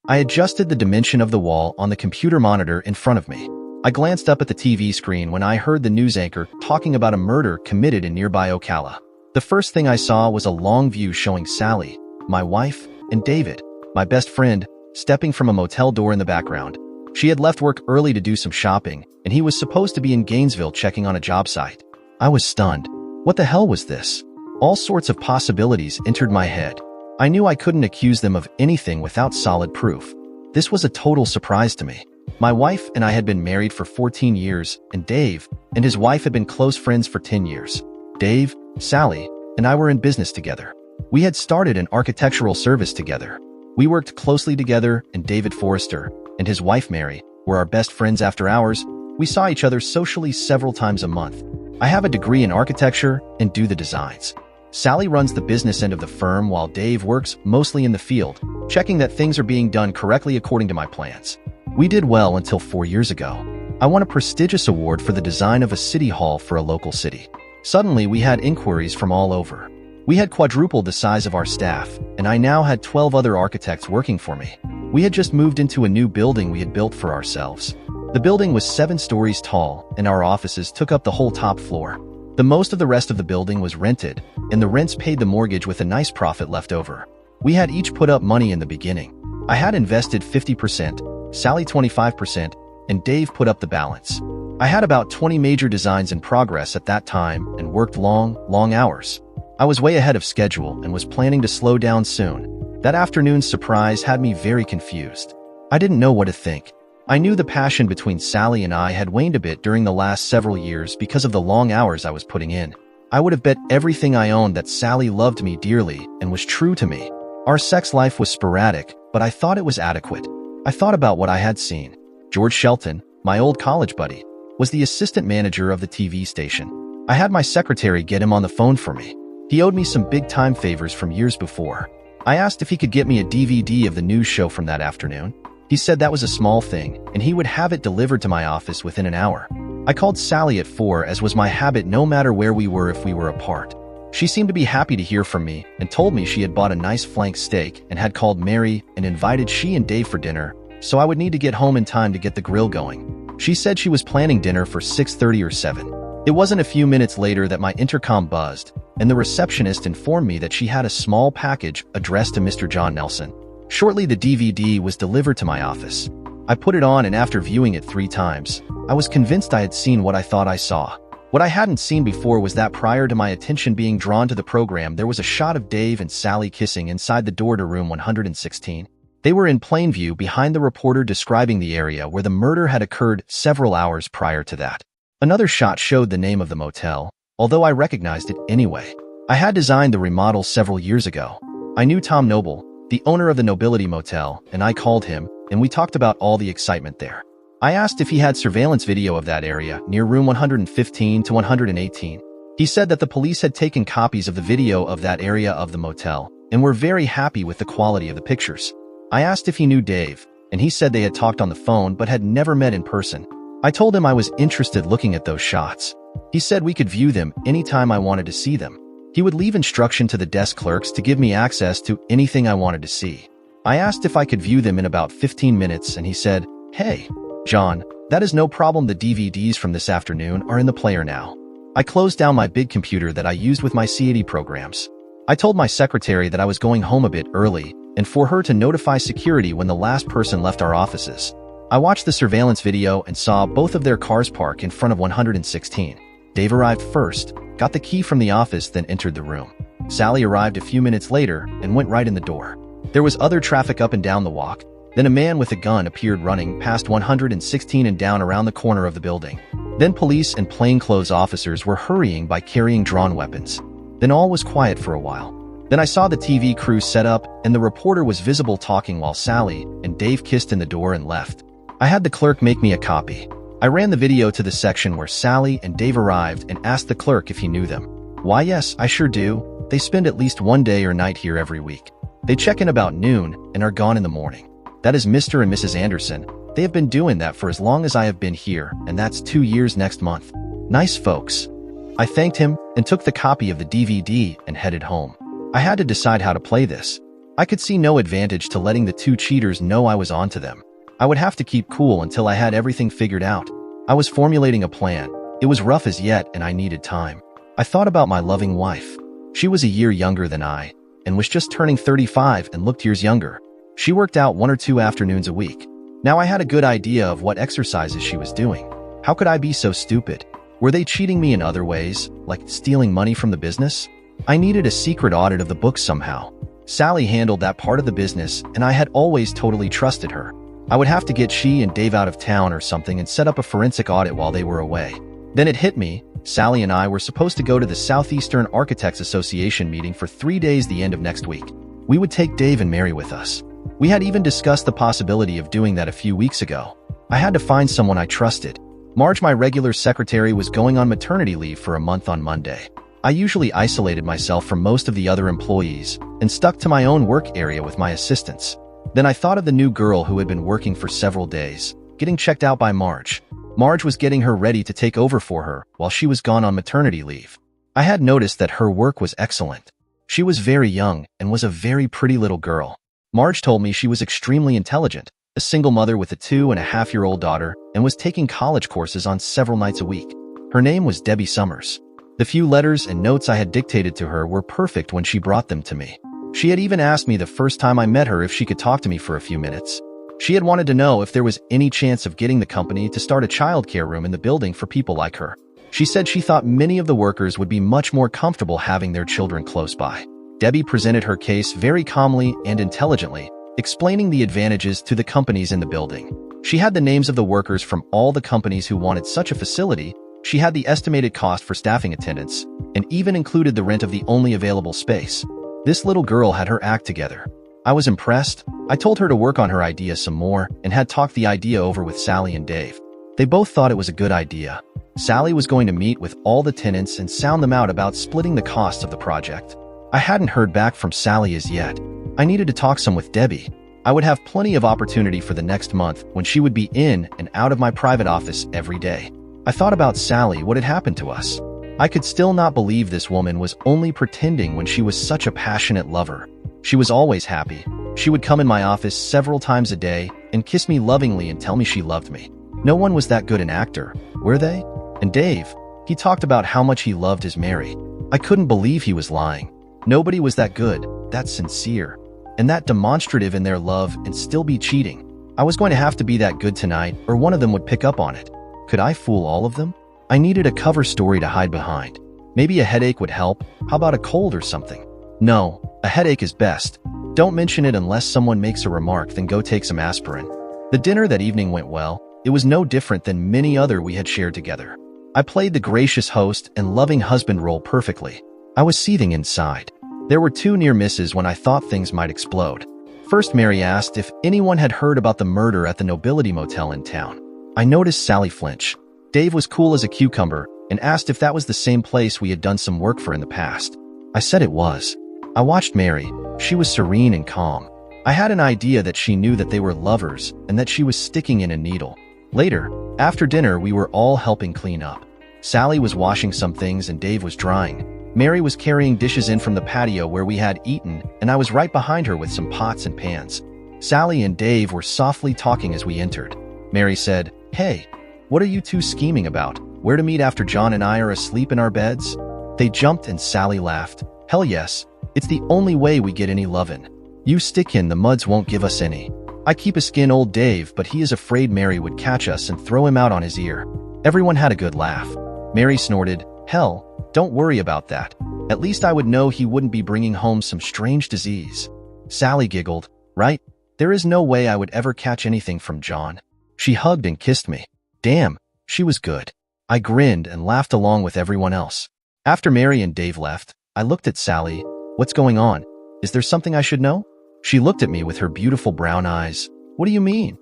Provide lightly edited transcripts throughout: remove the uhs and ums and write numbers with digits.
I adjusted the dimension of the wall on the computer monitor in front of me. I glanced up at the TV screen when I heard the news anchor talking about a murder committed in nearby Ocala. The first thing I saw was a long view showing Sally, my wife, and David, my best friend, stepping from a motel door in the background. She had left work early to do some shopping, and he was supposed to be in Gainesville checking on a job site. I was stunned. What the hell was this? All sorts of possibilities entered my head. I knew I couldn't accuse them of anything without solid proof. This was a total surprise to me. My wife and I had been married for 14 years, and Dave and his wife had been close friends for 10 years. Dave, Sally, and I were in business together. We had started an architectural service together. We worked closely together, and David Forrester and his wife Mary were our best friends after hours. We saw each other socially several times a month. I have a degree in architecture and do the designs. Sally runs the business end of the firm while Dave works mostly in the field, checking that things are being done correctly according to my plans. We did well until 4 years ago. I won a prestigious award for the design of a city hall for a local city. Suddenly, we had inquiries from all over. We had quadrupled the size of our staff, and I now had 12 other architects working for me. We had just moved into a new building we had built for ourselves. The building was 7 stories tall, and our offices took up the whole top floor. The most of the rest of the building was rented, and the rents paid the mortgage with a nice profit left over. We had each put up money in the beginning. I had invested 50%, Sally 25%, and Dave put up the balance. I had about 20 major designs in progress at that time and worked long hours. I was way ahead of schedule and was planning to slow down soon. That afternoon's surprise had me very confused. I didn't know what to think. I knew the passion between Sally and I had waned a bit during the last several years because of the long hours I was putting in. I would have bet everything I owned that Sally loved me dearly and was true to me. Our sex life was sporadic, but I thought it was adequate. I thought about what I had seen. George Shelton, my old college buddy, was the assistant manager of the TV station. I had my secretary get him on the phone for me. He owed me some big-time favors from years before. I asked if he could get me a DVD of the news show from that afternoon. He said that was a small thing, and he would have it delivered to my office within an hour. I called Sally at 4, as was my habit no matter where we were if we were apart. She seemed to be happy to hear from me and told me she had bought a nice flank steak and had called Mary and invited she and Dave for dinner, so I would need to get home in time to get the grill going. She said she was planning dinner for 6:30 or 7. It wasn't a few minutes later that my intercom buzzed, and the receptionist informed me that she had a small package addressed to Mr. John Nelson. Shortly, the DVD was delivered to my office. I put it on, and after viewing it 3 times, I was convinced I had seen what I thought I saw. What I hadn't seen before was that prior to my attention being drawn to the program, there was a shot of Dave and Sally kissing inside the door to room 116. They were in plain view behind the reporter describing the area where the murder had occurred several hours prior to that. Another shot showed the name of the motel, although I recognized it anyway. I had designed the remodel several years ago. I knew Tom Noble, the owner of the Nobility Motel, and I called him, and we talked about all the excitement there. I asked if he had surveillance video of that area near room 115 to 118. He said that the police had taken copies of the video of that area of the motel and were very happy with the quality of the pictures. I asked if he knew Dave, and he said they had talked on the phone but had never met in person. I told him I was interested looking at those shots. He said we could view them anytime I wanted to see them. He would leave instruction to the desk clerks to give me access to anything I wanted to see. I asked if I could view them in about 15 minutes, and he said, "Hey, John, that is no problem. The DVDs from this afternoon are in the player now." I closed down my big computer that I used with my AITA programs. I told my secretary that I was going home a bit early and for her to notify security when the last person left our offices. I watched the surveillance video and saw both of their cars park in front of 116. Dave arrived first, got the key from the office, then entered the room. Sally arrived a few minutes later and went right in the door. There was other traffic up and down the walk. Then a man with a gun appeared running past 116 and down around the corner of the building. Then police and plainclothes officers were hurrying by carrying drawn weapons. Then all was quiet for a while. Then I saw the TV crew set up, and the reporter was visible talking while Sally and Dave kissed in the door and left. I had the clerk make me a copy. I ran the video to the section where Sally and Dave arrived and asked the clerk if he knew them. "Why, yes, I sure do. They spend at least one day or night here every week. They check in about noon and are gone in the morning. That is Mr. and Mrs. Anderson. They have been doing that for as long as I have been here, and that's 2 years next month. Nice folks." I thanked him and took the copy of the DVD and headed home. I had to decide how to play this. I could see no advantage to letting the two cheaters know I was onto them. I would have to keep cool until I had everything figured out. I was formulating a plan. It was rough as yet, and I needed time. I thought about my loving wife. She was a year younger than I, and was just turning 35 and looked years younger. She worked out 1 or 2 afternoons a week. Now I had a good idea of what exercises she was doing. How could I be so stupid? Were they cheating me in other ways, like stealing money from the business? I needed a secret audit of the books somehow. Sally handled that part of the business, and I had always totally trusted her. I would have to get she and Dave out of town or something and set up a forensic audit while they were away. Then it hit me. Sally and I were supposed to go to the Southeastern Architects Association meeting for 3 days the end of next week. We would take Dave and Mary with us. We had even discussed the possibility of doing that a few weeks ago. I had to find someone I trusted. Marge, my regular secretary, was going on maternity leave for a month on Monday. I usually isolated myself from most of the other employees and stuck to my own work area with my assistants. Then I thought of the new girl who had been working for several days, getting checked out by Marge. Marge was getting her ready to take over for her while she was gone on maternity leave. I had noticed that her work was excellent. She was very young and was a very pretty little girl. Marge told me she was extremely intelligent, a single mother with a 2.5-year-old daughter, and was taking college courses on several nights a week. Her name was Debbie Summers. The few letters and notes I had dictated to her were perfect when she brought them to me. She had even asked me the first time I met her if she could talk to me for a few minutes. She had wanted to know if there was any chance of getting the company to start a childcare room in the building for people like her. She said she thought many of the workers would be much more comfortable having their children close by. Debbie presented her case very calmly and intelligently, explaining the advantages to the companies in the building. She had the names of the workers from all the companies who wanted such a facility. She had the estimated cost for staffing attendance, and even included the rent of the only available space. This little girl had her act together. I was impressed. I told her to work on her idea some more and had talked the idea over with Sally and Dave. They both thought it was a good idea. Sally was going to meet with all the tenants and sound them out about splitting the cost of the project. I hadn't heard back from Sally as yet. I needed to talk some with Debbie. I would have plenty of opportunity for the next month when she would be in and out of my private office every day. I thought about Sally, what had happened to us. I could still not believe this woman was only pretending when she was such a passionate lover. She was always happy. She would come in my office several times a day and kiss me lovingly and tell me she loved me. No one was that good an actor, were they? And Dave, he talked about how much he loved his Mary. I couldn't believe he was lying. Nobody was that good, that sincere, and that demonstrative in their love and still be cheating. I was going to have to be that good tonight, or one of them would pick up on it. Could I fool all of them? I needed a cover story to hide behind. Maybe a headache would help. How about a cold or something? No, a headache is best. Don't mention it unless someone makes a remark, then go take some aspirin. The dinner that evening went well. It was no different than many other we had shared together. I played the gracious host and loving husband role perfectly. I was seething inside. There were 2 near misses when I thought things might explode. First, Mary asked if anyone had heard about the murder at the Nobility Motel in town. I noticed Sally flinch. Dave was cool as a cucumber and asked if that was the same place we had done some work for in the past. I said it was. I watched Mary. She was serene and calm. I had an idea that she knew that they were lovers and that she was sticking in a needle. Later, after dinner, we were all helping clean up. Sally was washing some things and Dave was drying. Mary was carrying dishes in from the patio where we had eaten, and I was right behind her with some pots and pans. Sally and Dave were softly talking as we entered. Mary said, "Hey, what are you two scheming about? Where to meet after John and I are asleep in our beds?" They jumped and Sally laughed. "Hell yes, it's the only way we get any lovin'. You stick in, the muds won't give us any. I keep a skin old Dave, but he is afraid Mary would catch us and throw him out on his ear." Everyone had a good laugh. Mary snorted, "Hell, don't worry about that. At least I would know he wouldn't be bringing home some strange disease." Sally giggled, "Right? There is no way I would ever catch anything from John." She hugged and kissed me. Damn, she was good. I grinned and laughed along with everyone else. After Mary and Dave left, I looked at Sally. "What's going on? Is there something I should know?" She looked at me with her beautiful brown eyes. "What do you mean?"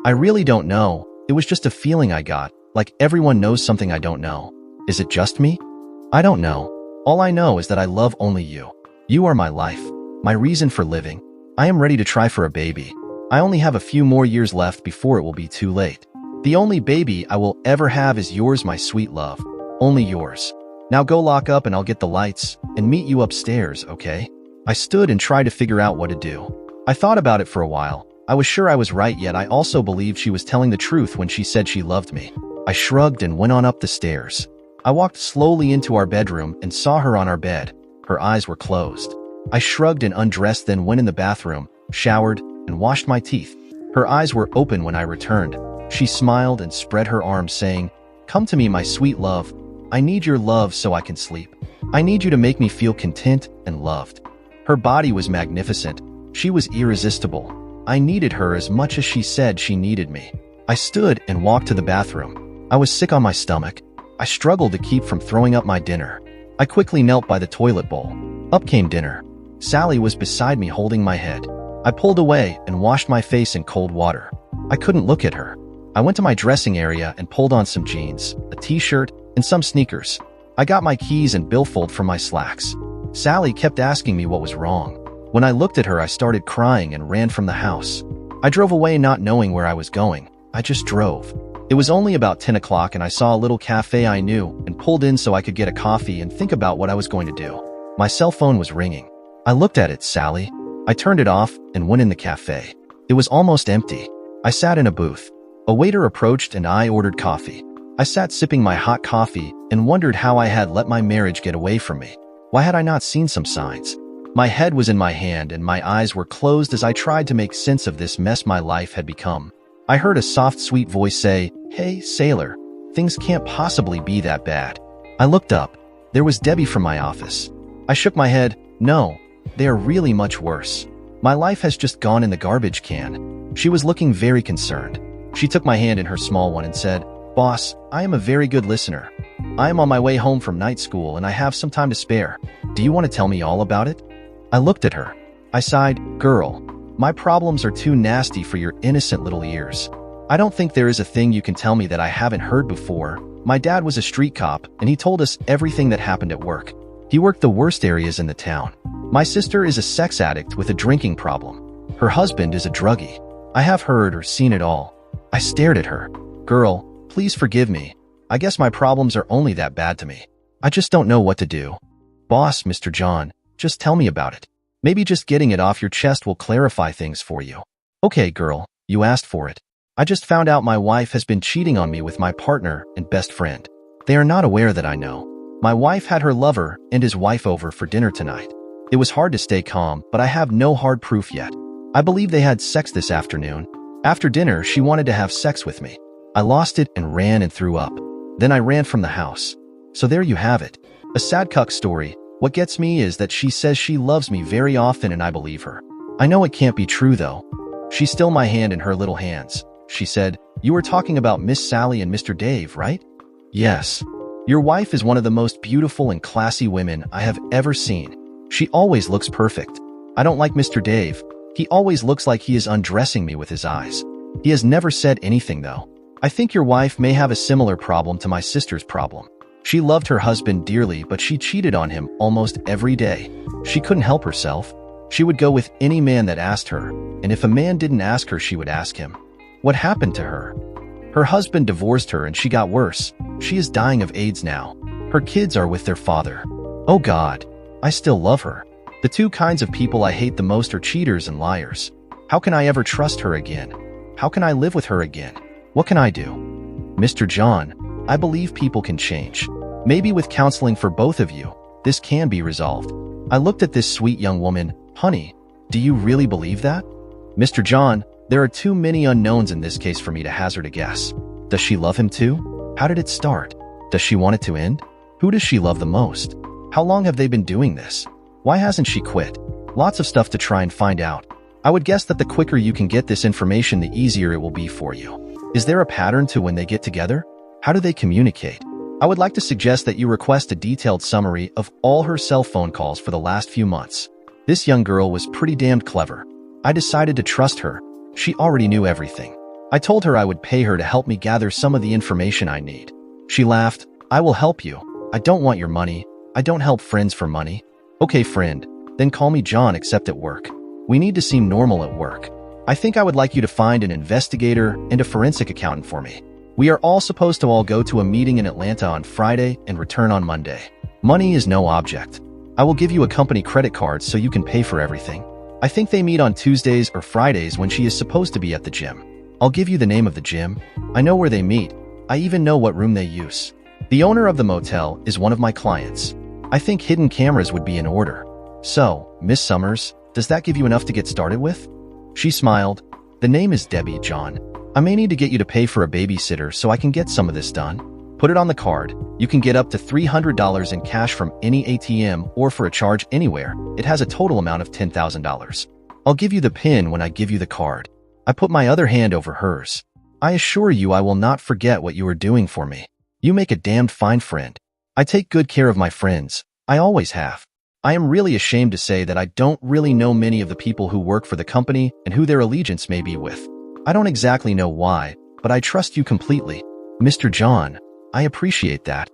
"I really don't know. It was just a feeling I got, like everyone knows something I don't know. Is it just me? I don't know. All I know is that I love only you. You are my life, my reason for living. I am ready to try for a baby. I only have a few more years left before it will be too late. The only baby I will ever have is yours, my sweet love. Only yours. Now go lock up and I'll get the lights and meet you upstairs, okay?" I stood and tried to figure out what to do. I thought about it for a while. I was sure I was right, yet I also believed she was telling the truth when she said she loved me. I shrugged and went on up the stairs. I walked slowly into our bedroom and saw her on our bed. Her eyes were closed. I shrugged and undressed, then went in the bathroom, showered, and washed my teeth. Her eyes were open when I returned. She smiled and spread her arms, saying, "Come to me, my sweet love. I need your love so I can sleep. I need you to make me feel content and loved." Her body was magnificent. She was irresistible. I needed her as much as she said she needed me. I stood and walked to the bathroom. I was sick on my stomach. I struggled to keep from throwing up my dinner. I quickly knelt by the toilet bowl. Up came dinner. Sally was beside me holding my head. I pulled away and washed my face in cold water. I couldn't look at her. I went to my dressing area and pulled on some jeans, a t-shirt, and some sneakers. I got my keys and billfold from my slacks. Sally kept asking me what was wrong. When I looked at her, I started crying and ran from the house. I drove away not knowing where I was going. I just drove. It was only about 10 o'clock and I saw a little cafe I knew and pulled in so I could get a coffee and think about what I was going to do. My cell phone was ringing. I looked at it, Sally. I turned it off and went in the cafe. It was almost empty. I sat in a booth. A waiter approached and I ordered coffee. I sat sipping my hot coffee and wondered how I had let my marriage get away from me. Why had I not seen some signs? My head was in my hand and my eyes were closed as I tried to make sense of this mess my life had become. I heard a soft, sweet voice say, "Hey, sailor, things can't possibly be that bad." I looked up. There was Debbie from my office. I shook my head. "No, they are really much worse. My life has just gone in the garbage can." She was looking very concerned. She took my hand in her small one and said, "Boss, I am a very good listener. I am on my way home from night school and I have some time to spare. Do you want to tell me all about it?" I looked at her. I sighed, "Girl, my problems are too nasty for your innocent little ears. I don't think there is a thing you can tell me that I haven't heard before. My dad was a street cop and he told us everything that happened at work. He worked the worst areas in the town. My sister is a sex addict with a drinking problem. Her husband is a druggie. I have heard or seen it all." I stared at her. "Girl, please forgive me. I guess my problems are only that bad to me. I just don't know what to do." "Boss, Mr. John, just tell me about it. Maybe just getting it off your chest will clarify things for you." "Okay, girl, you asked for it. I just found out my wife has been cheating on me with my partner and best friend. They are not aware that I know. My wife had her lover and his wife over for dinner tonight. It was hard to stay calm, but I have no hard proof yet. I believe they had sex this afternoon. After dinner, she wanted to have sex with me. I lost it and ran and threw up. Then I ran from the house. So there you have it. A sad cuck story. What gets me is that she says she loves me very often and I believe her. I know it can't be true though. She still my hand in her little hands. She said, "You were talking about Miss Sally and Mr. Dave, right?" "Yes. Your wife is one of the most beautiful and classy women I have ever seen. She always looks perfect. I don't like Mr. Dave. He always looks like he is undressing me with his eyes. He has never said anything though. I think your wife may have a similar problem to my sister's problem. She loved her husband dearly, but she cheated on him almost every day. She couldn't help herself. She would go with any man that asked her, and if a man didn't ask her, she would ask him. What happened to her? Her husband divorced her and she got worse. She is dying of AIDS now. Her kids are with their father. Oh God, I still love her. The two kinds of people I hate the most are cheaters and liars. How can I ever trust her again? How can I live with her again? What can I do?" "Mr. John, I believe people can change. Maybe with counseling for both of you, this can be resolved." I looked at this sweet young woman. "Honey, do you really believe that?" "Mr. John, there are too many unknowns in this case for me to hazard a guess. Does she love him too? How did it start? Does she want it to end? Who does she love the most? How long have they been doing this? Why hasn't she quit? Lots of stuff to try and find out. I would guess that the quicker you can get this information, the easier it will be for you. Is there a pattern to when they get together? How do they communicate? I would like to suggest that you request a detailed summary of all her cell phone calls for the last few months. This young girl was pretty damned clever. I decided to trust her. She already knew everything. I told her I would pay her to help me gather some of the information I need. She laughed. "I will help you. I don't want your money. I don't help friends for money." "Okay, friend. Then call me John, except at work. We need to seem normal at work. I think I would like you to find an investigator and a forensic accountant for me. We are all supposed to all go to a meeting in Atlanta on Friday and return on Monday. Money is no object. I will give you a company credit card so you can pay for everything. I think they meet on Tuesdays or Fridays when she is supposed to be at the gym. I'll give you the name of the gym. I know where they meet. I even know what room they use. The owner of the motel is one of my clients. I think hidden cameras would be in order. So, Miss Summers, does that give you enough to get started with? She smiled. The name is Debbie, John. I may need to get you to pay for a babysitter so I can get some of this done. Put it on the card. You can get up to $300 in cash from any ATM or for a charge anywhere. It has a total amount of $10,000. I'll give you the PIN when I give you the card. I put my other hand over hers. I assure you I will not forget what you are doing for me. You make a damned fine friend. I take good care of my friends. I always have. I am really ashamed to say that I don't really know many of the people who work for the company and who their allegiance may be with. I don't exactly know why, but I trust you completely. Mr. John, I appreciate that.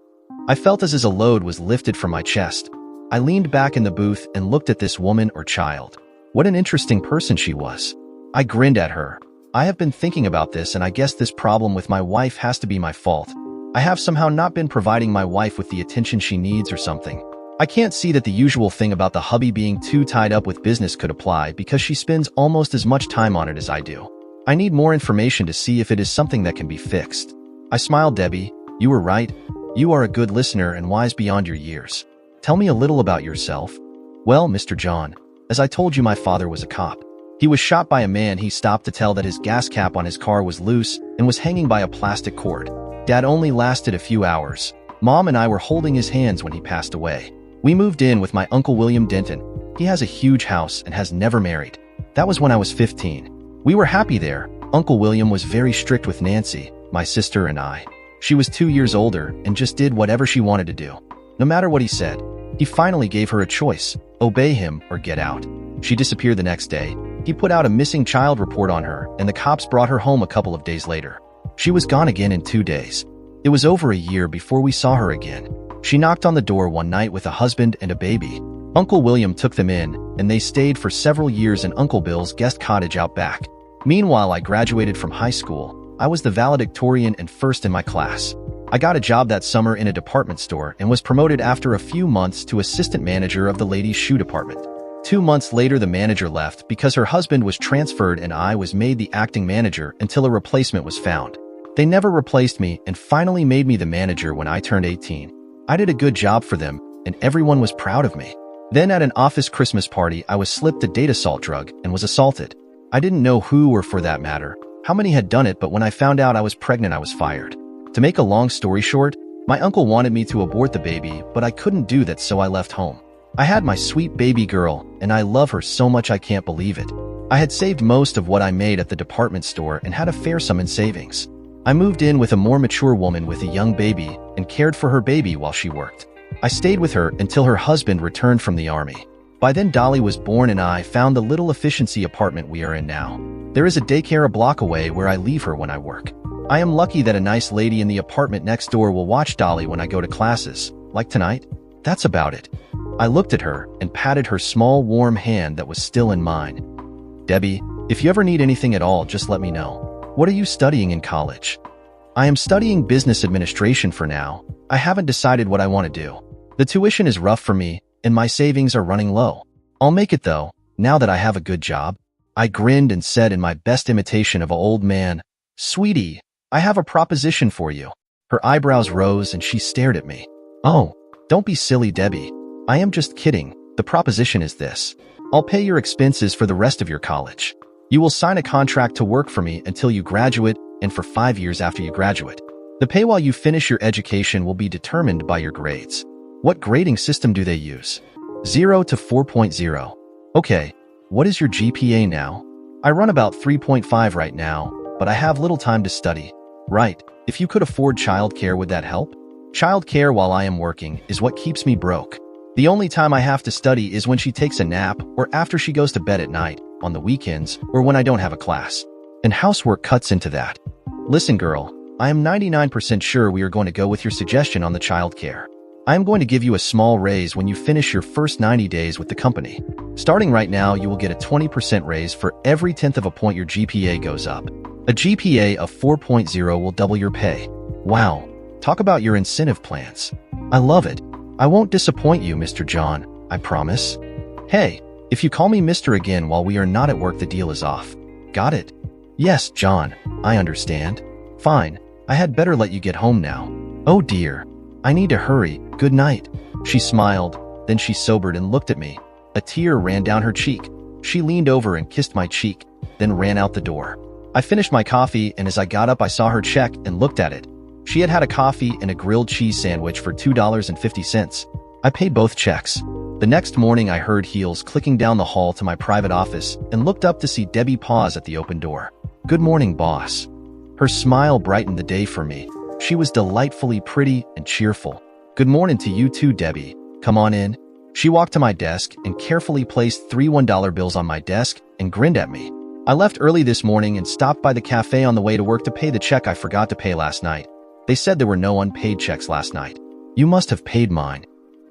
I felt as a load was lifted from my chest. I leaned back in the booth and looked at this woman or child. What an interesting person she was. I grinned at her. I have been thinking about this, and I guess this problem with my wife has to be my fault. I have somehow not been providing my wife with the attention she needs or something. I can't see that the usual thing about the hubby being too tied up with business could apply because she spends almost as much time on it as I do. I need more information to see if it is something that can be fixed. I smiled. Debbie, you were right. You are a good listener and wise beyond your years. Tell me a little about yourself. Well, Mr. John, as I told you, my father was a cop. He was shot by a man he stopped to tell that his gas cap on his car was loose and was hanging by a plastic cord. Dad only lasted a few hours. Mom and I were holding his hands when he passed away. We moved in with my Uncle William Denton. He has a huge house and has never married. That was when I was 15. We were happy there. Uncle William was very strict with Nancy, my sister, and I. She was 2 years older and just did whatever she wanted to do. No matter what he said, he finally gave her a choice: obey him or get out. She disappeared the next day. He put out a missing child report on her, and the cops brought her home a couple of days later. She was gone again in 2 days. It was over a year before we saw her again. She knocked on the door one night with a husband and a baby. Uncle William took them in, and they stayed for several years in Uncle Bill's guest cottage out back. Meanwhile, I graduated from high school. I was the valedictorian and first in my class. I got a job that summer in a department store and was promoted after a few months to assistant manager of the ladies' shoe department. 2 months later, the manager left because her husband was transferred and I was made the acting manager until a replacement was found. They never replaced me and finally made me the manager when I turned 18. I did a good job for them, and everyone was proud of me. Then at an office Christmas party, I was slipped a date assault drug and was assaulted. I didn't know who, or for that matter, how many had done it, but when I found out I was pregnant, I was fired. To make a long story short, my uncle wanted me to abort the baby, but I couldn't do that, so I left home. I had my sweet baby girl, and I love her so much I can't believe it. I had saved most of what I made at the department store and had a fair sum in savings. I moved in with a more mature woman with a young baby and cared for her baby while she worked. I stayed with her until her husband returned from the army. By then Dolly was born and I found the little efficiency apartment we are in now. There is a daycare a block away where I leave her when I work. I am lucky that a nice lady in the apartment next door will watch Dolly when I go to classes, like tonight. That's about it. I looked at her and patted her small warm hand that was still in mine. Debbie, if you ever need anything at all, just let me know. What are you studying in college? I am studying business administration for now. I haven't decided what I want to do. The tuition is rough for me, and my savings are running low. I'll make it though, now that I have a good job. I grinned and said in my best imitation of an old man, "Sweetie, I have a proposition for you." Her eyebrows rose and she stared at me. "Oh, don't be silly, Debbie. I am just kidding. The proposition is this. I'll pay your expenses for the rest of your college. You will sign a contract to work for me until you graduate and for 5 years after you graduate. The pay while you finish your education will be determined by your grades." What grading system do they use? 0 to 4.0. Okay, what is your GPA now? I run about 3.5 right now, but I have little time to study. Right, if you could afford childcare, would that help? Childcare while I am working is what keeps me broke. The only time I have to study is when she takes a nap or after she goes to bed at night, on the weekends, or when I don't have a class. And housework cuts into that. Listen, girl, I am 99% sure we are going to go with your suggestion on the childcare. I am going to give you a small raise when you finish your first 90 days with the company. Starting right now, you will get a 20% raise for every 10th of a point your GPA goes up. A GPA of 4.0 will double your pay. Wow, talk about your incentive plans. I love it. I won't disappoint you, Mr. John. I promise. Hey, if you call me Mr. again while we are not at work, the deal is off. Got it? Yes, John, I understand. Fine, I had better let you get home now. Oh dear, I need to hurry. Good night. She smiled, then she sobered and looked at me. A tear ran down her cheek. She leaned over and kissed my cheek, then ran out the door. I finished my coffee, and as I got up I saw her check and looked at it. She had had a coffee and a grilled cheese sandwich for $2.50. I paid both checks. The next morning I heard heels clicking down the hall to my private office and looked up to see Debbie pause at the open door. Good morning, boss. Her smile brightened the day for me. She was delightfully pretty and cheerful. Good morning to you too, Debbie. Come on in. She walked to my desk and carefully placed 3 $1 bills on my desk and grinned at me. I left early this morning and stopped by the cafe on the way to work to pay the check I forgot to pay last night. They said there were no unpaid checks last night. You must have paid mine.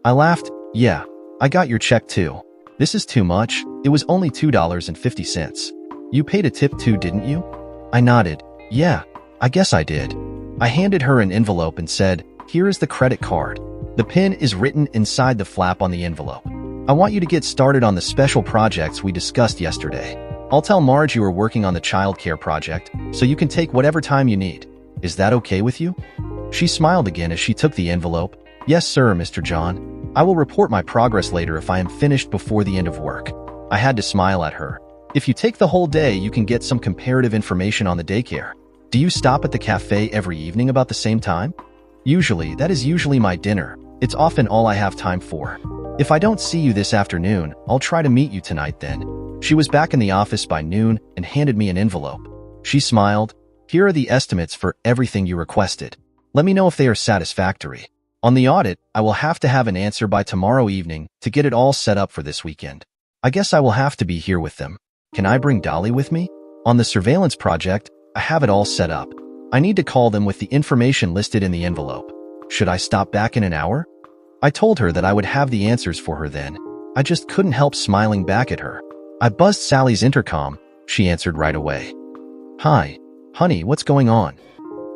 I laughed. Yeah, I got your check too. This is too much. It was only $2.50. You paid a tip too, didn't you? I nodded. Yeah, I guess I did. I handed her an envelope and said, here is the credit card. The PIN is written inside the flap on the envelope. I want you to get started on the special projects we discussed yesterday. I'll tell Marge you are working on the childcare project, so you can take whatever time you need. Is that okay with you? She smiled again as she took the envelope. Yes, sir, Mr. John. I will report my progress later if I am finished before the end of work. I had to smile at her. If you take the whole day, you can get some comparative information on the daycare. Do you stop at the cafe every evening about the same time? Usually, that is usually my dinner. It's often all I have time for. If I don't see you this afternoon, I'll try to meet you tonight then. She was back in the office by noon and handed me an envelope. She smiled. Here are the estimates for everything you requested. Let me know if they are satisfactory. On the audit, I will have to have an answer by tomorrow evening to get it all set up for this weekend. I guess I will have to be here with them. Can I bring Dolly with me? On the surveillance project, I have it all set up. I need to call them with the information listed in the envelope. Should I stop back in an hour? I told her that I would have the answers for her then. I just couldn't help smiling back at her. I buzzed Sally's intercom. She answered right away. Hi, honey, what's going on?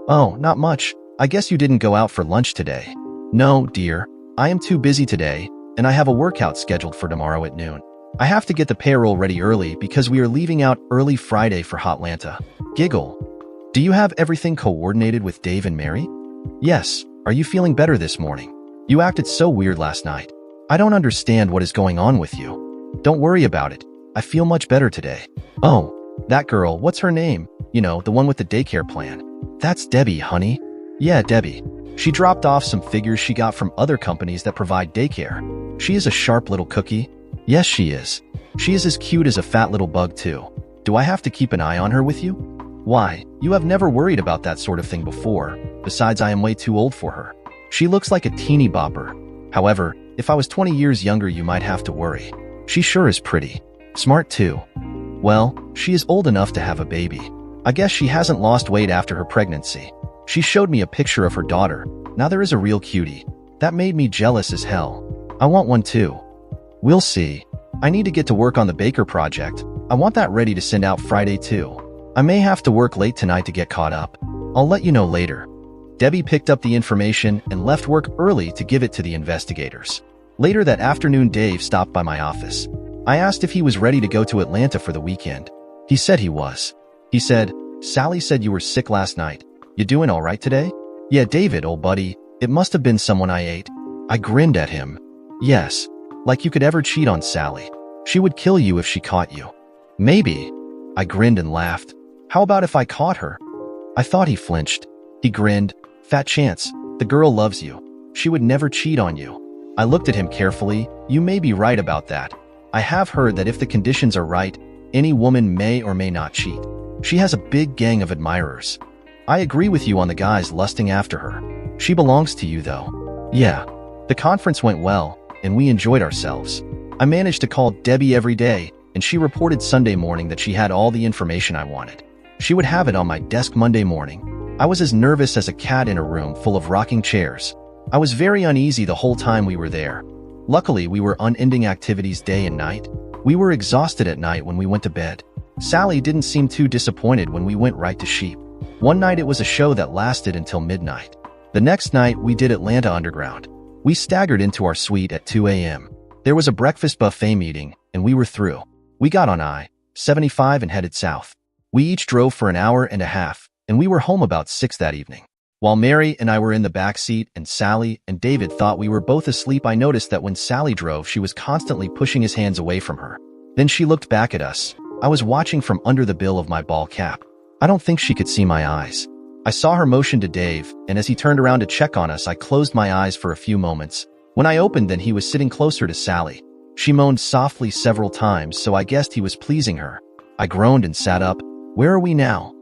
Oh, not much. I guess you didn't go out for lunch today. No, dear. I am too busy today, and I have a workout scheduled for tomorrow at noon. I have to get the payroll ready early because we are leaving out early Friday for Hotlanta. Giggle. Do you have everything coordinated with Dave and Mary? Yes. Are you feeling better this morning? You acted so weird last night. I don't understand what is going on with you. Don't worry about it. I feel much better today. Oh, that girl, what's her name? You know, the one with the daycare plan. That's Debbie, honey. Yeah, Debbie. She dropped off some figures she got from other companies that provide daycare. She is a sharp little cookie. Yes, she is. She is as cute as a fat little bug, too. Do I have to keep an eye on her with you? Why, you have never worried about that sort of thing before. Besides, I am way too old for her. She looks like a teeny bopper. However, if I was 20 years younger, you might have to worry. She sure is pretty. Smart, too. Well, she is old enough to have a baby. I guess she hasn't lost weight after her pregnancy. She showed me a picture of her daughter. Now there is a real cutie. That made me jealous as hell. I want one too. We'll see. I need to get to work on the Baker project. I want that ready to send out Friday too. I may have to work late tonight to get caught up. I'll let you know later. Debbie picked up the information and left work early to give it to the investigators. Later that afternoon, Dave stopped by my office. I asked if he was ready to go to Atlanta for the weekend. He said he was. He said, Sally said you were sick last night. You doing all right today? Yeah, David, old buddy. It must have been someone I ate. I grinned at him. Yes. Like you could ever cheat on Sally. She would kill you if she caught you. Maybe. I grinned and laughed. How about if I caught her? I thought he flinched. He grinned. Fat chance. The girl loves you. She would never cheat on you. I looked at him carefully. You may be right about that. I have heard that if the conditions are right, any woman may or may not cheat. She has a big gang of admirers. I agree with you on the guys lusting after her. She belongs to you, though. Yeah. The conference went well, and we enjoyed ourselves. I managed to call Debbie every day, and she reported Sunday morning that she had all the information I wanted. She would have it on my desk Monday morning. I was as nervous as a cat in a room full of rocking chairs. I was very uneasy the whole time we were there. Luckily, we were unending activities day and night. We were exhausted at night when we went to bed. Sally didn't seem too disappointed when we went right to sheep. One night it was a show that lasted until midnight. The next night we did Atlanta Underground. We staggered into our suite at 2 a.m. There was a breakfast buffet meeting, and we were through. We got on I-75 and headed south. We each drove for an hour and a half, and we were home about 6 that evening. While Mary and I were in the back seat and Sally and David thought we were both asleep, I noticed that when Sally drove, she was constantly pushing his hands away from her. Then she looked back at us. I was watching from under the bill of my ball cap. I don't think she could see my eyes. I saw her motion to Dave, and as he turned around to check on us, I closed my eyes for a few moments. When I opened them, he was sitting closer to Sally. She moaned softly several times, so I guessed he was pleasing her. I groaned and sat up. "Where are we now?"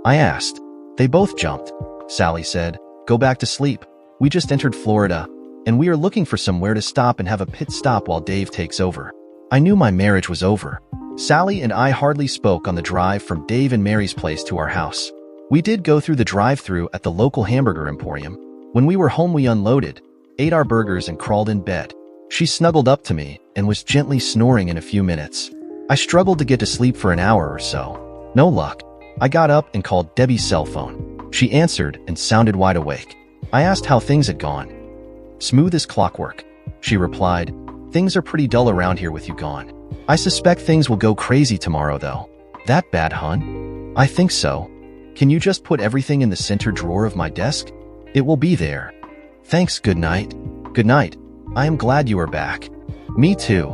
I asked. "They both jumped," Sally said. "Go back to sleep. We just entered Florida, and we are looking for somewhere to stop and have a pit stop while Dave takes over." I knew my marriage was over. Sally and I hardly spoke on the drive from Dave and Mary's place to our house. We did go through the drive-thru at the local hamburger emporium. When we were home, we unloaded, ate our burgers, and crawled in bed. She snuggled up to me and was gently snoring in a few minutes. I struggled to get to sleep for an hour or so. No luck. I got up and called Debbie's cell phone. She answered and sounded wide awake. I asked how things had gone. "Smooth as clockwork," she replied. "Things are pretty dull around here with you gone. I suspect things will go crazy tomorrow, though." "That bad, hon?" "I think so. Can you just put everything in the center drawer of my desk? It will be there. Thanks, good night." "Good night. I am glad you are back." "Me too."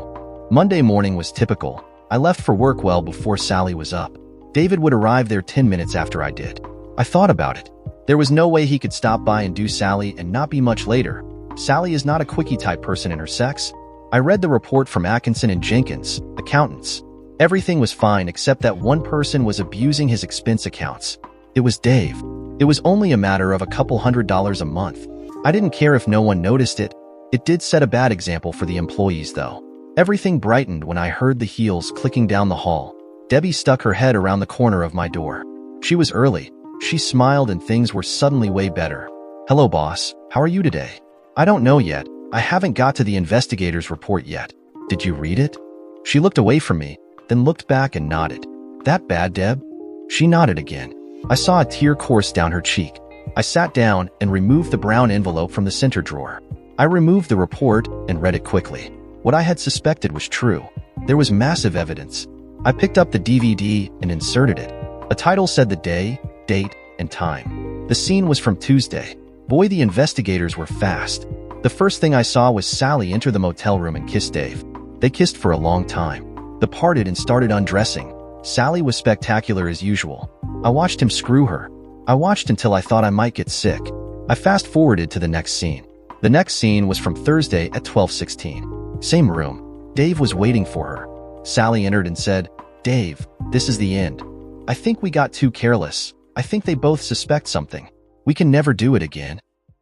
Monday morning was typical. I left for work well before Sally was up. David would arrive there 10 minutes after I did. I thought about it. There was no way he could stop by and do Sally and not be much later. Sally is not a quickie-type person in her sex. I read the report from Atkinson and Jenkins, accountants. Everything was fine except that one person was abusing his expense accounts. It was Dave. It was only a matter of a couple $100s a month. I didn't care if no one noticed it. It did set a bad example for the employees, though. Everything brightened when I heard the heels clicking down the hall. Debbie stuck her head around the corner of my door. She was early. She smiled and things were suddenly way better. "Hello, boss. How are you today?" "I don't know yet. I haven't got to the investigator's report yet." "Did you read it?" She looked away from me, then looked back and nodded. "That bad, Deb?" She nodded again. I saw a tear course down her cheek. I sat down and removed the brown envelope from the center drawer. I removed the report and read it quickly. What I had suspected was true. There was massive evidence. I picked up the DVD and inserted it. A title said the day, date, and time. The scene was from Tuesday. Boy, the investigators were fast. The first thing I saw was Sally enter the motel room and kiss Dave. They kissed for a long time. They parted and started undressing. Sally was spectacular as usual. I watched him screw her. I watched until I thought I might get sick. I fast-forwarded to the next scene. The next scene was from Thursday at 12:16. Same room. Dave was waiting for her. Sally entered and said, "Dave, this is the end. I think we got too careless. I think they both suspect something. We can never do it again."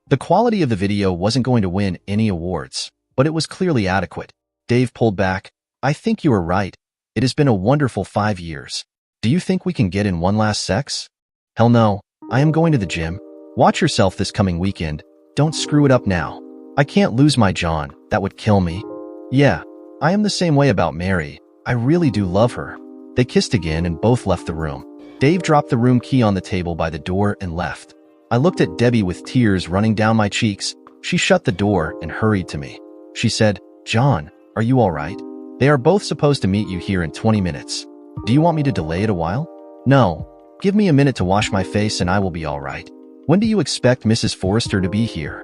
The quality of the video wasn't going to win any awards, but it was clearly adequate. Dave pulled back. "I think you are right. It has been a wonderful 5 years. Do you think we can get in one last sex?" "Hell no. I am going to the gym. Watch yourself this coming weekend. Don't screw it up now. I can't lose my John. That would kill me." "Yeah, I am the same way about Mary. I really do love her." They kissed again and both left the room. Dave dropped the room key on the table by the door and left. I looked at Debbie with tears running down my cheeks. She shut the door and hurried to me. She said, "John, are you all right? They are both supposed to meet you here in 20 minutes. Do you want me to delay it a while?" "No. Give me a minute to wash my face and I will be all right." "When do you expect Mrs. Forrester to be here?"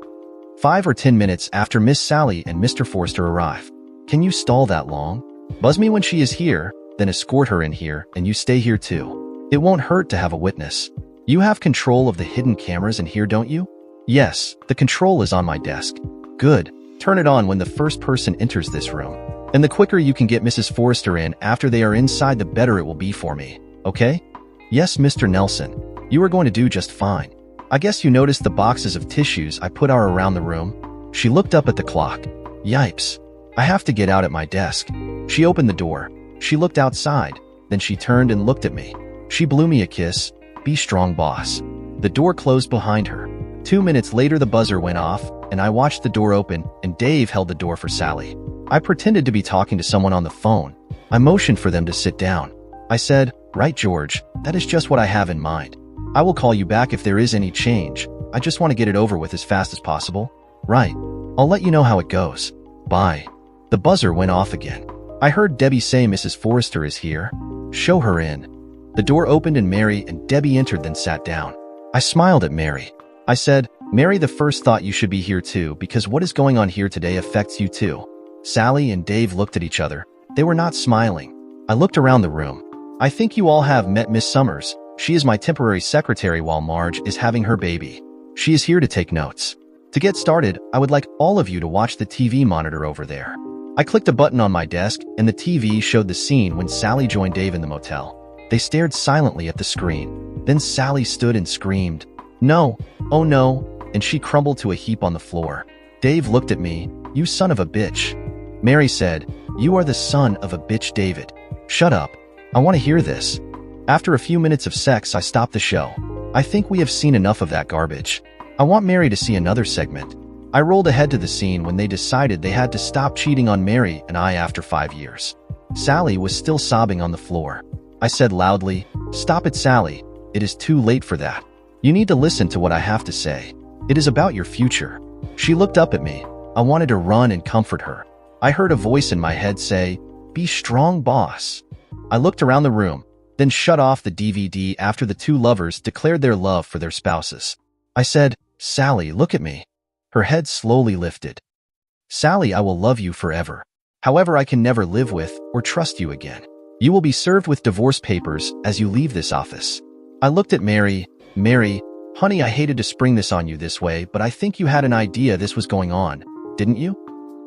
5 or 10 minutes after Miss Sally and Mr. Forrester arrive. "Can you stall that long? Buzz me when she is here, then escort her in here and you stay here too. It won't hurt to have a witness. You have control of the hidden cameras in here, don't you?" "Yes, the control is on my desk." "Good. Turn it on when the first person enters this room. And the quicker you can get Mrs. Forrester in after they are inside, the better it will be for me. Okay?" "Yes, Mr. Nelson. You are going to do just fine. I guess you noticed the boxes of tissues I put are around the room." She looked up at the clock. "Yipes. I have to get out at my desk." She opened the door. She looked outside. Then she turned and looked at me. She blew me a kiss. "Be strong, boss." The door closed behind her. 2 minutes later, the buzzer went off, and I watched the door open, and Dave held the door for Sally. I pretended to be talking to someone on the phone. I motioned for them to sit down. I said, "Right, George, that is just what I have in mind. I will call you back if there is any change. I just want to get it over with as fast as possible." "Right. I'll let you know how it goes. Bye." The buzzer went off again. I heard Debbie say Mrs. Forrester is here. Show her in. The door opened and Mary and Debbie entered, then sat down. I smiled at Mary. I said, Mary, the first thought you should be here too, because what is going on here today affects you too. Sally and Dave looked at each other. They were not smiling. I looked around the room. I think you all have met Miss Summers. She is my temporary secretary while Marge is having her baby. She is here to take notes. To get started, I would like all of you to watch the TV monitor over there. I clicked a button on my desk, and the TV showed the scene when Sally joined Dave in the motel. They stared silently at the screen. Then Sally stood and screamed, "No, oh no," and she crumbled to a heap on the floor. Dave looked at me. "You son of a bitch." Mary said, "You are the son of a bitch, David. Shut up. I want to hear this." After a few minutes of sex, I stopped the show. I think we have seen enough of that garbage. I want Mary to see another segment. I rolled ahead to the scene when they decided they had to stop cheating on Mary and I after 5 years. Sally was still sobbing on the floor. I said loudly, "Stop it, Sally. It is too late for that. You need to listen to what I have to say. It is about your future." She looked up at me. I wanted to run and comfort her. I heard a voice in my head say, "Be strong, boss." I looked around the room, then shut off the DVD after the two lovers declared their love for their spouses. I said, "Sally, look at me." Her head slowly lifted. "Sally, I will love you forever. However, I can never live with or trust you again. You will be served with divorce papers as you leave this office." I looked at Mary. "Mary, honey, I hated to spring this on you this way, but I think you had an idea this was going on, didn't you?"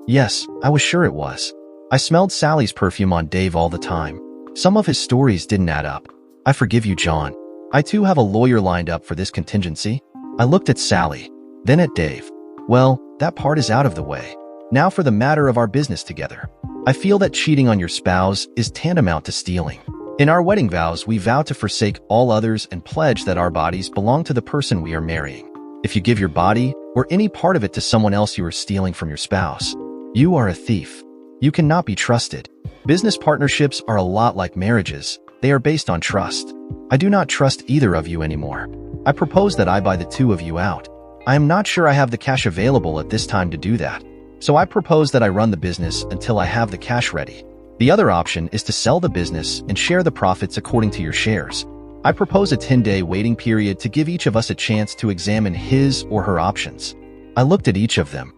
"Yes, I was sure it was. I smelled Sally's perfume on Dave all the time. Some of his stories didn't add up. I forgive you, John. I too have a lawyer lined up for this contingency." I looked at Sally, then at Dave. "Well, that part is out of the way. Now for the matter of our business together. I feel that cheating on your spouse is tantamount to stealing. In our wedding vows, we vow to forsake all others and pledge that our bodies belong to the person we are marrying. If you give your body or any part of it to someone else, you are stealing from your spouse. You are a thief. You cannot be trusted. Business partnerships are a lot like marriages. They are based on trust. I do not trust either of you anymore. I propose that I buy the two of you out. I am not sure I have the cash available at this time to do that. So I propose that I run the business until I have the cash ready. The other option is to sell the business and share the profits according to your shares. I propose a 10-day waiting period to give each of us a chance to examine his or her options." I looked at each of them.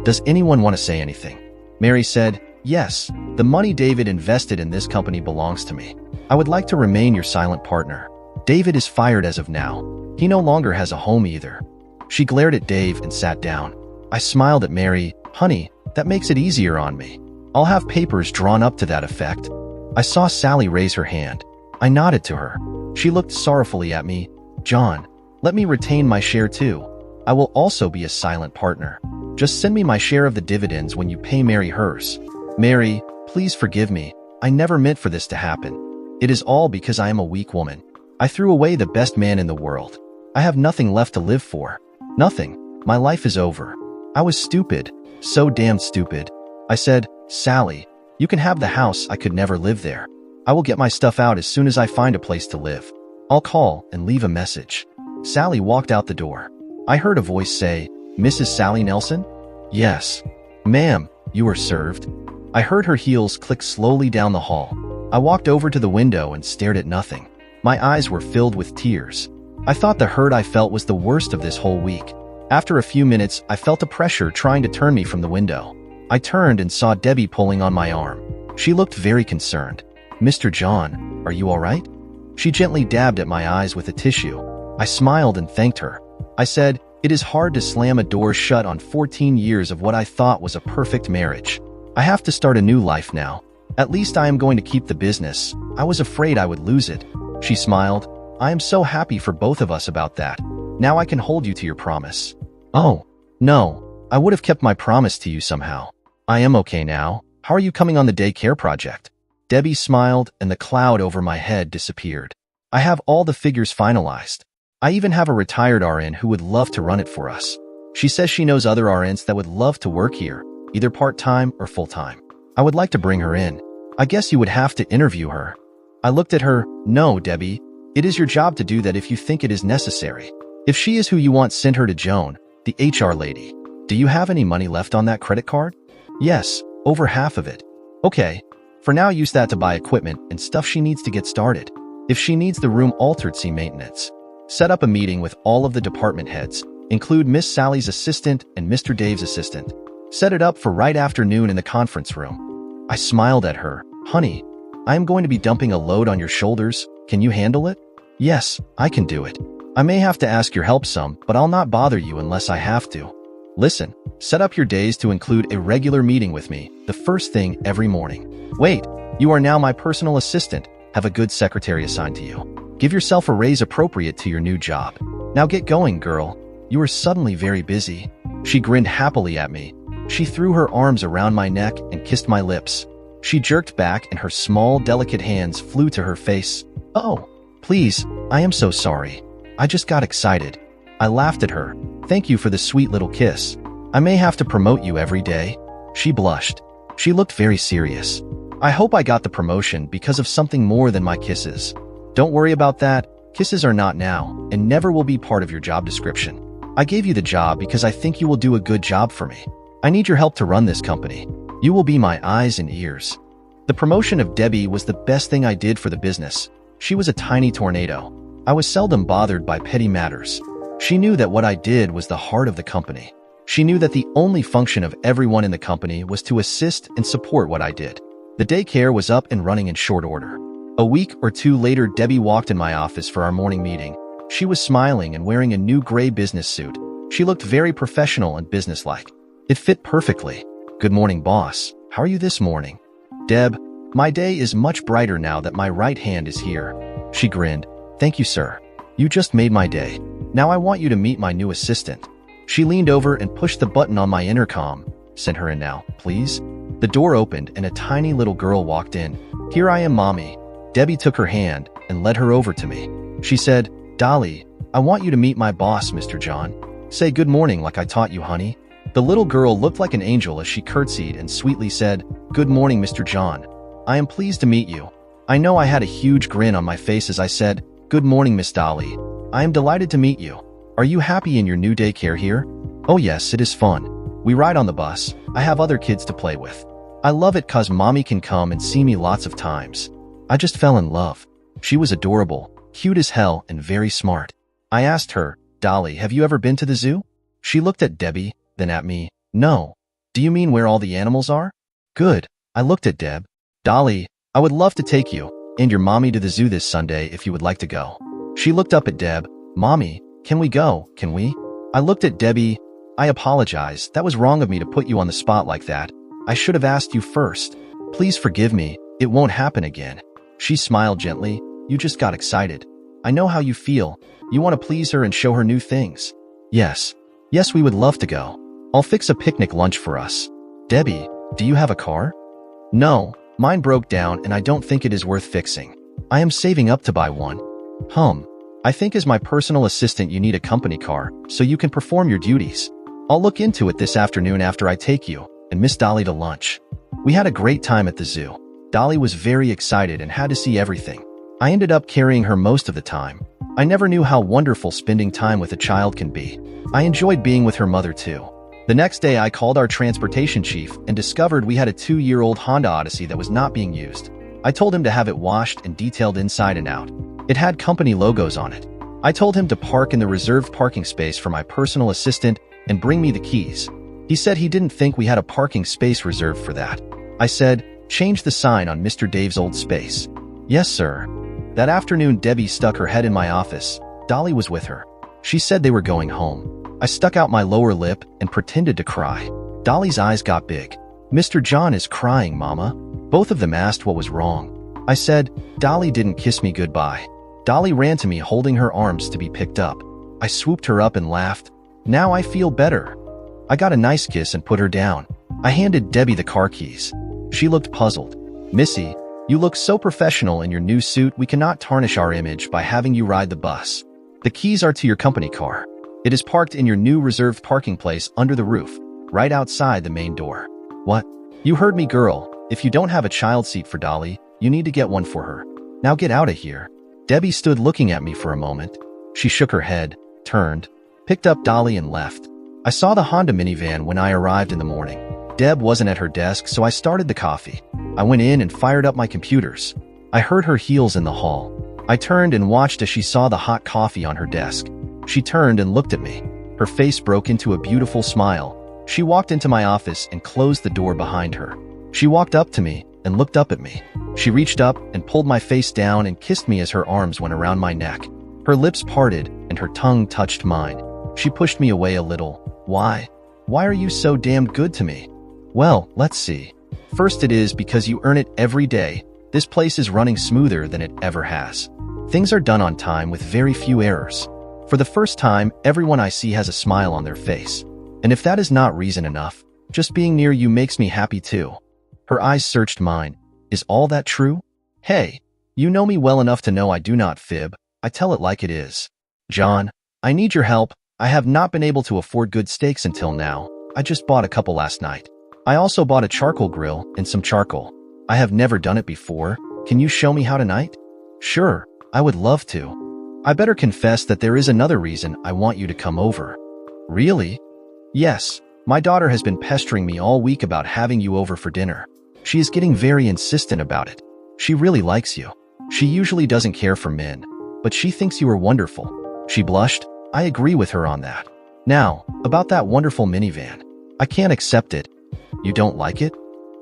"Does anyone want to say anything?" Mary said, "Yes, the money David invested in this company belongs to me. I would like to remain your silent partner. David is fired as of now. He no longer has a home either." She glared at Dave and sat down. I smiled at Mary. "Honey, that makes it easier on me. I'll have papers drawn up to that effect." I saw Sally raise her hand. I nodded to her. She looked sorrowfully at me. "John, let me retain my share too. I will also be a silent partner. Just send me my share of the dividends when you pay Mary hers." "Mary, please forgive me. I never meant for this to happen. It is all because I am a weak woman. I threw away the best man in the world. I have nothing left to live for. Nothing. My life is over. I was stupid. So damn stupid." I said, "Sally, you can have the house. I could never live there. I will get my stuff out as soon as I find a place to live. I'll call and leave a message." Sally walked out the door. I heard a voice say, "Mrs. Sally Nelson?" "Yes." "Ma'am, you are served." I heard her heels click slowly down the hall. I walked over to the window and stared at nothing. My eyes were filled with tears. I thought the hurt I felt was the worst of this whole week. After a few minutes, I felt a pressure trying to turn me from the window. I turned and saw Debbie pulling on my arm. She looked very concerned. "Mr. John, are you all right?" She gently dabbed at my eyes with a tissue. I smiled and thanked her. I said, "It is hard to slam a door shut on 14 years of what I thought was a perfect marriage. I have to start a new life now. At least I am going to keep the business. I was afraid I would lose it." She smiled. "I am so happy for both of us about that. Now I can hold you to your promise." "Oh, no. I would have kept my promise to you somehow. I am okay now. How are you coming on the daycare project?" Debbie smiled and the cloud over my head disappeared. "I have all the figures finalized. I even have a retired RN who would love to run it for us. She says she knows other RNs that would love to work here, either part-time or full-time. I would like to bring her in. I guess you would have to interview her." I looked at her. "No, Debbie. It is your job to do that if you think it is necessary. If she is who you want, send her to Joan, the HR lady. Do you have any money left on that credit card?" "Yes, Over half of it. Okay. For now, use that to buy equipment and stuff she needs to get started. If she needs the room altered, see maintenance. Set up a meeting with all of the department heads. Include Miss Sally's assistant and Mr. Dave's assistant. Set it up for right afternoon in the conference room. I smiled at her. Honey, I am going to be dumping a load on your shoulders. Can you handle it? Yes, I can do it. I may have to ask your help some, but I'll not bother you unless I have to. Listen, set up your days to include a regular meeting with me, the first thing every morning. Wait, you are now my personal assistant. Have a good secretary assigned to you. Give yourself a raise appropriate to your new job. Now get going, girl. You are suddenly very busy. She grinned happily at me. She threw her arms around my neck and kissed my lips. She jerked back and her small, delicate hands flew to her face. Oh, please, I am so sorry. I just got excited. I laughed at her. Thank you for the sweet little kiss. I may have to promote you every day. She blushed. She looked very serious. I hope I got the promotion because of something more than my kisses. Don't worry about that. Kisses are not now and never will be part of your job description. I gave you the job because I think you will do a good job for me. I need your help to run this company. You will be my eyes and ears. The promotion of Debbie was the best thing I did for the business. She was a tiny tornado. I was seldom bothered by petty matters. She knew that what I did was the heart of the company. She knew that the only function of everyone in the company was to assist and support what I did. The daycare was up and running in short order. A week or two later, Debbie walked in my office for our morning meeting. She was smiling and wearing a new gray business suit. She looked very professional and businesslike. It fit perfectly. Good morning, boss. How are you this morning? Deb, my day is much brighter now that my right hand is here. She grinned. Thank you, sir. You just made my day. Now I want you to meet my new assistant. She leaned over and pushed the button on my intercom. Send her in now, please. The door opened and a tiny little girl walked in. Here I am, Mommy. Debbie took her hand and led her over to me. She said, Dolly, I want you to meet my boss, Mr. John. Say good morning like I taught you, honey. The little girl looked like an angel as she curtsied and sweetly said, Good morning, Mr. John. I am pleased to meet you. I know I had a huge grin on my face as I said, Good morning, Miss Dolly. I am delighted to meet you. Are you happy in your new daycare here? Oh yes, it is fun. We ride on the bus. I have other kids to play with. I love it 'cause Mommy can come and see me lots of times. I just fell in love. She was adorable, cute as hell, and very smart. I asked her, Dolly, have you ever been to the zoo? She looked at Debbie, then at me. No. Do you mean where all the animals are? Good. I looked at Deb. Dolly, I would love to take you and your mommy to the zoo this Sunday if you would like to go. She looked up at Deb. Mommy, can we go? Can we? I looked at Debbie. I apologize. That was wrong of me to put you on the spot like that. I should have asked you first. Please forgive me. It won't happen again. She smiled gently. You just got excited. I know how you feel. You want to please her and show her new things. Yes. Yes, we would love to go. I'll fix a picnic lunch for us. Debbie, do you have a car? No, mine broke down and I don't think it is worth fixing. I am saving up to buy one. I think as my personal assistant you need a company car so you can perform your duties. I'll look into it this afternoon after I take you and Miss Dolly to lunch. We had a great time at the zoo. Dolly was very excited and had to see everything. I ended up carrying her most of the time. I never knew how wonderful spending time with a child can be. I enjoyed being with her mother too. The next day I called our transportation chief and discovered we had a 2-year-old Honda Odyssey that was not being used. I told him to have it washed and detailed inside and out. It had company logos on it. I told him to park in the reserved parking space for my personal assistant and bring me the keys. He said he didn't think we had a parking space reserved for that. I said, change the sign on Mr. Dave's old space. Yes, sir. That afternoon, Debbie stuck her head in my office. Dolly was with her. She said they were going home. I stuck out my lower lip and pretended to cry. Dolly's eyes got big. Mr. John is crying, Mama. Both of them asked what was wrong. I said, Dolly didn't kiss me goodbye. Dolly ran to me holding her arms to be picked up. I swooped her up and laughed. Now I feel better. I got a nice kiss and put her down. I handed Debbie the car keys. She looked puzzled. Missy, you look so professional in your new suit, we cannot tarnish our image by having you ride the bus. The keys are to your company car. It is parked in your new reserved parking place under the roof, right outside the main door. What? You heard me, girl. If you don't have a child seat for Dolly, you need to get one for her. Now get out of here. Debbie stood looking at me for a moment. She shook her head, turned, picked up Dolly and left. I saw the Honda minivan when I arrived in the morning. Deb wasn't at her desk, so I started the coffee. I went in and fired up my computers. I heard her heels in the hall. I turned and watched as she saw the hot coffee on her desk. She turned and looked at me. Her face broke into a beautiful smile. She walked into my office and closed the door behind her. She walked up to me and looked up at me. She reached up and pulled my face down and kissed me as her arms went around my neck. Her lips parted and her tongue touched mine. She pushed me away a little. Why? Why are you so damned good to me? Well, let's see. First, it is because you earn it every day. This place is running smoother than it ever has. Things are done on time with very few errors. For the first time, everyone I see has a smile on their face. And if that is not reason enough, just being near you makes me happy too. Her eyes searched mine. Is all that true? Hey, you know me well enough to know I do not fib. I tell it like it is. John, I need your help. I have not been able to afford good steaks until now. I just bought a couple last night. I also bought a charcoal grill and some charcoal. I have never done it before. Can you show me how tonight? Sure, I would love to. I better confess that there is another reason I want you to come over. Really? Yes, my daughter has been pestering me all week about having you over for dinner. She is getting very insistent about it. She really likes you. She usually doesn't care for men, but she thinks you are wonderful. She blushed. I agree with her on that. Now, about that wonderful minivan. I can't accept it. You don't like it?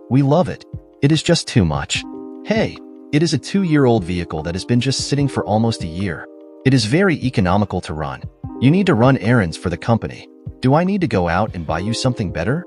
We love it. It is just too much. Hey, it is a 2-year-old vehicle that has been just sitting for almost a year. It is very economical to run. You need to run errands for the company. Do I need to go out and buy you something better?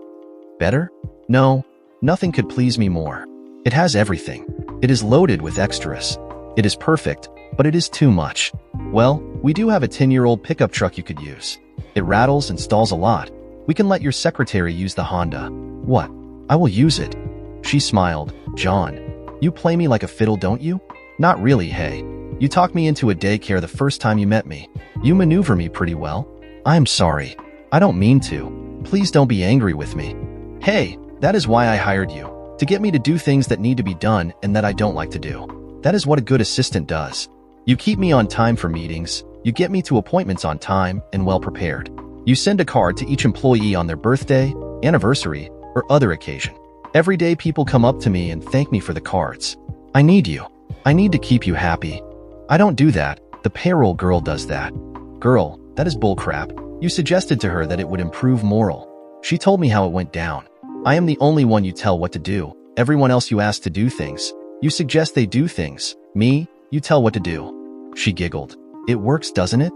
Better? No, nothing could please me more. It has everything. It is loaded with extras. It is perfect, but it is too much. Well, we do have a 10-year-old pickup truck you could use. It rattles and stalls a lot. We can let your secretary use the Honda. What? I will use it. She smiled. John, you play me like a fiddle, don't you? Not really, hey. You talked me into a daycare the first time you met me. You maneuver me pretty well. I'm sorry. I don't mean to. Please don't be angry with me. Hey, that is why I hired you. To get me to do things that need to be done and that I don't like to do. That is what a good assistant does. You keep me on time for meetings. You get me to appointments on time and well prepared. You send a card to each employee on their birthday, anniversary, or other occasion. Every day people come up to me and thank me for the cards. I need you. I need to keep you happy. I don't do that. The payroll girl does that. Girl, that is bullcrap. You suggested to her that it would improve moral. She told me how it went down. I am the only one you tell what to do. Everyone else you ask to do things. You suggest they do things. Me, you tell what to do. She giggled. It works, doesn't it?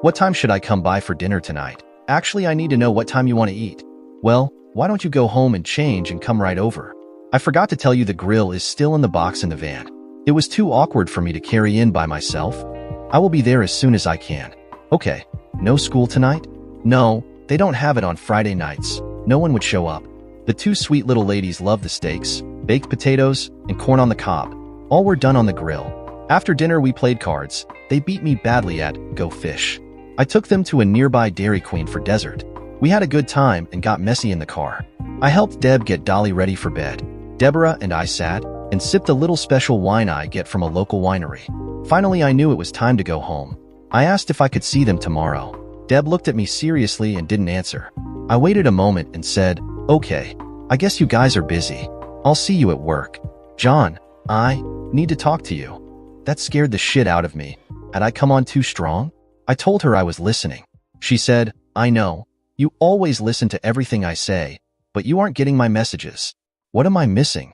What time should I come by for dinner tonight? Actually, I need to know what time you want to eat. Well, why don't you go home and change and come right over? I forgot to tell you the grill is still in the box in the van. It was too awkward for me to carry in by myself. I will be there as soon as I can. Okay, no school tonight? No, they don't have it on Friday nights. No one would show up. The two sweet little ladies love the steaks, baked potatoes, and corn on the cob. All were done on the grill. After dinner, we played cards. They beat me badly at Go Fish. I took them to a nearby Dairy Queen for dessert. We had a good time and got messy in the car. I helped Deb get Dolly ready for bed. Deborah and I sat and sipped a little special wine I get from a local winery. Finally, I knew it was time to go home. I asked if I could see them tomorrow. Deb looked at me seriously and didn't answer. I waited a moment and said, okay, I guess you guys are busy. I'll see you at work. John, I need to talk to you. That scared the shit out of me. Had I come on too strong? I told her I was listening. She said, I know. You always listen to everything I say, but you aren't getting my messages. What am I missing?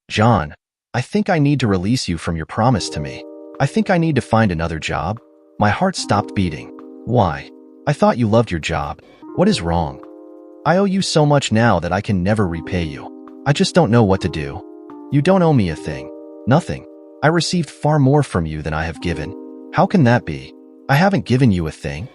John, I think I need to release you from your promise to me. I think I need to find another job. My heart stopped beating. Why? I thought you loved your job. What is wrong? I owe you so much now that I can never repay you. I just don't know what to do. You don't owe me a thing. Nothing. I received far more from you than I have given. How can that be? I haven't given you a thing.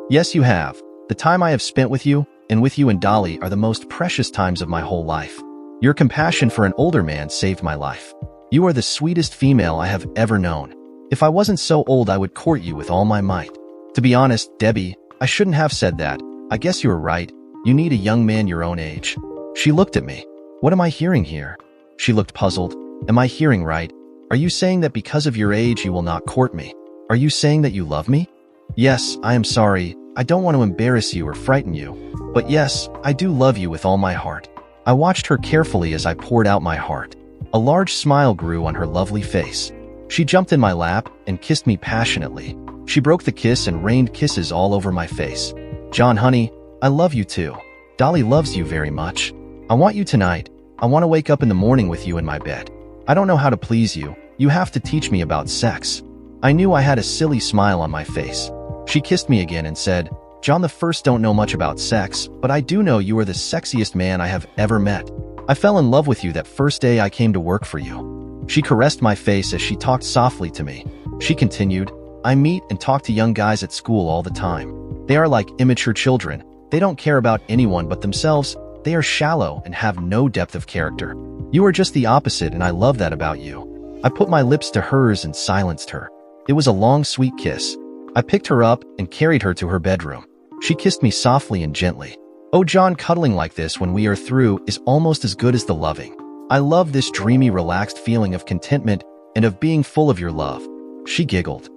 Yes, you have. The time I have spent with you and Dolly are the most precious times of my whole life. Your compassion for an older man saved my life. You are the sweetest female I have ever known. If I wasn't so old, I would court you with all my might. To be honest, Debbie, I shouldn't have said that. I guess you were right. You need a young man your own age. She looked at me. What am I hearing here? She looked puzzled. Am I hearing right? Are you saying that because of your age you will not court me? Are you saying that you love me? Yes, I am sorry. I don't want to embarrass you or frighten you, but yes, I do love you with all my heart." I watched her carefully as I poured out my heart. A large smile grew on her lovely face. She jumped in my lap and kissed me passionately. She broke the kiss and rained kisses all over my face. "John, honey, I love you too. Dolly loves you very much. I want you tonight. I want to wake up in the morning with you in my bed. I don't know how to please you. You have to teach me about sex." I knew I had a silly smile on my face. She kissed me again and said, "John, the first don't know much about sex, but I do know you are the sexiest man I have ever met. I fell in love with you that first day I came to work for you." She caressed my face as she talked softly to me. She continued, "I meet and talk to young guys at school all the time. They are like immature children. They don't care about anyone but themselves. They are shallow and have no depth of character. You are just the opposite, and I love that about you." I put my lips to hers and silenced her. It was a long, sweet kiss. I picked her up and carried her to her bedroom. She kissed me softly and gently. "Oh, John, cuddling like this when we are through is almost as good as the loving. I love this dreamy, relaxed feeling of contentment and of being full of your love." She giggled.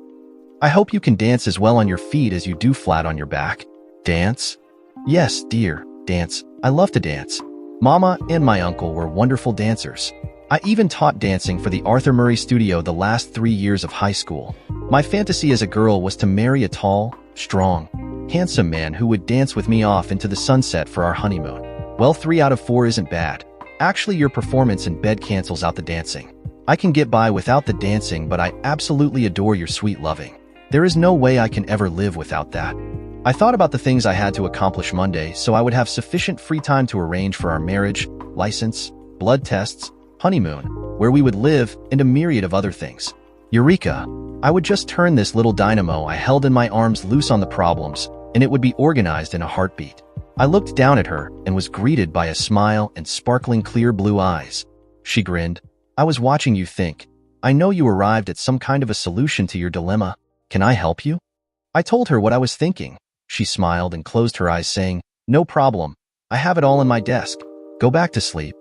"I hope you can dance as well on your feet as you do flat on your back." "Dance?" "Yes, dear, dance. I love to dance. Mama and my uncle were wonderful dancers. I even taught dancing for the Arthur Murray Studio the last 3 years of high school. My fantasy as a girl was to marry a tall, strong, handsome man who would dance with me off into the sunset for our honeymoon." "Well, 3 out of 4 isn't bad. Actually, your performance in bed cancels out the dancing. I can get by without the dancing, but I absolutely adore your sweet loving. There is no way I can ever live without that." I thought about the things I had to accomplish Monday so I would have sufficient free time to arrange for our marriage, license, blood tests, honeymoon, where we would live, and a myriad of other things. Eureka! I would just turn this little dynamo I held in my arms loose on the problems, and it would be organized in a heartbeat. I looked down at her and was greeted by a smile and sparkling clear blue eyes. She grinned. "I was watching you think. I know you arrived at some kind of a solution to your dilemma. Can I help you?" I told her what I was thinking. She smiled and closed her eyes, saying, "No problem. I have it all in my desk. Go back to sleep."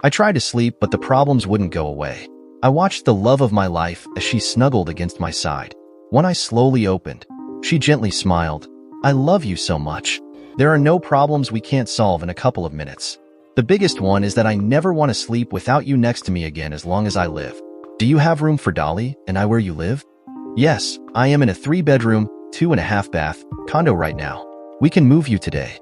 I tried to sleep, but the problems wouldn't go away. I watched the love of my life as she snuggled against my side. One eye slowly opened. She gently smiled. "I love you so much. There are no problems we can't solve in a couple of minutes. The biggest one is that I never want to sleep without you next to me again as long as I live. Do you have room for Dolly and I where you live?" "Yes, I am in a 3-bedroom, 2.5-bath condo right now. We can move you today."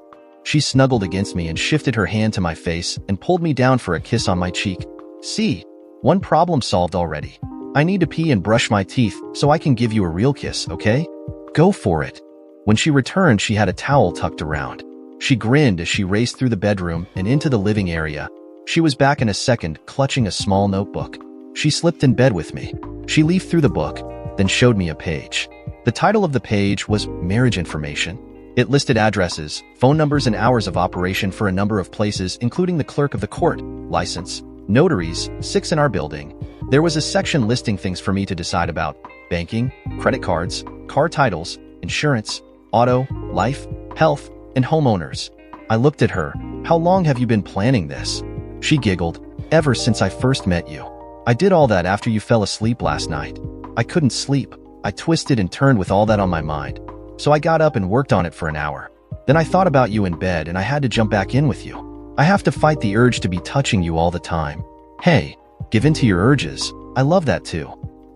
She snuggled against me and shifted her hand to my face and pulled me down for a kiss on my cheek. "See, one problem solved already. I need to pee and brush my teeth so I can give you a real kiss, okay? Go for it." When she returned, she had a towel tucked around. She grinned as she raced through the bedroom and into the living area. She was back in a second, clutching a small notebook. She slipped in bed with me. She leafed through the book, then showed me a page. The title of the page was Marriage Information. It listed addresses, phone numbers, and hours of operation for a number of places, including the clerk of the court, license, notaries, 6 in our building. There was a section listing things for me to decide about: banking, credit cards, car titles, insurance, auto, life, health, and homeowners. I looked at her. "How long have you been planning this?" She giggled. "Ever since I first met you. I did all that after you fell asleep last night. I couldn't sleep. I twisted and turned with all that on my mind. So I got up and worked on it for an hour. Then I thought about you in bed and I had to jump back in with you. I have to fight the urge to be touching you all the time. Hey, give in to your urges. I love that too."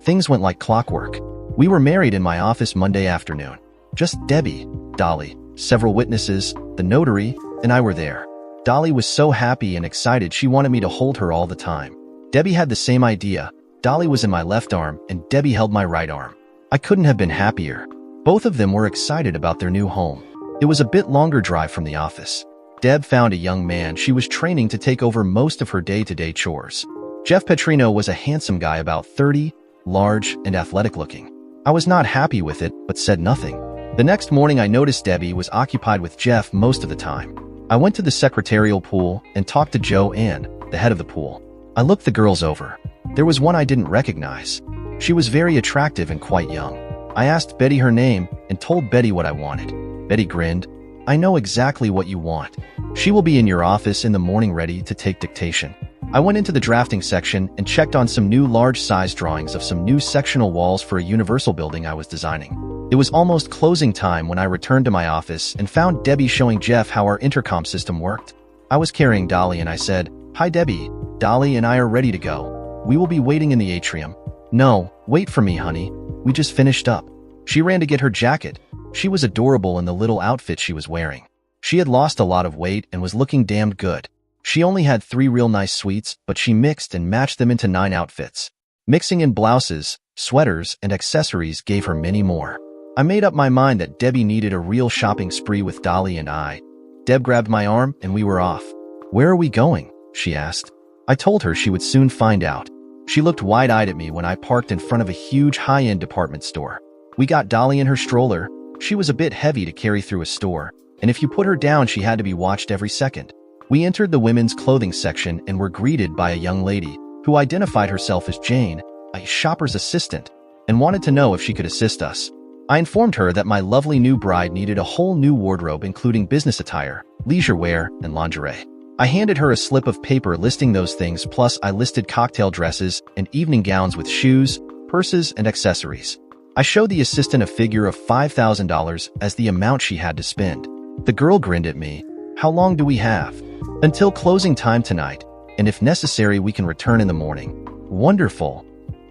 Things went like clockwork. We were married in my office Monday afternoon. Just Debbie, Dolly, several witnesses, the notary, and I were there. Dolly was so happy and excited she wanted me to hold her all the time. Debbie had the same idea. Dolly was in my left arm and Debbie held my right arm. I couldn't have been happier. Both of them were excited about their new home. It was a bit longer drive from the office. Deb found a young man she was training to take over most of her day-to-day chores. Jeff Petrino was a handsome guy about 30, large and athletic-looking. I was not happy with it, but said nothing. The next morning I noticed Debbie was occupied with Jeff most of the time. I went to the secretarial pool and talked to Joanne, the head of the pool. I looked the girls over. There was one I didn't recognize. She was very attractive and quite young. I asked Betty her name and told Betty what I wanted. Betty grinned. "I know exactly what you want. She will be in your office in the morning ready to take dictation." I went into the drafting section and checked on some new large-size drawings of some new sectional walls for a universal building I was designing. It was almost closing time when I returned to my office and found Debbie showing Jeff how our intercom system worked. I was carrying Dolly and I said, "Hi Debbie, Dolly and I are ready to go. We will be waiting in the atrium." "No, wait for me, honey. We just finished up." She ran to get her jacket. She was adorable in the little outfit she was wearing. She had lost a lot of weight and was looking damned good. She only had 3 real nice suites, but she mixed and matched them into 9 outfits. Mixing in blouses, sweaters, and accessories gave her many more. I made up my mind that Debbie needed a real shopping spree with Dolly and I. Deb grabbed my arm and we were off. "Where are we going?" she asked. I told her she would soon find out. She looked wide-eyed at me when I parked in front of a huge high-end department store. We got Dolly in her stroller. She was a bit heavy to carry through a store, and if you put her down, she had to be watched every second. We entered the women's clothing section and were greeted by a young lady who identified herself as Jane, a shopper's assistant, and wanted to know if she could assist us. I informed her that my lovely new bride needed a whole new wardrobe including business attire, leisure wear, and lingerie. I handed her a slip of paper listing those things, plus I listed cocktail dresses and evening gowns with shoes, purses, and accessories. I showed the assistant a figure of $5,000 as the amount she had to spend. The girl grinned at me. "How long do we have?" "Until closing time tonight, and if necessary we can return in the morning." "Wonderful."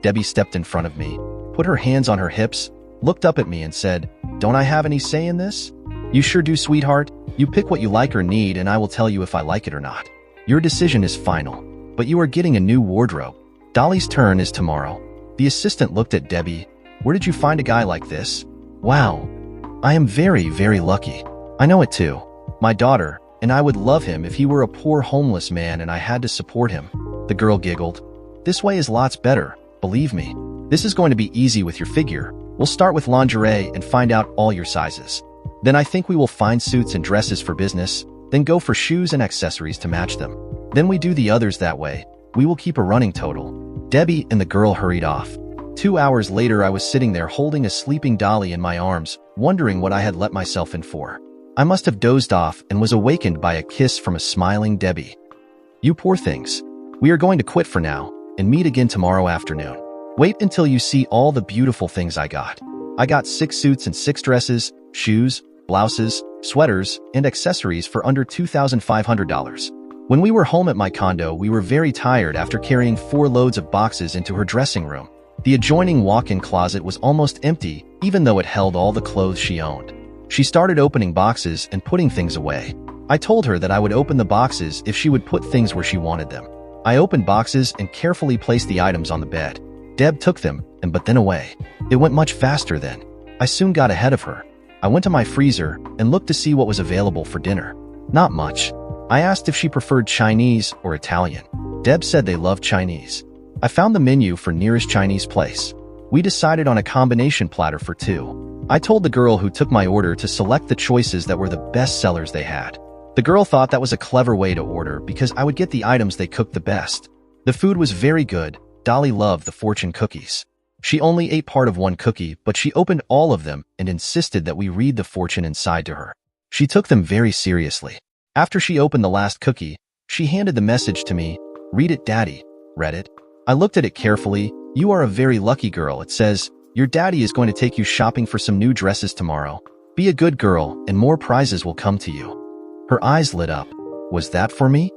Debbie stepped in front of me, put her hands on her hips, looked up at me and said, "Don't I have any say in this?" "You sure do, sweetheart. You pick what you like or need and I will tell you if I like it or not. Your decision is final, but you are getting a new wardrobe. Dolly's turn is tomorrow." The assistant looked at Debbie. "Where did you find a guy like this?" "Wow. I am very, very lucky." "I know it too. My daughter, and I would love him if he were a poor homeless man and I had to support him." The girl giggled. "This way is lots better, believe me. This is going to be easy with your figure. We'll start with lingerie and find out all your sizes. Then I think we will find suits and dresses for business, then go for shoes and accessories to match them. Then we do the others that way. We will keep a running total." Debbie and the girl hurried off. 2 hours later, I was sitting there holding a sleeping Dolly in my arms, wondering what I had let myself in for. I must have dozed off and was awakened by a kiss from a smiling Debbie. "You poor things. We are going to quit for now and meet again tomorrow afternoon. Wait until you see all the beautiful things I got. I got 6 suits and 6 dresses, shoes, blouses, sweaters, and accessories for under $2,500. When we were home at my condo, we were very tired after carrying 4 loads of boxes into her dressing room. The adjoining walk-in closet was almost empty, even though it held all the clothes she owned. She started opening boxes and putting things away. I told her that I would open the boxes if she would put things where she wanted them. I opened boxes and carefully placed the items on the bed. Deb took them, but then away. It went much faster then. I soon got ahead of her. I went to my freezer and looked to see what was available for dinner. Not much. I asked if she preferred Chinese or Italian. Deb said they loved Chinese. I found the menu for nearest Chinese place. We decided on a combination platter for 2. I told the girl who took my order to select the choices that were the best sellers they had. The girl thought that was a clever way to order because I would get the items they cooked the best. The food was very good. Dolly loved the fortune cookies. She only ate part of one cookie, but she opened all of them and insisted that we read the fortune inside to her. She took them very seriously. After she opened the last cookie, she handed the message to me. "Read it, Daddy." Read it. I looked at it carefully. "You are a very lucky girl," it says. "Your daddy is going to take you shopping for some new dresses tomorrow. Be a good girl and more prizes will come to you." Her eyes lit up. Was that for me?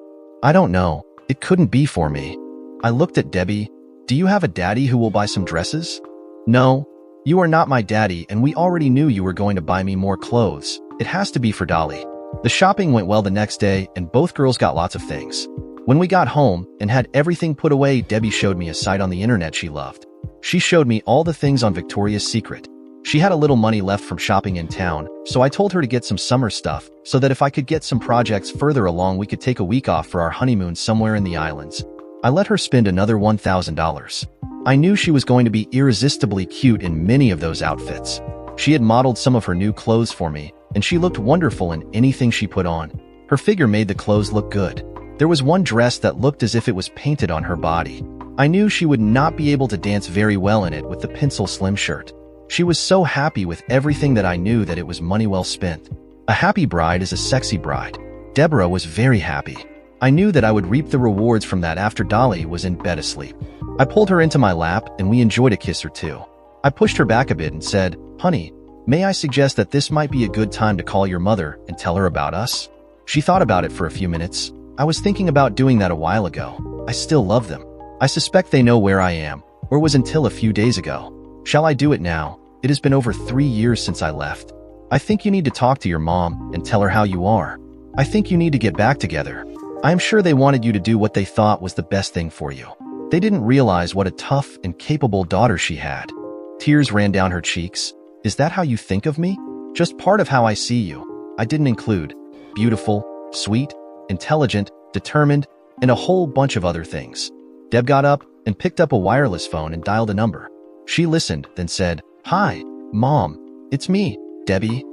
I don't know. It couldn't be for me. I looked at Debbie. "Do you have a daddy who will buy some dresses?" "No. You are not my daddy and we already knew you were going to buy me more clothes. It has to be for Dolly." The shopping went well the next day and both girls got lots of things. When we got home and had everything put away, Debbie showed me a site on the internet she loved. She showed me all the things on Victoria's Secret. She had a little money left from shopping in town, so I told her to get some summer stuff so that if I could get some projects further along, we could take a week off for our honeymoon somewhere in the islands. I let her spend another $1,000. I knew she was going to be irresistibly cute in many of those outfits. She had modeled some of her new clothes for me, and she looked wonderful in anything she put on. Her figure made the clothes look good. There was one dress that looked as if it was painted on her body. I knew she would not be able to dance very well in it with the pencil slim shirt. She was so happy with everything that I knew that it was money well spent. A happy bride is a sexy bride. Deborah was very happy. I knew that I would reap the rewards from that after Dolly was in bed asleep. I pulled her into my lap and we enjoyed a kiss or two. I pushed her back a bit and said, "Honey, May I suggest that this might be a good time to call your mother and tell her about us? She thought about it for a few minutes. I was thinking about doing that a while ago. I still love them. I suspect they know where I am, or was until a few days ago. Shall I do it now? It has been over 3 years since I left. I think you need to talk to your mom and tell her how you are. I think you need to get back together. I am sure they wanted you to do what they thought was the best thing for you. They didn't realize what a tough and capable daughter she had. Tears ran down her cheeks. Is that how you think of me? Just part of how I see you. I didn't include beautiful, sweet, intelligent, determined, and a whole bunch of other things. Deb got up and picked up a wireless phone and dialed a number. She listened, then said, "Hi, Mom. It's me, Debbie."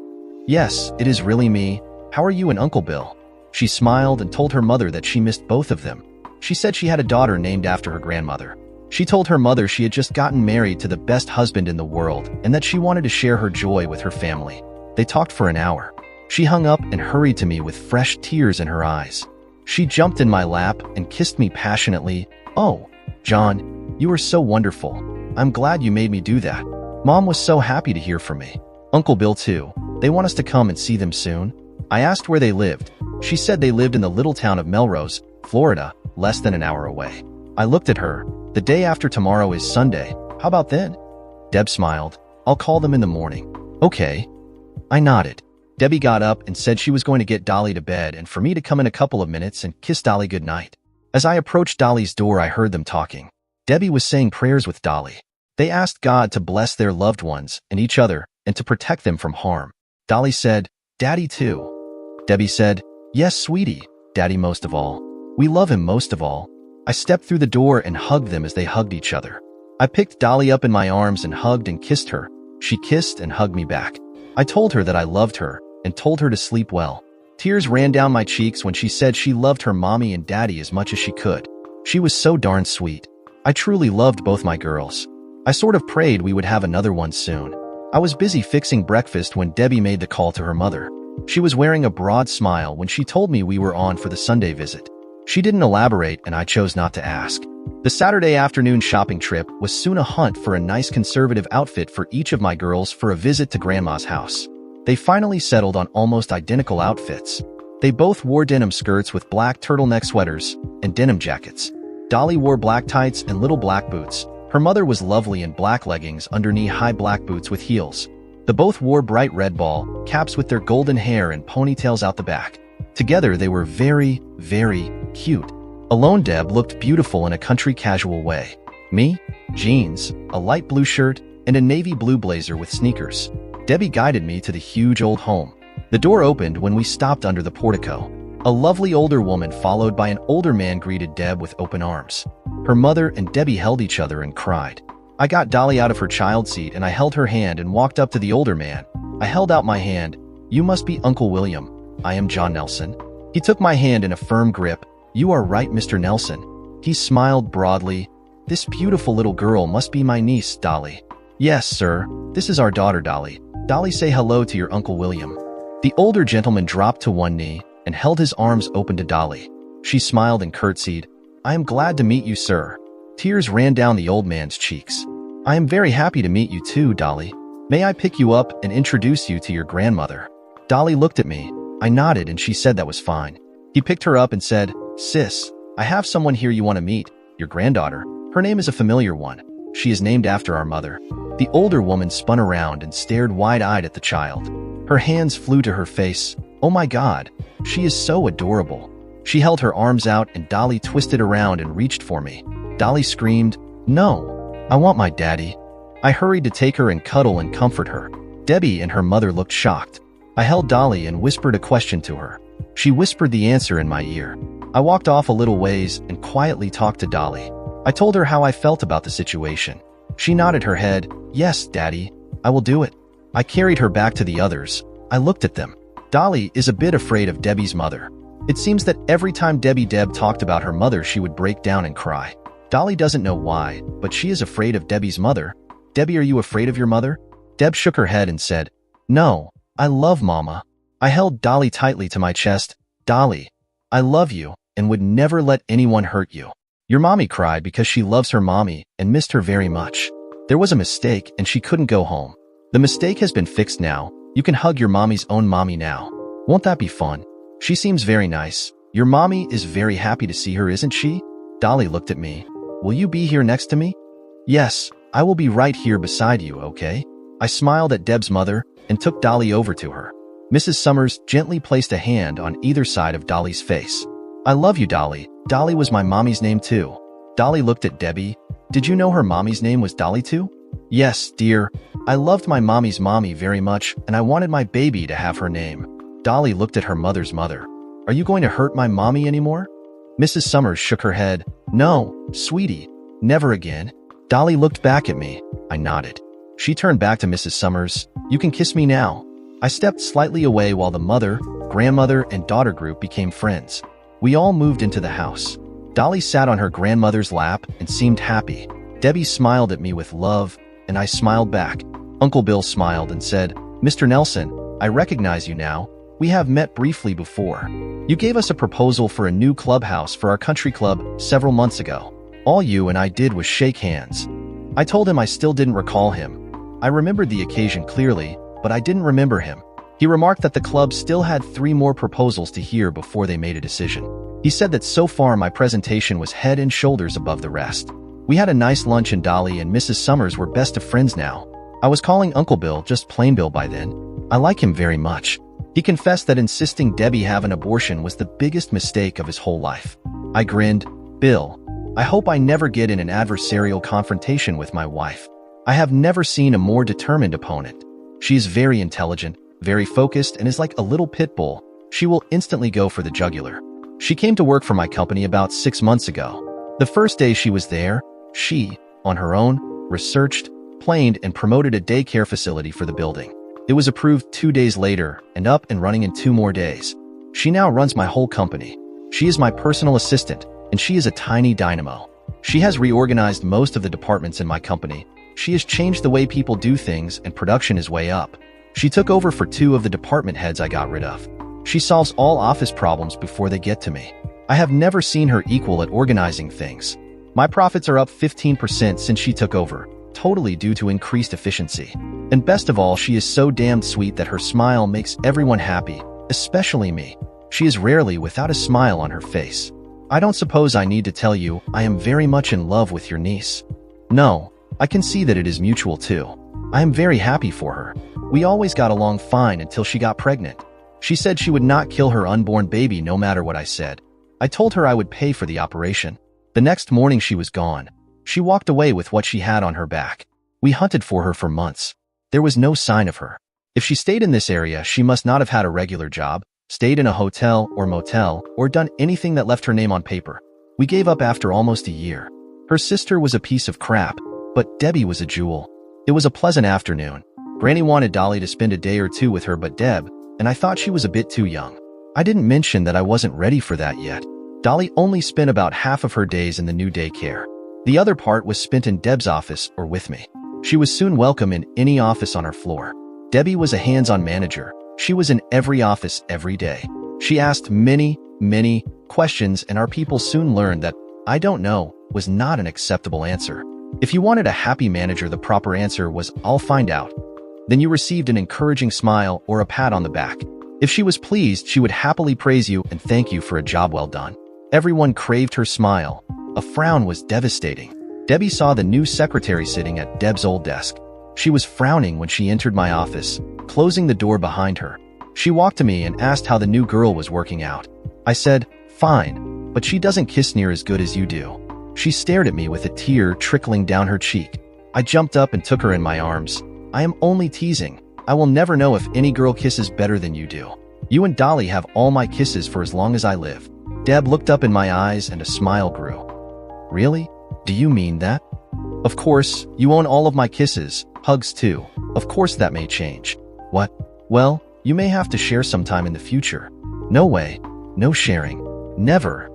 "Yes, it is really me. How are you and Uncle Bill?" She smiled and told her mother that she missed both of them. She said she had a daughter named after her grandmother. She told her mother she had just gotten married to the best husband in the world and that she wanted to share her joy with her family. They talked for an hour. She hung up and hurried to me with fresh tears in her eyes. She jumped in my lap and kissed me passionately. "Oh, John, you are so wonderful. I'm glad you made me do that." Mom was so happy to hear from me. Uncle Bill too. They want us to come and see them soon. I asked where they lived. She said they lived in the little town of Melrose, Florida, less than an hour away. I looked at her. The day after tomorrow is Sunday. How about then? Deb smiled. "I'll call them in the morning." "Okay." I nodded. Debbie got up and said she was going to get Dolly to bed and for me to come in a couple of minutes and kiss Dolly goodnight. As I approached Dolly's door, I heard them talking. Debbie was saying prayers with Dolly. They asked God to bless their loved ones and each other and to protect them from harm. Dolly said, "Daddy too." Debbie said, "Yes, sweetie, Daddy most of all. We love him most of all." I stepped through the door and hugged them as they hugged each other. I picked Dolly up in my arms and hugged and kissed her. She kissed and hugged me back. I told her that I loved her and told her to sleep well. Tears ran down my cheeks when she said she loved her mommy and daddy as much as she could. She was so darn sweet. I truly loved both my girls. I sort of prayed we would have another one soon. I was busy fixing breakfast when Debbie made the call to her mother. She was wearing a broad smile when she told me we were on for the Sunday visit. She didn't elaborate and I chose not to ask. The Saturday afternoon shopping trip was soon a hunt for a nice conservative outfit for each of my girls for a visit to Grandma's house. They finally settled on almost identical outfits. They both wore denim skirts with black turtleneck sweaters and denim jackets. Dolly wore black tights and little black boots. Her mother was lovely in black leggings under knee-high black boots with heels. They both wore bright red ball caps with their golden hair and ponytails out the back. Together they were very, very cute. Alone, Deb looked beautiful in a country casual way. Me? Jeans, a light blue shirt, and a navy blue blazer with sneakers. Debbie guided me to the huge old home. The door opened when we stopped under the portico. A lovely older woman followed by an older man greeted Deb with open arms. Her mother and Debbie held each other and cried. I got Dolly out of her child seat and I held her hand and walked up to the older man. I held out my hand. "You must be Uncle William. I am John Nelson." He took my hand in a firm grip. "You are right, Mr. Nelson." He smiled broadly. "This beautiful little girl must be my niece, Dolly." "Yes, sir. This is our daughter, Dolly. Dolly, say hello to your Uncle William." The older gentleman dropped to one knee and held his arms open to Dolly. She smiled and curtsied. "I am glad to meet you, sir." Tears ran down the old man's cheeks. "I am very happy to meet you too, Dolly. May I pick you up and introduce you to your grandmother?" Dolly looked at me. I nodded and she said that was fine. He picked her up and said, "Sis, I have someone here you want to meet, your granddaughter. Her name is a familiar one. She is named after our mother." The older woman spun around and stared wide-eyed at the child. Her hands flew to her face. "Oh my God, she is so adorable." She held her arms out and Dolly twisted around and reached for me. Dolly screamed, "No, I want my daddy." I hurried to take her and cuddle and comfort her. Debbie and her mother looked shocked. I held Dolly and whispered a question to her. She whispered the answer in my ear. I walked off a little ways and quietly talked to Dolly. I told her how I felt about the situation. She nodded her head. "Yes, Daddy, I will do it." I carried her back to the others. I looked at them. Dolly is a bit afraid of Debbie's mother. It seems that every time Deb talked about her mother, she would break down and cry. Dolly doesn't know why, but she is afraid of Debbie's mother. "Debbie, are you afraid of your mother?" Deb shook her head and said, "No, I love Mama." I held Dolly tightly to my chest. "Dolly, I love you and would never let anyone hurt you. Your mommy cried because she loves her mommy and missed her very much. There was a mistake and she couldn't go home. The mistake has been fixed now. You can hug your mommy's own mommy now. Won't that be fun? She seems very nice. Your mommy is very happy to see her, isn't she? Dolly looked at me. Will you be here next to me? Yes, I will be right here beside you, okay? I smiled at Deb's mother and took Dolly over to her. Mrs. Summers gently placed a hand on either side of Dolly's face. I love you, Dolly. Dolly was my mommy's name too. Dolly looked at Debbie. Did you know her mommy's name was Dolly too? Yes, dear. I loved my mommy's mommy very much, and I wanted my baby to have her name. Dolly looked at her mother's mother. Are you going to hurt my mommy anymore? Mrs. Summers shook her head. No, sweetie, never again. Dolly looked back at me. I nodded. She turned back to Mrs. Summers. You can kiss me now. I stepped slightly away while the mother, grandmother, and daughter group became friends. We all moved into the house. Dolly sat on her grandmother's lap and seemed happy. Debbie smiled at me with love, and I smiled back. Uncle Bill smiled and said, Mr. Nelson, I recognize you now. We have met briefly before. You gave us a proposal for a new clubhouse for our country club several months ago. All you and I did was shake hands. I told him I still didn't recall him. I remembered the occasion clearly, but I didn't remember him. He remarked that the club still had 3 more proposals to hear before they made a decision. He said that so far my presentation was head and shoulders above the rest. We had a nice lunch and Dolly and Mrs. Summers were best of friends now. I was calling Uncle Bill just plain Bill by then. I like him very much. He confessed that insisting Debbie have an abortion was the biggest mistake of his whole life. I grinned. Bill, I hope I never get in an adversarial confrontation with my wife. I have never seen a more determined opponent. She is very intelligent, very focused, and is like a little pit bull. She will instantly go for the jugular. She came to work for my company about 6 months ago. The first day she was there, she, on her own, researched, planned, and promoted a daycare facility for the building. It was approved 2 days later and up and running in 2 more days. She now runs my whole company. She is my personal assistant, and she is a tiny dynamo. She has reorganized most of the departments in my company. She has changed the way people do things, and production is way up. She took over for 2 of the department heads I got rid of. She solves all office problems before they get to me. I have never seen her equal at organizing things. My profits are up 15% since she took over, totally due to increased efficiency. And best of all, she is so damned sweet that her smile makes everyone happy, especially me. She is rarely without a smile on her face. I don't suppose I need to tell you I am very much in love with your niece. No, I can see that it is mutual too. I am very happy for her. We always got along fine until she got pregnant. She said she would not kill her unborn baby no matter what I said. I told her I would pay for the operation. The next morning she was gone. She walked away with what she had on her back. We hunted for her for months. There was no sign of her. If she stayed in this area, she must not have had a regular job, stayed in a hotel or motel, or done anything that left her name on paper. We gave up after almost a year. Her sister was a piece of crap, but Debbie was a jewel. It was a pleasant afternoon. Granny wanted Dolly to spend a day or 2 with her but Deb, and I thought she was a bit too young. I didn't mention that I wasn't ready for that yet. Dolly only spent about half of her days in the new daycare. The other part was spent in Deb's office or with me. She was soon welcome in any office on our floor. Debbie was a hands-on manager. She was in every office every day. She asked many questions, and our people soon learned that "I don't know" was not an acceptable answer. If you wanted a happy manager, the proper answer was "I'll find out." Then you received an encouraging smile or a pat on the back. If she was pleased, she would happily praise you and thank you for a job well done. Everyone craved her smile. A frown was devastating. Debbie saw the new secretary sitting at Deb's old desk. She was frowning when she entered my office, closing the door behind her. She walked to me and asked how the new girl was working out. I said, "Fine, but she doesn't kiss near as good as you do." She stared at me with a tear trickling down her cheek. I jumped up and took her in my arms. "I am only teasing. I will never know if any girl kisses better than you do. You and Dolly have all my kisses for as long as I live." Deb looked up in my eyes and a smile grew. "Really? Do you mean that?" "Of course, you own all of my kisses, hugs too. Of course that may change." "What?" "Well, you may have to share sometime in the future." "No way. No sharing. Never."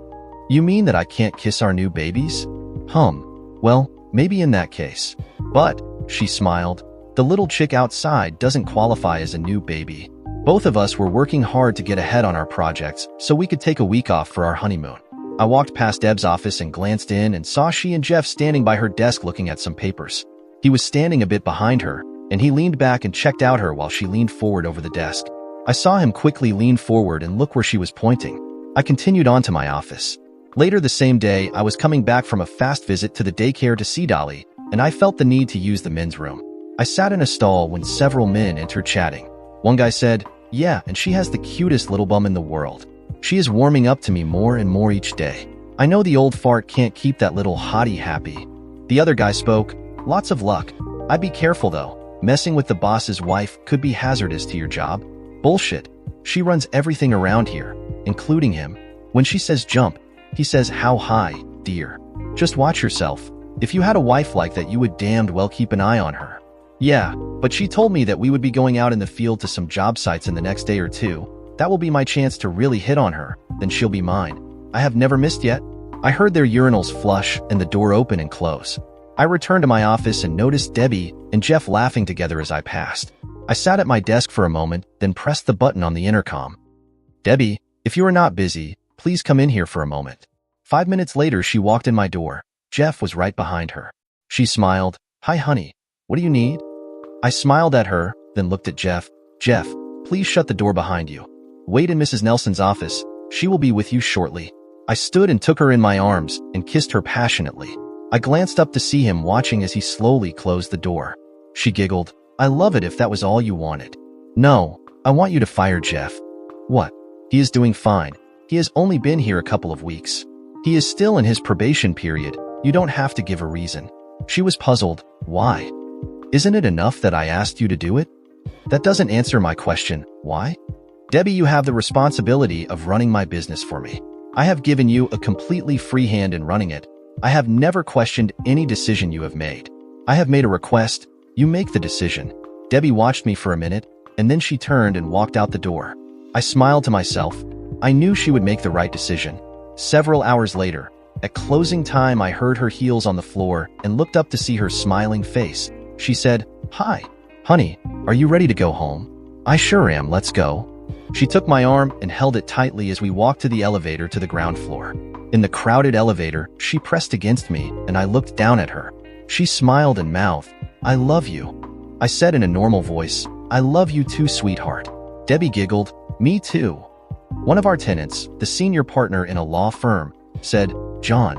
"You mean that I can't kiss our new babies?" Well, maybe in that case. But," she smiled, "the little chick outside doesn't qualify as a new baby. Both of us were working hard to get ahead on our projects so we could take a week off for our honeymoon." I walked past Deb's office and glanced in and saw she and Jeff standing by her desk looking at some papers. He was standing a bit behind her, and he leaned back and checked out her while she leaned forward over the desk. I saw him quickly lean forward and look where she was pointing. I continued on to my office. Later the same day, I was coming back from a fast visit to the daycare to see Dolly, and I felt the need to use the men's room. I sat in a stall when several men entered chatting. One guy said, "Yeah, and she has the cutest little bum in the world. She is warming up to me more and more each day. I know the old fart can't keep that little hottie happy." The other guy spoke, "Lots of luck. I'd be careful though. Messing with the boss's wife could be hazardous to your job." "Bullshit. She runs everything around here, including him. When she says jump, he says how high, dear. Just watch yourself. If you had a wife like that, you would damned well keep an eye on her." "Yeah, but she told me that we would be going out in the field to some job sites in the next day or two. That will be my chance to really hit on her, then she'll be mine. I have never missed yet." I heard their urinals flush and the door open and close. I returned to my office and noticed Debbie and Jeff laughing together as I passed. I sat at my desk for a moment, then pressed the button on the intercom. "Debbie, if you are not busy, please come in here for a moment." 5 minutes later, she walked in my door. Jeff was right behind her. She smiled. "Hi, honey. What do you need?" I smiled at her, then looked at Jeff. "Jeff, please shut the door behind you. Wait in Mrs. Nelson's office. She will be with you shortly." I stood and took her in my arms and kissed her passionately. I glanced up to see him watching as he slowly closed the door. She giggled. "I love it if that was all you wanted." "No, I want you to fire Jeff." "What? He is doing fine. He has only been here a couple of weeks. He is still in his probation period. You don't have to give a reason." She was puzzled. "Why? Isn't it enough that I asked you to do it?" "That doesn't answer my question. Why?" "Debbie, you have the responsibility of running my business for me. I have given you a completely free hand in running it. I have never questioned any decision you have made. I have made a request. You make the decision." Debbie watched me for a minute, and then she turned and walked out the door. I smiled to myself. I knew she would make the right decision. Several hours later, at closing time, I heard her heels on the floor and looked up to see her smiling face. She said, "Hi, honey, are you ready to go home?" "I sure am, let's go." She took my arm and held it tightly as we walked to the elevator to the ground floor. In the crowded elevator, she pressed against me, and I looked down at her. She smiled and mouthed, "I love you." I said in a normal voice, "I love you too, sweetheart." Debbie giggled, "Me too." One of our tenants, the senior partner in a law firm, said, "John,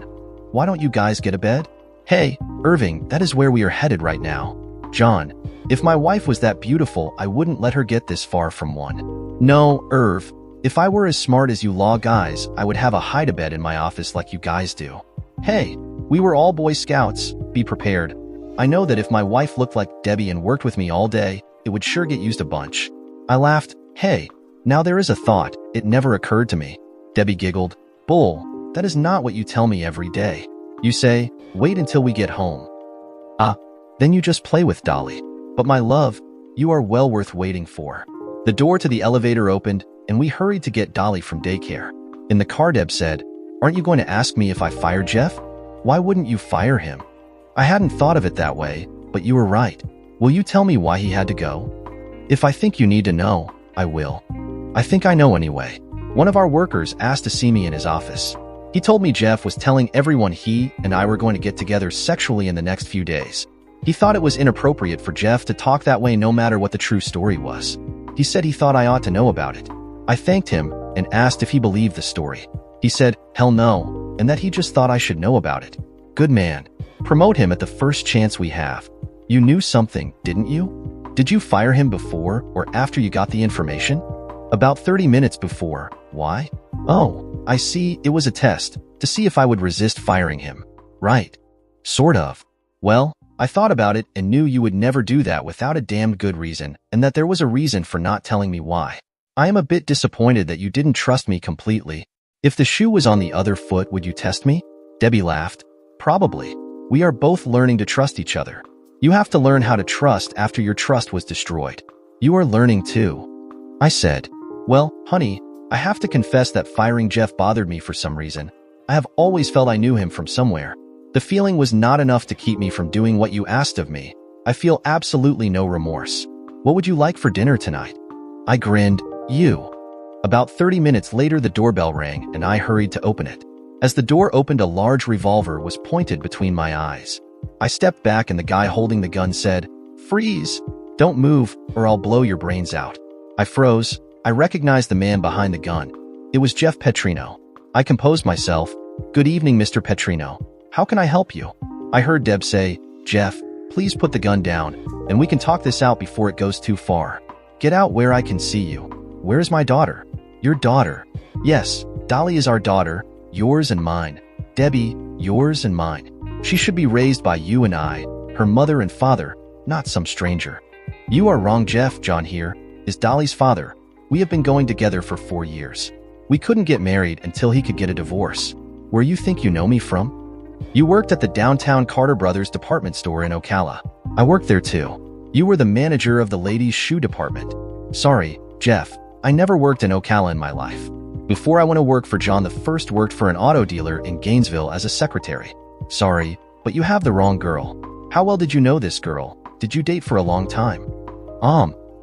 why don't you guys get a bed?" "Hey, Irving, that is where we are headed right now." "John, if my wife was that beautiful, I wouldn't let her get this far from one." "No, Irv, if I were as smart as you law guys, I would have a hide-a-bed in my office like you guys do." "Hey, we were all Boy Scouts. Be prepared. I know that if my wife looked like Debbie and worked with me all day, it would sure get used a bunch." I laughed. "Hey, now there is a thought. It never occurred to me." Debbie giggled. "Bull, that is not what you tell me every day. You say, wait until we get home. Then you just play with Dolly. But my love, you are well worth waiting for." The door to the elevator opened, and we hurried to get Dolly from daycare. In the car, Deb said, "Aren't you going to ask me if I fired Jeff? Why wouldn't you fire him?" I hadn't thought of it that way, but you were right. Will you tell me why he had to go? If I think you need to know, I will. I think I know anyway. One of our workers asked to see me in his office. He told me Jeff was telling everyone he and I were going to get together sexually in the next few days. He thought it was inappropriate for Jeff to talk that way no matter what the true story was. He said he thought I ought to know about it. I thanked him and asked if he believed the story. He said, hell no, and that he just thought I should know about it. Good man. Promote him at the first chance we have. You knew something, didn't you? Did you fire him before or after you got the information? About 30 minutes before. Why? Oh, I see, it was a test, to see if I would resist firing him. Right. Sort of. Well, I thought about it and knew you would never do that without a damned good reason, and that there was a reason for not telling me why. I am a bit disappointed that you didn't trust me completely. If the shoe was on the other foot, would you test me? Debbie laughed. Probably. We are both learning to trust each other. You have to learn how to trust after your trust was destroyed. You are learning too. I said, well, honey, I have to confess that firing Jeff bothered me for some reason. I have always felt I knew him from somewhere. The feeling was not enough to keep me from doing what you asked of me. I feel absolutely no remorse. What would you like for dinner tonight? I grinned. You. About 30 minutes later, the doorbell rang and I hurried to open it. As the door opened, a large revolver was pointed between my eyes. I stepped back and the guy holding the gun said, freeze. Don't move, or I'll blow your brains out. I froze. I recognized the man behind the gun. It was Jeff Petrino. I composed myself. Good evening, Mr. Petrino. How can I help you? I heard Deb say, Jeff, please put the gun down, and we can talk this out before it goes too far. Get out where I can see you. Where's my daughter? Your daughter. Yes, Dolly is our daughter, yours and mine. Debbie, yours and mine. She should be raised by you and I, her mother and father, not some stranger. You are wrong. Jeff, John here, is Dolly's father. We have been going together for 4 years. We couldn't get married until he could get a divorce. Where you think you know me from? You worked at the downtown Carter Brothers department store in Ocala. I worked there too. You were the manager of the ladies' shoe department. Sorry, Jeff, I never worked in Ocala in my life. Before I went to work for John, the first worked for an auto dealer in Gainesville as a secretary. Sorry, but you have the wrong girl. How well did you know this girl? Did you date for a long time?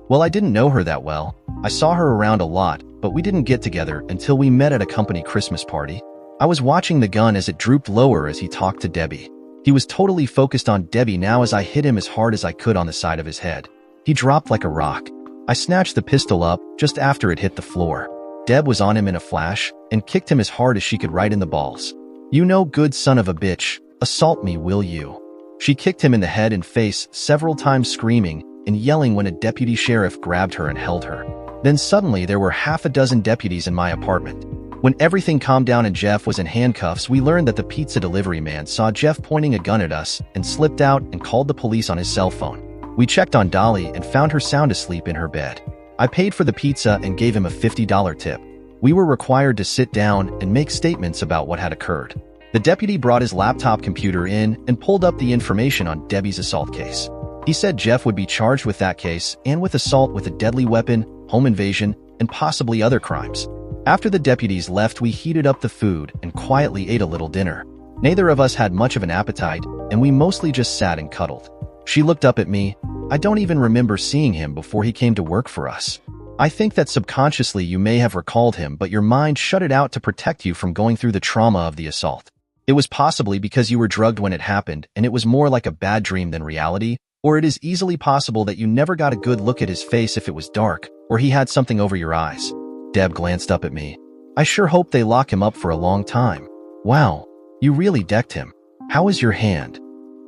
Well, I didn't know her that well. I saw her around a lot, but we didn't get together until we met at a company Christmas party. I was watching the gun as it drooped lower as he talked to Debbie. He was totally focused on Debbie now as I hit him as hard as I could on the side of his head. He dropped like a rock. I snatched the pistol up just after it hit the floor. Deb was on him in a flash and kicked him as hard as she could right in the balls. You no good son of a bitch, assault me, will you? She kicked him in the head and face several times, screaming and yelling when a deputy sheriff grabbed her and held her. Then suddenly there were half a dozen deputies in my apartment. When everything calmed down and Jeff was in handcuffs, we learned that the pizza delivery man saw Jeff pointing a gun at us and slipped out and called the police on his cell phone. We checked on Dolly and found her sound asleep in her bed. I paid for the pizza and gave him a $50 tip. We were required to sit down and make statements about what had occurred. The deputy brought his laptop computer in and pulled up the information on Debbie's assault case. He said Jeff would be charged with that case and with assault with a deadly weapon, home invasion, and possibly other crimes. After the deputies left, we heated up the food and quietly ate a little dinner. Neither of us had much of an appetite, and we mostly just sat and cuddled. She looked up at me. I don't even remember seeing him before he came to work for us. I think that subconsciously you may have recalled him, but your mind shut it out to protect you from going through the trauma of the assault. It was possibly because you were drugged when it happened, and it was more like a bad dream than reality, or it is easily possible that you never got a good look at his face if it was dark, or he had something over your eyes. Deb glanced up at me. I sure hope they lock him up for a long time. Wow, you really decked him. How is your hand?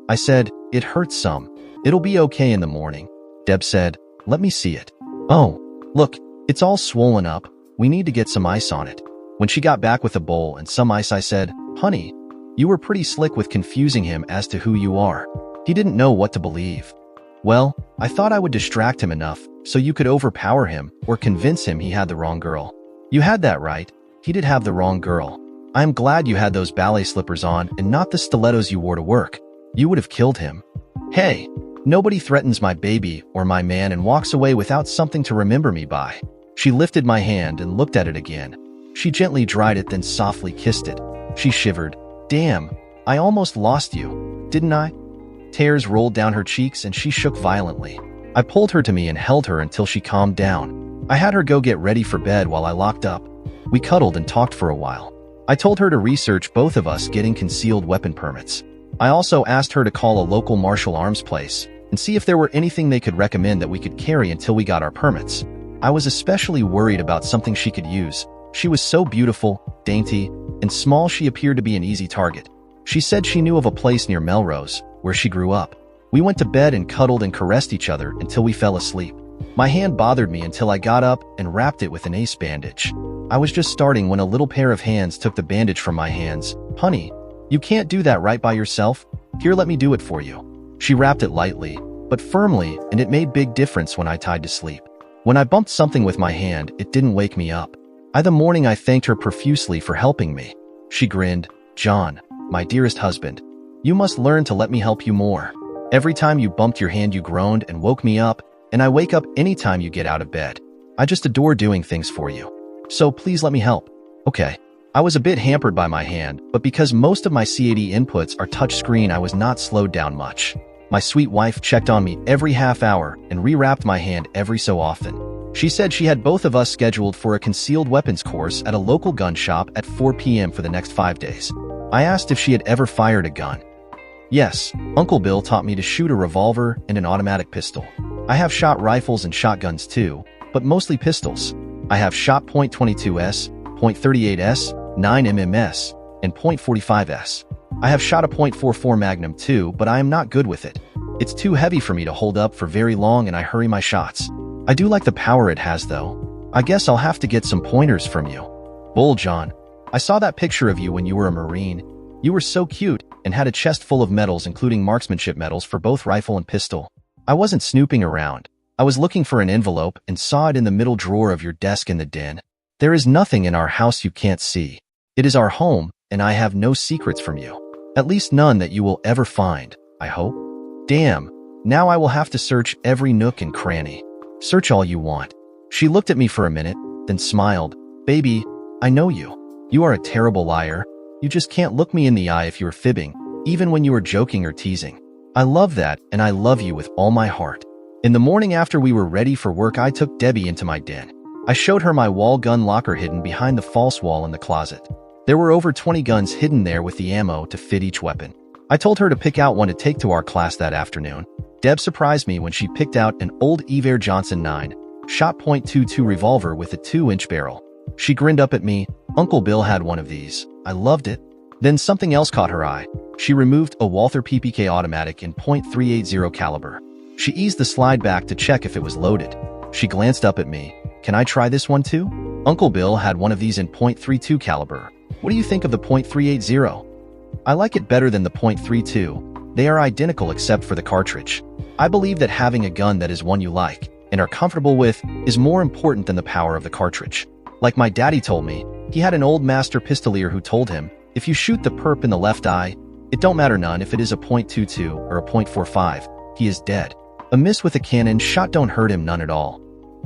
I said, it hurts some. It'll be okay in the morning. Deb said, let me see it. Oh, look, it's all swollen up. We need to get some ice on it. When she got back with a bowl and some ice, I said, honey, you were pretty slick with confusing him as to who you are. He didn't know what to believe. Well, I thought I would distract him enough so you could overpower him or convince him he had the wrong girl. You had that right. He did have the wrong girl. I am glad you had those ballet slippers on and not the stilettos you wore to work. You would have killed him. Hey, nobody threatens my baby or my man and walks away without something to remember me by. She lifted my hand and looked at it again. She gently dried it, then softly kissed it. She shivered. Damn, I almost lost you, didn't I? Tears rolled down her cheeks and she shook violently. I pulled her to me and held her until she calmed down. I had her go get ready for bed while I locked up. We cuddled and talked for a while. I told her to research both of us getting concealed weapon permits. I also asked her to call a local martial arms place and see if there were anything they could recommend that we could carry until we got our permits. I was especially worried about something she could use. She was so beautiful, dainty, and small she appeared to be an easy target. She said she knew of a place near Melrose, where she grew up. We went to bed and cuddled and caressed each other until we fell asleep. My hand bothered me until I got up and wrapped it with an ace bandage. I was just starting when a little pair of hands took the bandage from my hands. Honey, you can't do that right by yourself. Here, let me do it for you. She wrapped it lightly, but firmly, and it made big difference when I tied to sleep. When I bumped something with my hand, it didn't wake me up. The morning I thanked her profusely for helping me. She grinned. John, my dearest husband, you must learn to let me help you more. Every time you bumped your hand, you groaned and woke me up, and I wake up anytime you get out of bed. I just adore doing things for you. So please let me help. Okay. I was a bit hampered by my hand, but because most of my CAD inputs are touchscreen, I was not slowed down much. My sweet wife checked on me every half hour and rewrapped my hand every so often. She said she had both of us scheduled for a concealed weapons course at a local gun shop at 4 p.m. for the next 5 days. I asked if she had ever fired a gun. Yes, Uncle Bill taught me to shoot a revolver and an automatic pistol. I have shot rifles and shotguns too, but mostly pistols. I have shot .22s, .38s, 9mm, and .45s. I have shot a .44 Magnum too, but I am not good with it. It's too heavy for me to hold up for very long and I hurry my shots. I do like the power it has though. I guess I'll have to get some pointers from you. Bull John. I saw that picture of you when you were a Marine. You were so cute and had a chest full of medals including marksmanship medals for both rifle and pistol. I wasn't snooping around. I was looking for an envelope and saw it in the middle drawer of your desk in the den. There is nothing in our house you can't see. It is our home, and I have no secrets from you. At least none that you will ever find, I hope. Damn, now I will have to search every nook and cranny. Search all you want. She looked at me for a minute, then smiled. Baby, I know you. You are a terrible liar. You just can't look me in the eye if you are fibbing, even when you are joking or teasing. I love that, and I love you with all my heart. In the morning after we were ready for work, I took Debbie into my den. I showed her my wall gun locker hidden behind the false wall in the closet. There were over 20 guns hidden there with the ammo to fit each weapon. I told her to pick out one to take to our class that afternoon. Deb surprised me when she picked out an old Ever Johnson 9-shot .22 revolver with a 2-inch barrel. She grinned up at me. Uncle Bill had one of these. I loved it. Then something else caught her eye. She removed a Walther PPK automatic in .380 caliber. She eased the slide back to check if it was loaded. She glanced up at me. Can I try this one too? Uncle Bill had one of these in .32 caliber. What do you think of the .380? I like it better than the .32. They are identical except for the cartridge. I believe that having a gun that is one you like and are comfortable with is more important than the power of the cartridge. Like my daddy told me, he had an old master pistolier who told him, if you shoot the perp in the left eye, it don't matter none if it is a .22 or a .45, he is dead. A miss with a cannon shot don't hurt him none at all.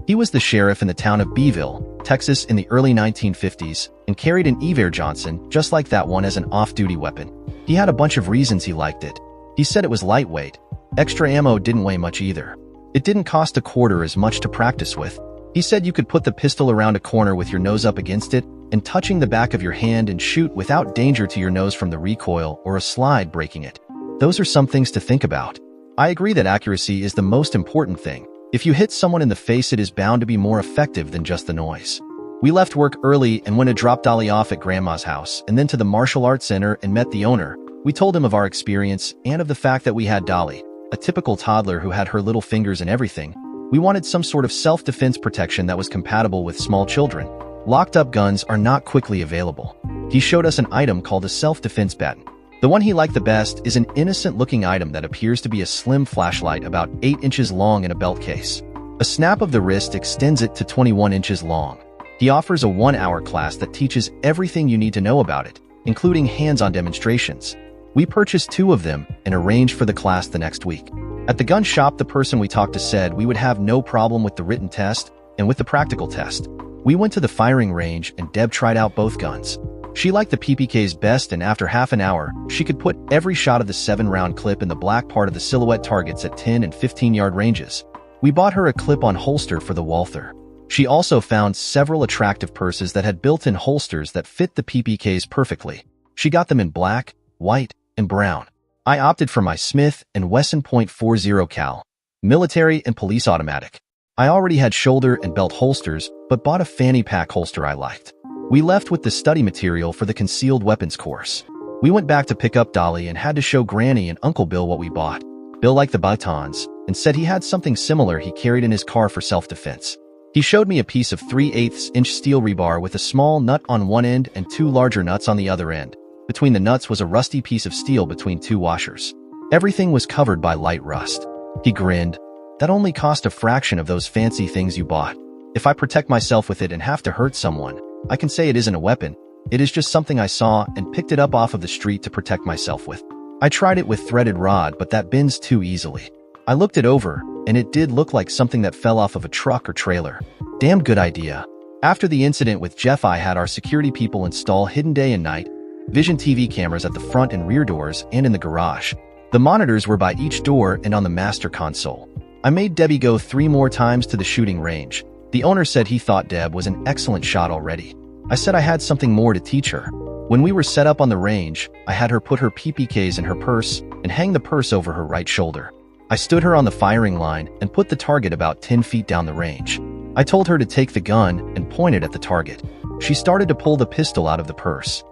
He was the sheriff in the town of Beeville, Texas in the early 1950s and carried an Ever Johnson just like that one as an off-duty weapon. He had a bunch of reasons he liked it. He said it was lightweight. Extra ammo didn't weigh much either. It didn't cost a quarter as much to practice with. He said you could put the pistol around a corner with your nose up against it and touching the back of your hand and shoot without danger to your nose from the recoil or a slide breaking it. Those are some things to think about. I agree that accuracy is the most important thing. If you hit someone in the face, it is bound to be more effective than just the noise. We left work early and went to drop Dolly off at Grandma's house and then to the martial arts center and met the owner. We told him of our experience and of the fact that we had Dolly, a typical toddler who had her little fingers and everything. We wanted some sort of self-defense protection that was compatible with small children. Locked-up guns are not quickly available. He showed us an item called a self-defense baton. The one he liked the best is an innocent-looking item that appears to be a slim flashlight about 8 inches long in a belt case. A snap of the wrist extends it to 21 inches long. He offers a 1-hour class that teaches everything you need to know about it, including hands-on demonstrations. We purchased 2 of them and arranged for the class the next week. At the gun shop, the person we talked to said we would have no problem with the written test and with the practical test. We went to the firing range and Deb tried out both guns. She liked the PPKs best, and after half an hour, she could put every shot of the 7-round clip in the black part of the silhouette targets at 10 and 15-yard ranges. We bought her a clip-on holster for the Walther. She also found several attractive purses that had built-in holsters that fit the PPKs perfectly. She got them in black, white, and brown. I opted for my Smith & Wesson .40 cal, military and police automatic. I already had shoulder and belt holsters, but bought a fanny pack holster I liked. We left with the study material for the concealed weapons course. We went back to pick up Dolly and had to show Granny and Uncle Bill what we bought. Bill liked the batons and said he had something similar he carried in his car for self-defense. He showed me a piece of 3/8 inch steel rebar with a small nut on one end and 2 larger nuts on the other end. Between the nuts was a rusty piece of steel between 2 washers. Everything was covered by light rust. He grinned. That only cost a fraction of those fancy things you bought. If I protect myself with it and have to hurt someone, I can say it isn't a weapon. It is just something I saw and picked it up off of the street to protect myself with. I tried it with threaded rod, but that bends too easily. I looked it over, and it did look like something that fell off of a truck or trailer. Damn good idea. After the incident with Jeff, I had our security people install hidden day and night vision TV cameras at the front and rear doors and in the garage. The monitors were by each door and on the master console. I made Debbie go 3 more times to the shooting range. The owner said he thought Deb was an excellent shot already. I said I had something more to teach her. When we were set up on the range, I had her put her PPKs in her purse and hang the purse over her right shoulder. I stood her on the firing line and put the target about 10 feet down the range. I told her to take the gun and point it at the target. She started to pull the pistol out of the purse.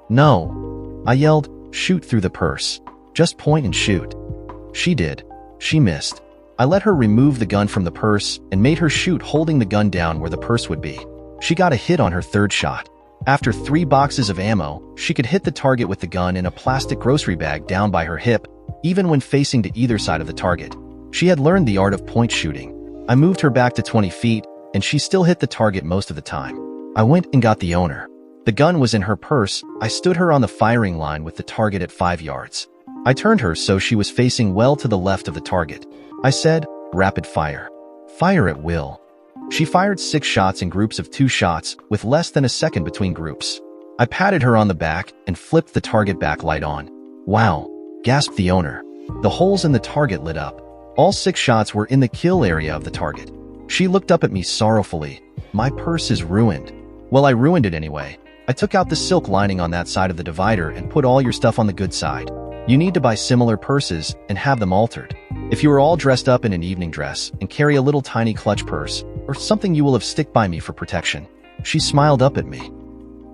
"No," I yelled, "shoot through the purse. Just point and shoot." She did. She missed. I let her remove the gun from the purse and made her shoot holding the gun down where the purse would be. She got a hit on her third shot. After 3 boxes of ammo, she could hit the target with the gun in a plastic grocery bag down by her hip, even when facing to either side of the target. She had learned the art of point shooting. I moved her back to 20 feet, and she still hit the target most of the time. I went and got the owner. The gun was in her purse. I stood her on the firing line with the target at 5 yards. I turned her so she was facing well to the left of the target. I said, "Rapid fire. Fire at will." She fired 6 shots in groups of 2 shots, with less than a second between groups. I patted her on the back and flipped the target backlight on. "Wow," gasped the owner. The holes in the target lit up. All 6 shots were in the kill area of the target. She looked up at me sorrowfully. "My purse is ruined." "Well, I ruined it anyway. I took out the silk lining on that side of the divider and put all your stuff on the good side. You need to buy similar purses and have them altered. If you are all dressed up in an evening dress and carry a little tiny clutch purse, or something, you will have stick by me for protection." She smiled up at me.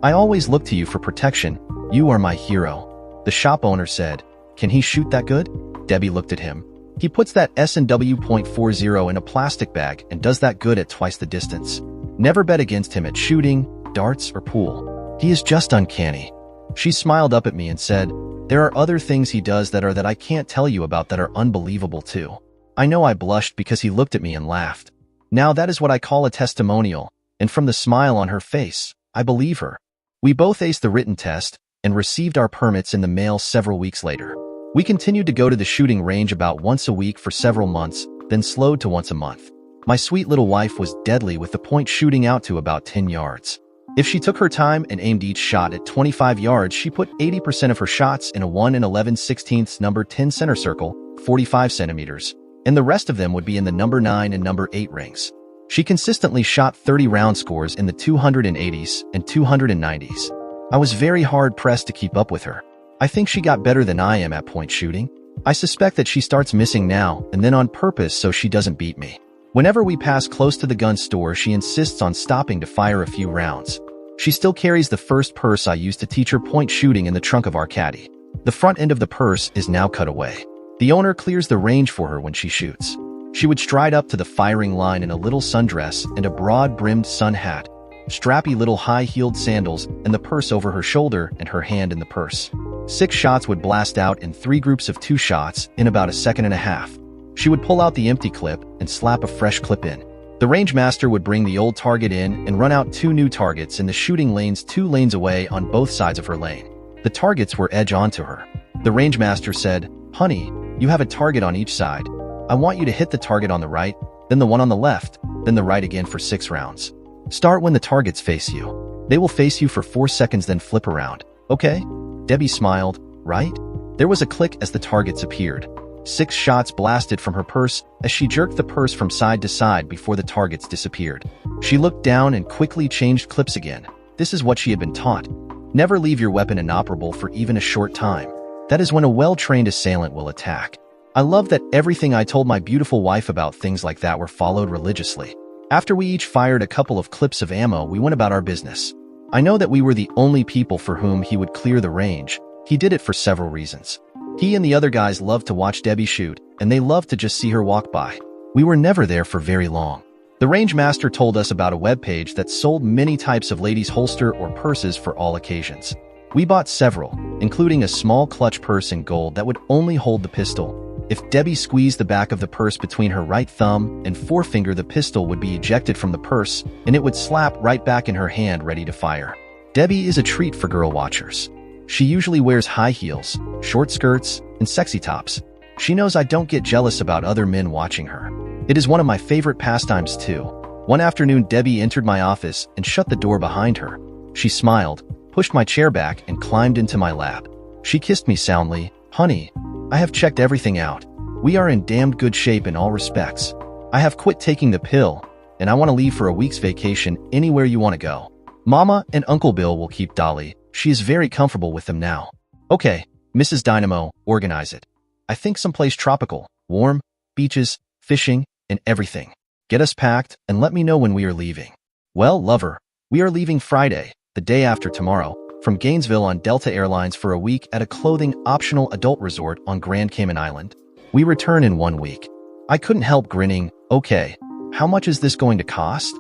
"I always look to you for protection. You are my hero." The shop owner said, "Can he shoot that good?" Debbie looked at him. "He puts that S&W .40 in a plastic bag and does that good at twice the distance. Never bet against him at shooting, darts, or pool. He is just uncanny." She smiled up at me and said, "There are other things he does that I can't tell you about that are unbelievable too." I know I blushed because he looked at me and laughed. Now that is what I call a testimonial, and from the smile on her face, I believe her. We both aced the written test and received our permits in the mail several weeks later. We continued to go to the shooting range about once a week for several months, then slowed to once a month. My sweet little wife was deadly with the point shooting out to about 10 yards. If she took her time and aimed each shot at 25 yards, she put 80% of her shots in a 1 11/16 number 10 center circle, 45 centimeters, and the rest of them would be in the number 9 and number 8 rings. She consistently shot 30 round scores in the 280s and 290s. I was very hard-pressed to keep up with her. I think she got better than I am at point shooting. I suspect that she starts missing now and then on purpose so she doesn't beat me. Whenever we pass close to the gun store, she insists on stopping to fire a few rounds. She still carries the first purse I used to teach her point shooting in the trunk of our caddy. The front end of the purse is now cut away. The owner clears the range for her when she shoots. She would stride up to the firing line in a little sundress and a broad-brimmed sun hat, strappy little high-heeled sandals, and the purse over her shoulder and her hand in the purse. 6 shots would blast out in 3 groups of 2 shots in about a second and a half. She would pull out the empty clip and slap a fresh clip in. The range master would bring the old target in and run out 2 new targets in the shooting lanes 2 lanes away on both sides of her lane. The targets were edge onto her. The range master said, "Honey, you have a target on each side. I want you to hit the target on the right, then the one on the left, then the right again for 6 rounds. Start when the targets face you. They will face you for 4 seconds, then flip around. Okay?" Debbie smiled. "Right?" There was a click as the targets appeared. 6 shots blasted from her purse as she jerked the purse from side to side before the targets disappeared. She looked down and quickly changed clips again. This is what she had been taught. Never leave your weapon inoperable for even a short time. That is when a well-trained assailant will attack. I love that everything I told my beautiful wife about things like that were followed religiously. After we each fired a couple of clips of ammo, we went about our business. I know that we were the only people for whom he would clear the range. He did it for several reasons. He and the other guys loved to watch Debbie shoot, and they loved to just see her walk by. We were never there for very long. The range master told us about a webpage that sold many types of ladies' holster or purses for all occasions. We bought several, including a small clutch purse in gold that would only hold the pistol. If Debbie squeezed the back of the purse between her right thumb and forefinger, the pistol would be ejected from the purse, and it would slap right back in her hand ready to fire. Debbie is a treat for girl watchers. She usually wears high heels, short skirts, and sexy tops. She knows I don't get jealous about other men watching her. It is one of my favorite pastimes too. One afternoon, Debbie entered my office and shut the door behind her. She smiled, pushed my chair back, and climbed into my lap. She kissed me soundly. "Honey, I have checked everything out. We are in damned good shape in all respects. I have quit taking the pill, and I want to leave for a week's vacation anywhere you want to go. Mama and Uncle Bill will keep Dolly. She is very comfortable with them now. Okay, Mrs. Dynamo, organize it. I think someplace tropical, warm, beaches, fishing, and everything. Get us packed and let me know when we are leaving. Well, lover, we are leaving Friday, the day after tomorrow, from Gainesville on Delta Airlines for a week at a clothing-optional adult resort on Grand Cayman Island. We return in 1 week. I couldn't help grinning. Okay, how much is this going to cost?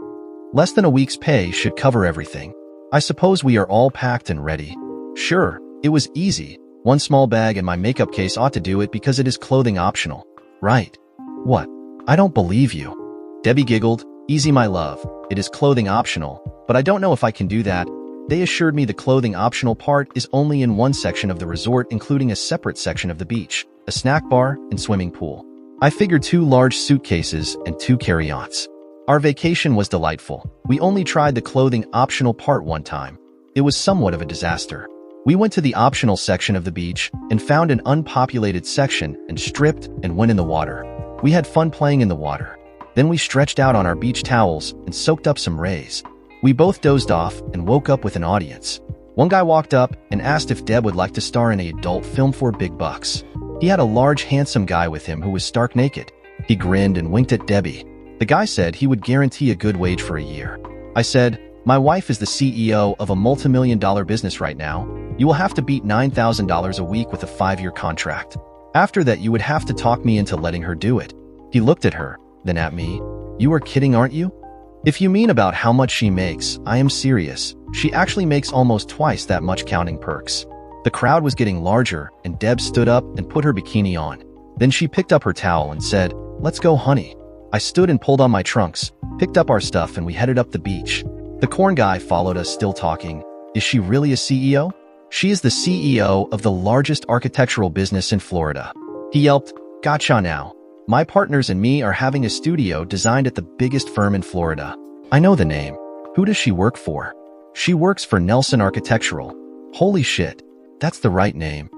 Less than a week's pay should cover everything. I suppose we are all packed and ready. Sure, it was easy. One small bag and my makeup case ought to do it because it is clothing optional. Right. What? I don't believe you. Debbie giggled. Easy, my love. It is clothing optional, but I don't know if I can do that. They assured me the clothing optional part is only in one section of the resort, including a separate section of the beach, a snack bar, and swimming pool. I figured 2 large suitcases and 2 carry-ons. Our vacation was delightful. We only tried the clothing optional part one time. It was somewhat of a disaster. We went to the optional section of the beach and found an unpopulated section and stripped and went in the water. We had fun playing in the water. Then we stretched out on our beach towels and soaked up some rays. We both dozed off and woke up with an audience. One guy walked up and asked if Deb would like to star in an adult film for big bucks. He had a large, handsome guy with him who was stark naked. He grinned and winked at Debbie. The guy said he would guarantee a good wage for a year. I said, my wife is the CEO of a multi-million-dollar business right now. You will have to beat $9,000 a week with a 5-year contract. After that, you would have to talk me into letting her do it. He looked at her, then at me. You are kidding, aren't you? If you mean about how much she makes, I am serious. She actually makes almost twice that much counting perks. The crowd was getting larger, and Deb stood up and put her bikini on. Then she picked up her towel and said, let's go, honey. I stood and pulled on my trunks, picked up our stuff, and we headed up the beach. The corn guy followed us, still talking. Is she really a CEO? She is the CEO of the largest architectural business in Florida. He yelped, gotcha now. My partners and me are having a studio designed at the biggest firm in Florida. I know the name. Who does she work for? She works for Nelson Architectural. Holy shit, that's the right name.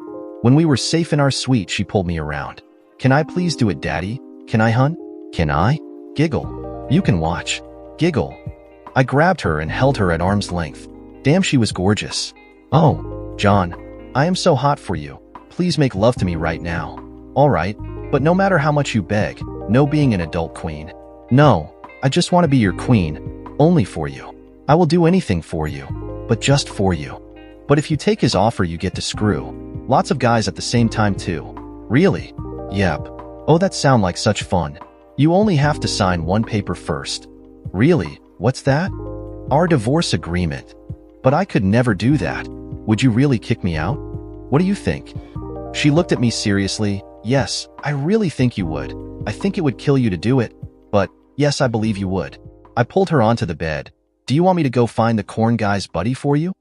When we were safe in our suite, she pulled me around. Can I please do it, Daddy? Can I, hun? Can I? Giggle. You can watch. Giggle. I grabbed her and held her at arm's length. Damn, she was gorgeous. Oh, John, I am so hot for you. Please make love to me right now. All right, but no matter how much you beg, no being an adult queen. No, I just want to be your queen, only for you. I will do anything for you, but just for you. But if you take his offer, you get to screw lots of guys at the same time too. Really? Yep. Oh, that sounds like such fun. You only have to sign one paper first. Really? What's that? Our divorce agreement. But I could never do that. Would you really kick me out? What do you think? She looked at me seriously. Yes, I really think you would. I think it would kill you to do it, but yes, I believe you would. I pulled her onto the bed. Do you want me to go find the corn guy's buddy for you?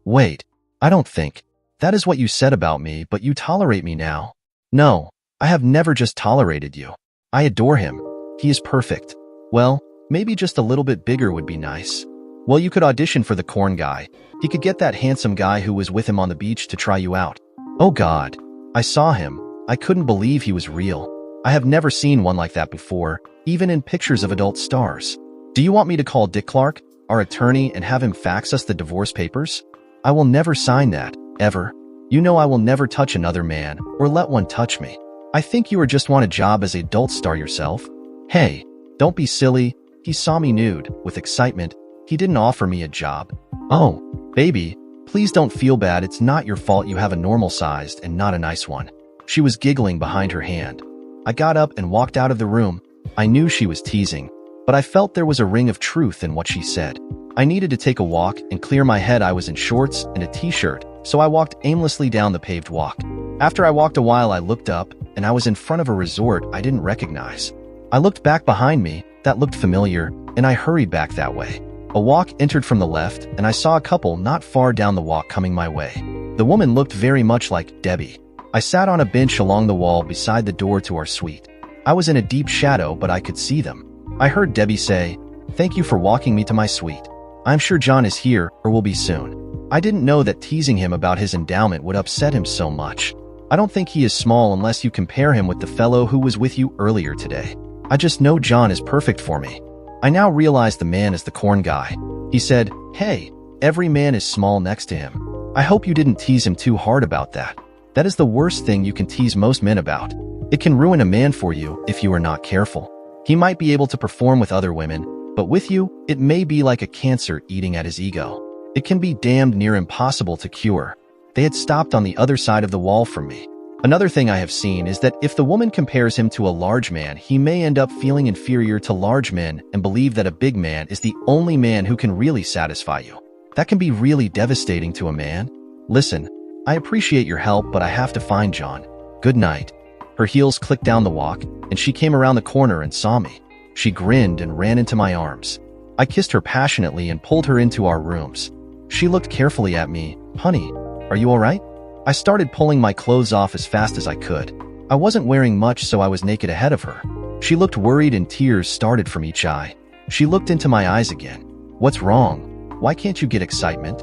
Wait, I don't think. That is what you said about me, but you tolerate me now. No, I have never just tolerated you. I adore him. He is perfect. Well, maybe just a little bit bigger would be nice. Well, you could audition for the corn guy. He could get that handsome guy who was with him on the beach to try you out. Oh God, I saw him. I couldn't believe he was real. I have never seen one like that before, even in pictures of adult stars. Do you want me to call Dick Clark, our attorney, and have him fax us the divorce papers? I will never sign that, ever. You know I will never touch another man, or let one touch me. I think you just want a job as an adult star yourself. Hey, don't be silly. He saw me nude, with excitement. He didn't offer me a job. Oh, baby, please don't feel bad. It's not your fault you have a normal-sized and not a nice one. She was giggling behind her hand. I got up and walked out of the room. I knew she was teasing, but I felt there was a ring of truth in what she said. I needed to take a walk and clear my head. I was in shorts and a t-shirt, so I walked aimlessly down the paved walk. After I walked a while, I looked up, and I was in front of a resort I didn't recognize. I looked back behind me. That looked familiar, and I hurried back that way. A walk entered from the left, and I saw a couple not far down the walk coming my way. The woman looked very much like Debbie. I sat on a bench along the wall beside the door to our suite. I was in a deep shadow, but I could see them. I heard Debbie say, "Thank you for walking me to my suite. I'm sure John is here or will be soon." I didn't know that teasing him about his endowment would upset him so much. I don't think he is small unless you compare him with the fellow who was with you earlier today. I just know John is perfect for me. I now realize the man is the corn guy. He said, "Hey, every man is small next to him." I hope you didn't tease him too hard about that. That is the worst thing you can tease most men about. It can ruin a man for you if you are not careful. He might be able to perform with other women, but with you, it may be like a cancer eating at his ego. It can be damned near impossible to cure. They had stopped on the other side of the wall from me. Another thing I have seen is that if the woman compares him to a large man, he may end up feeling inferior to large men and believe that a big man is the only man who can really satisfy you. That can be really devastating to a man. Listen, I appreciate your help, but I have to find John. Good night. Her heels clicked down the walk, and she came around the corner and saw me. She grinned and ran into my arms. I kissed her passionately and pulled her into our rooms. She looked carefully at me. Honey, are you all right? I started pulling my clothes off as fast as I could. I wasn't wearing much, so I was naked ahead of her. She looked worried and tears started from each eye. She looked into my eyes again. What's wrong? Why can't you get excitement?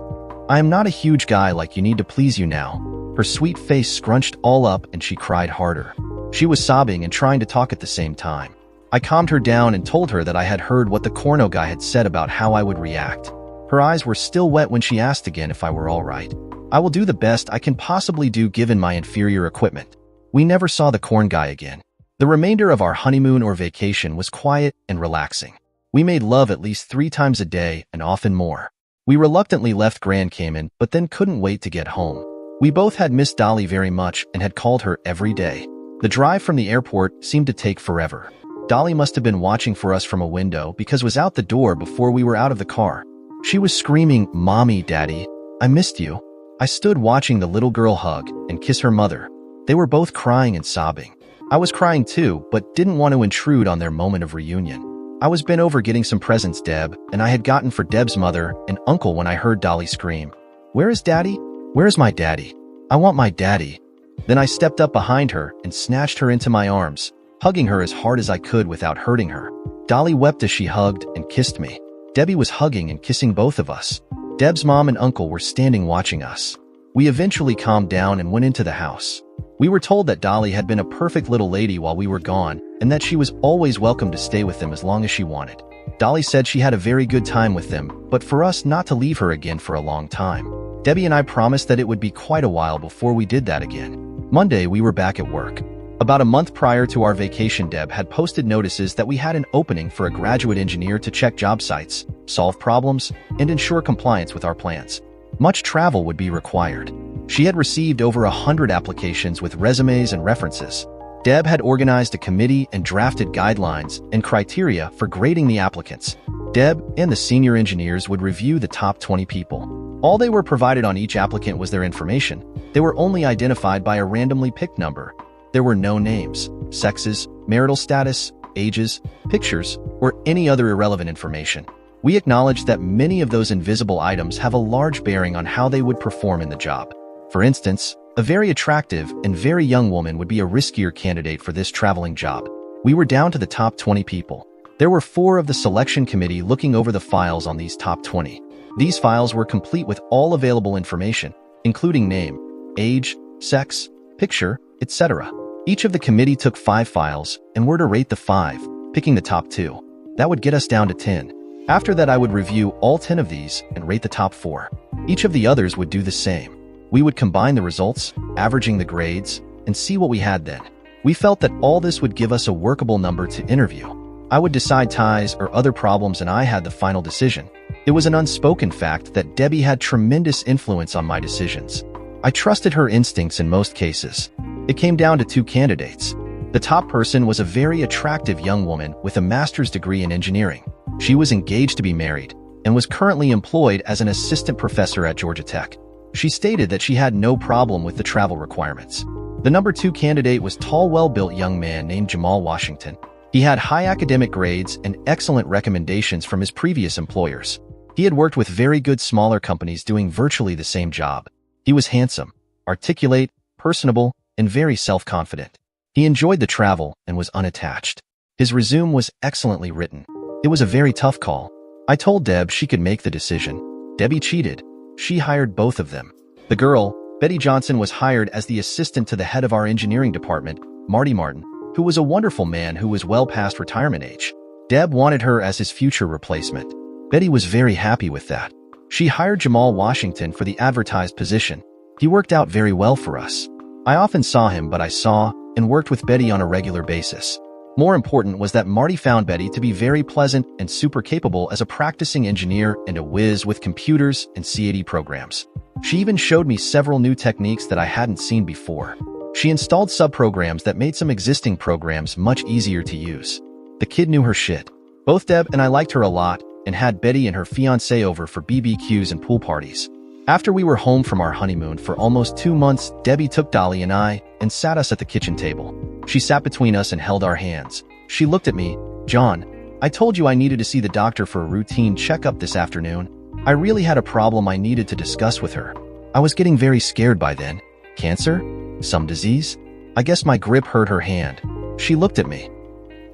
I am not a huge guy like you need to please you now. Her sweet face scrunched all up and she cried harder. She was sobbing and trying to talk at the same time. I calmed her down and told her that I had heard what the corno guy had said about how I would react. Her eyes were still wet when she asked again if I were all right. I will do the best I can possibly do given my inferior equipment. We never saw the corn guy again. The remainder of our honeymoon or vacation was quiet and relaxing. We made love at least 3 times a day and often more. We reluctantly left Grand Cayman, but then couldn't wait to get home. We both had missed Dolly very much and had called her every day. The drive from the airport seemed to take forever. Dolly must have been watching for us from a window because was out the door before we were out of the car. She was screaming, "Mommy, Daddy, I missed you." I stood watching the little girl hug and kiss her mother. They were both crying and sobbing. I was crying too, but didn't want to intrude on their moment of reunion. I was bent over getting some presents Deb and I had gotten for Deb's mother and uncle when I heard Dolly scream, "Where is Daddy? Where is my daddy? I want my daddy." Then I stepped up behind her and snatched her into my arms, hugging her as hard as I could without hurting her. Dolly wept as she hugged and kissed me. Debbie was hugging and kissing both of us. Deb's mom and uncle were standing watching us. We eventually calmed down and went into the house. We were told that Dolly had been a perfect little lady while we were gone and that she was always welcome to stay with them as long as she wanted. Dolly said she had a very good time with them, but for us not to leave her again for a long time. Debbie and I promised that it would be quite a while before we did that again. Monday, we were back at work. About a month prior to our vacation, Deb had posted notices that we had an opening for a graduate engineer to check job sites, solve problems, and ensure compliance with our plans. Much travel would be required. She had received over 100 applications with resumes and references. Deb had organized a committee and drafted guidelines and criteria for grading the applicants. Deb and the senior engineers would review the top 20 people. All they were provided on each applicant was their information. They were only identified by a randomly picked number. There were no names, sexes, marital status, ages, pictures, or any other irrelevant information. We acknowledged that many of those invisible items have a large bearing on how they would perform in the job. For instance, a very attractive and very young woman would be a riskier candidate for this traveling job. We were down to the top 20 people. There were 4 of the selection committee looking over the files on these top 20. These files were complete with all available information, including name, age, sex, picture, etc. Each of the committee took 5 files and were to rate the 5, picking the top 2. That would get us down to 10. After that, I would review all 10 of these and rate the top 4. Each of the others would do the same. We would combine the results, averaging the grades, and see what we had then. We felt that all this would give us a workable number to interview. I would decide ties or other problems and I had the final decision. It was an unspoken fact that Debbie had tremendous influence on my decisions. I trusted her instincts in most cases. It came down to 2 candidates. The top person was a very attractive young woman with a master's degree in engineering. She was engaged to be married and was currently employed as an assistant professor at Georgia Tech. She stated that she had no problem with the travel requirements. The number 2 candidate was a tall, well-built young man named Jamal Washington. He had high academic grades and excellent recommendations from his previous employers. He had worked with very good smaller companies doing virtually the same job. He was handsome, articulate, personable, and very self-confident. He enjoyed the travel and was unattached. His resume was excellently written. It was a very tough call. I told Deb she could make the decision. Debbie cheated. She hired both of them. The girl, Betty Johnson, was hired as the assistant to the head of our engineering department, Marty Martin, who was a wonderful man who was well past retirement age. Deb wanted her as his future replacement. Betty was very happy with that. She hired Jamal Washington for the advertised position. He worked out very well for us. I often saw him, but I saw and worked with Betty on a regular basis. More important was that Marty found Betty to be very pleasant and super capable as a practicing engineer and a whiz with computers and CAD programs. She even showed me several new techniques that I hadn't seen before. She installed subprograms that made some existing programs much easier to use. The kid knew her shit. Both Deb and I liked her a lot and had Betty and her fiancé over for BBQs and pool parties. After we were home from our honeymoon for almost 2 months, Debbie took Dolly and I and sat us at the kitchen table. She sat between us and held our hands. She looked at me. "John, I told you I needed to see the doctor for a routine checkup this afternoon. I really had a problem I needed to discuss with her. I was getting very scared by then. Cancer? Some disease?" I guess my grip hurt her hand. She looked at me.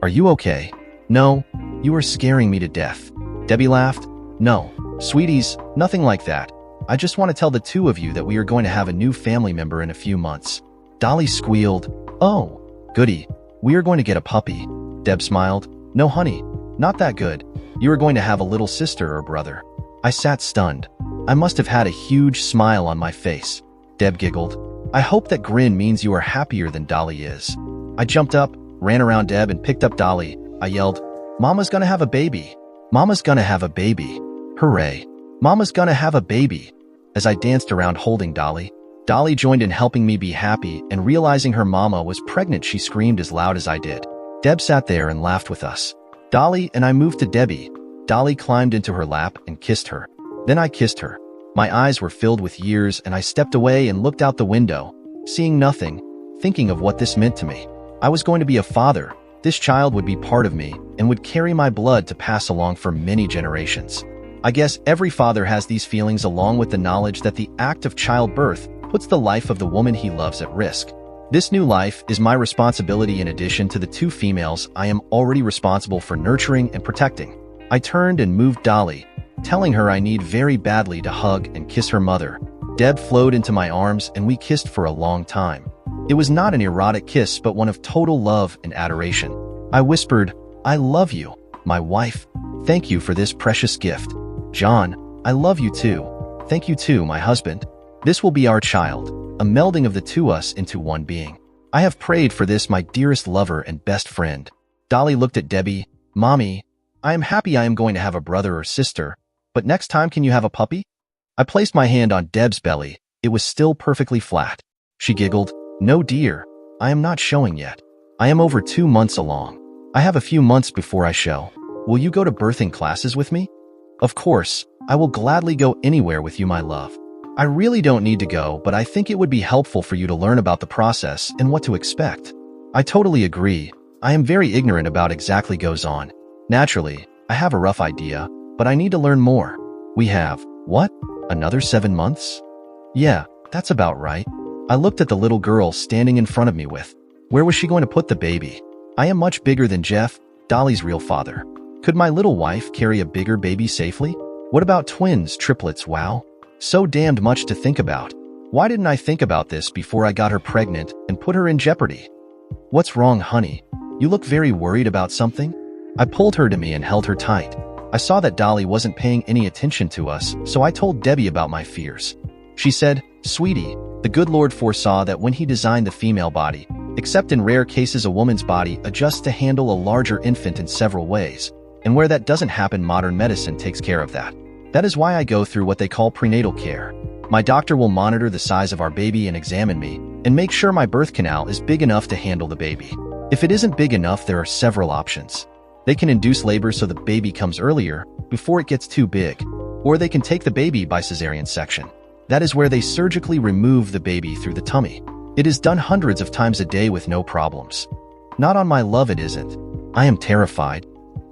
"Are you okay?" "No, you are scaring me to death." Debbie laughed. "No, sweeties, nothing like that. I just want to tell the two of you that we are going to have a new family member in a few months." Dolly squealed. "Oh, goody. We are going to get a puppy." Deb smiled. "No, honey, not that good. You are going to have a little sister or brother." I sat stunned. I must have had a huge smile on my face. Deb giggled. "I hope that grin means you are happier than Dolly is." I jumped up, ran around Deb, and picked up Dolly. I yelled, "Mama's gonna have a baby. Mama's gonna have a baby. Hooray. Mama's gonna have a baby." As I danced around holding Dolly, Dolly joined in helping me be happy, and realizing her mama was pregnant, she screamed as loud as I did. Deb sat there and laughed with us. Dolly and I moved to Debbie. Dolly climbed into her lap and kissed her. Then I kissed her. My eyes were filled with years, and I stepped away and looked out the window, seeing nothing, thinking of what this meant to me. I was going to be a father. This child would be part of me and would carry my blood to pass along for many generations. I guess every father has these feelings, along with the knowledge that the act of childbirth puts the life of the woman he loves at risk. This new life is my responsibility in addition to the 2 females I am already responsible for nurturing and protecting. I turned and moved Dolly, telling her I need very badly to hug and kiss her mother. Deb flowed into my arms and we kissed for a long time. It was not an erotic kiss, but one of total love and adoration. I whispered, "I love you, my wife. Thank you for this precious gift. John, I love you too. Thank you too, my husband. This will be our child, a melding of the 2 us into one being. I have prayed for this, my dearest lover and best friend." Dolly looked at Debbie. "Mommy, I am happy I am going to have a brother or sister, but next time can you have a puppy?" I placed my hand on Deb's belly. It was still perfectly flat. She giggled. "No, dear, I am not showing yet. I am over 2 months along. I have a few months before I show. Will you go to birthing classes with me?" "Of course, I will gladly go anywhere with you, my love. I really don't need to go, but I think it would be helpful for you to learn about the process and what to expect." I totally agree. I am very ignorant about exactly goes on. Naturally, I have a rough idea, but I need to learn more. We have, what, another 7 months? Yeah, that's about right. I looked at the little girl standing in front of me with, where was she going to put the baby? I am much bigger than Jeff, Dolly's real father. Could my little wife carry a bigger baby safely? What about twins, triplets? Wow. So damned much to think about. Why didn't I think about this before I got her pregnant and put her in jeopardy? "What's wrong, honey? You look very worried about something?" I pulled her to me and held her tight. I saw that Dolly wasn't paying any attention to us, so I told Debbie about my fears. She said, "Sweetie, the good Lord foresaw that when he designed the female body, except in rare cases a woman's body adjusts to handle a larger infant in several ways, and where that doesn't happen, modern medicine takes care of that. That is why I go through what they call prenatal care. My doctor will monitor the size of our baby and examine me, and make sure my birth canal is big enough to handle the baby. If it isn't big enough, there are several options. They can induce labor so the baby comes earlier, before it gets too big, or they can take the baby by cesarean section. That is where they surgically remove the baby through the tummy. It is done hundreds of times a day with no problems. Not on my love, it isn't. I am terrified."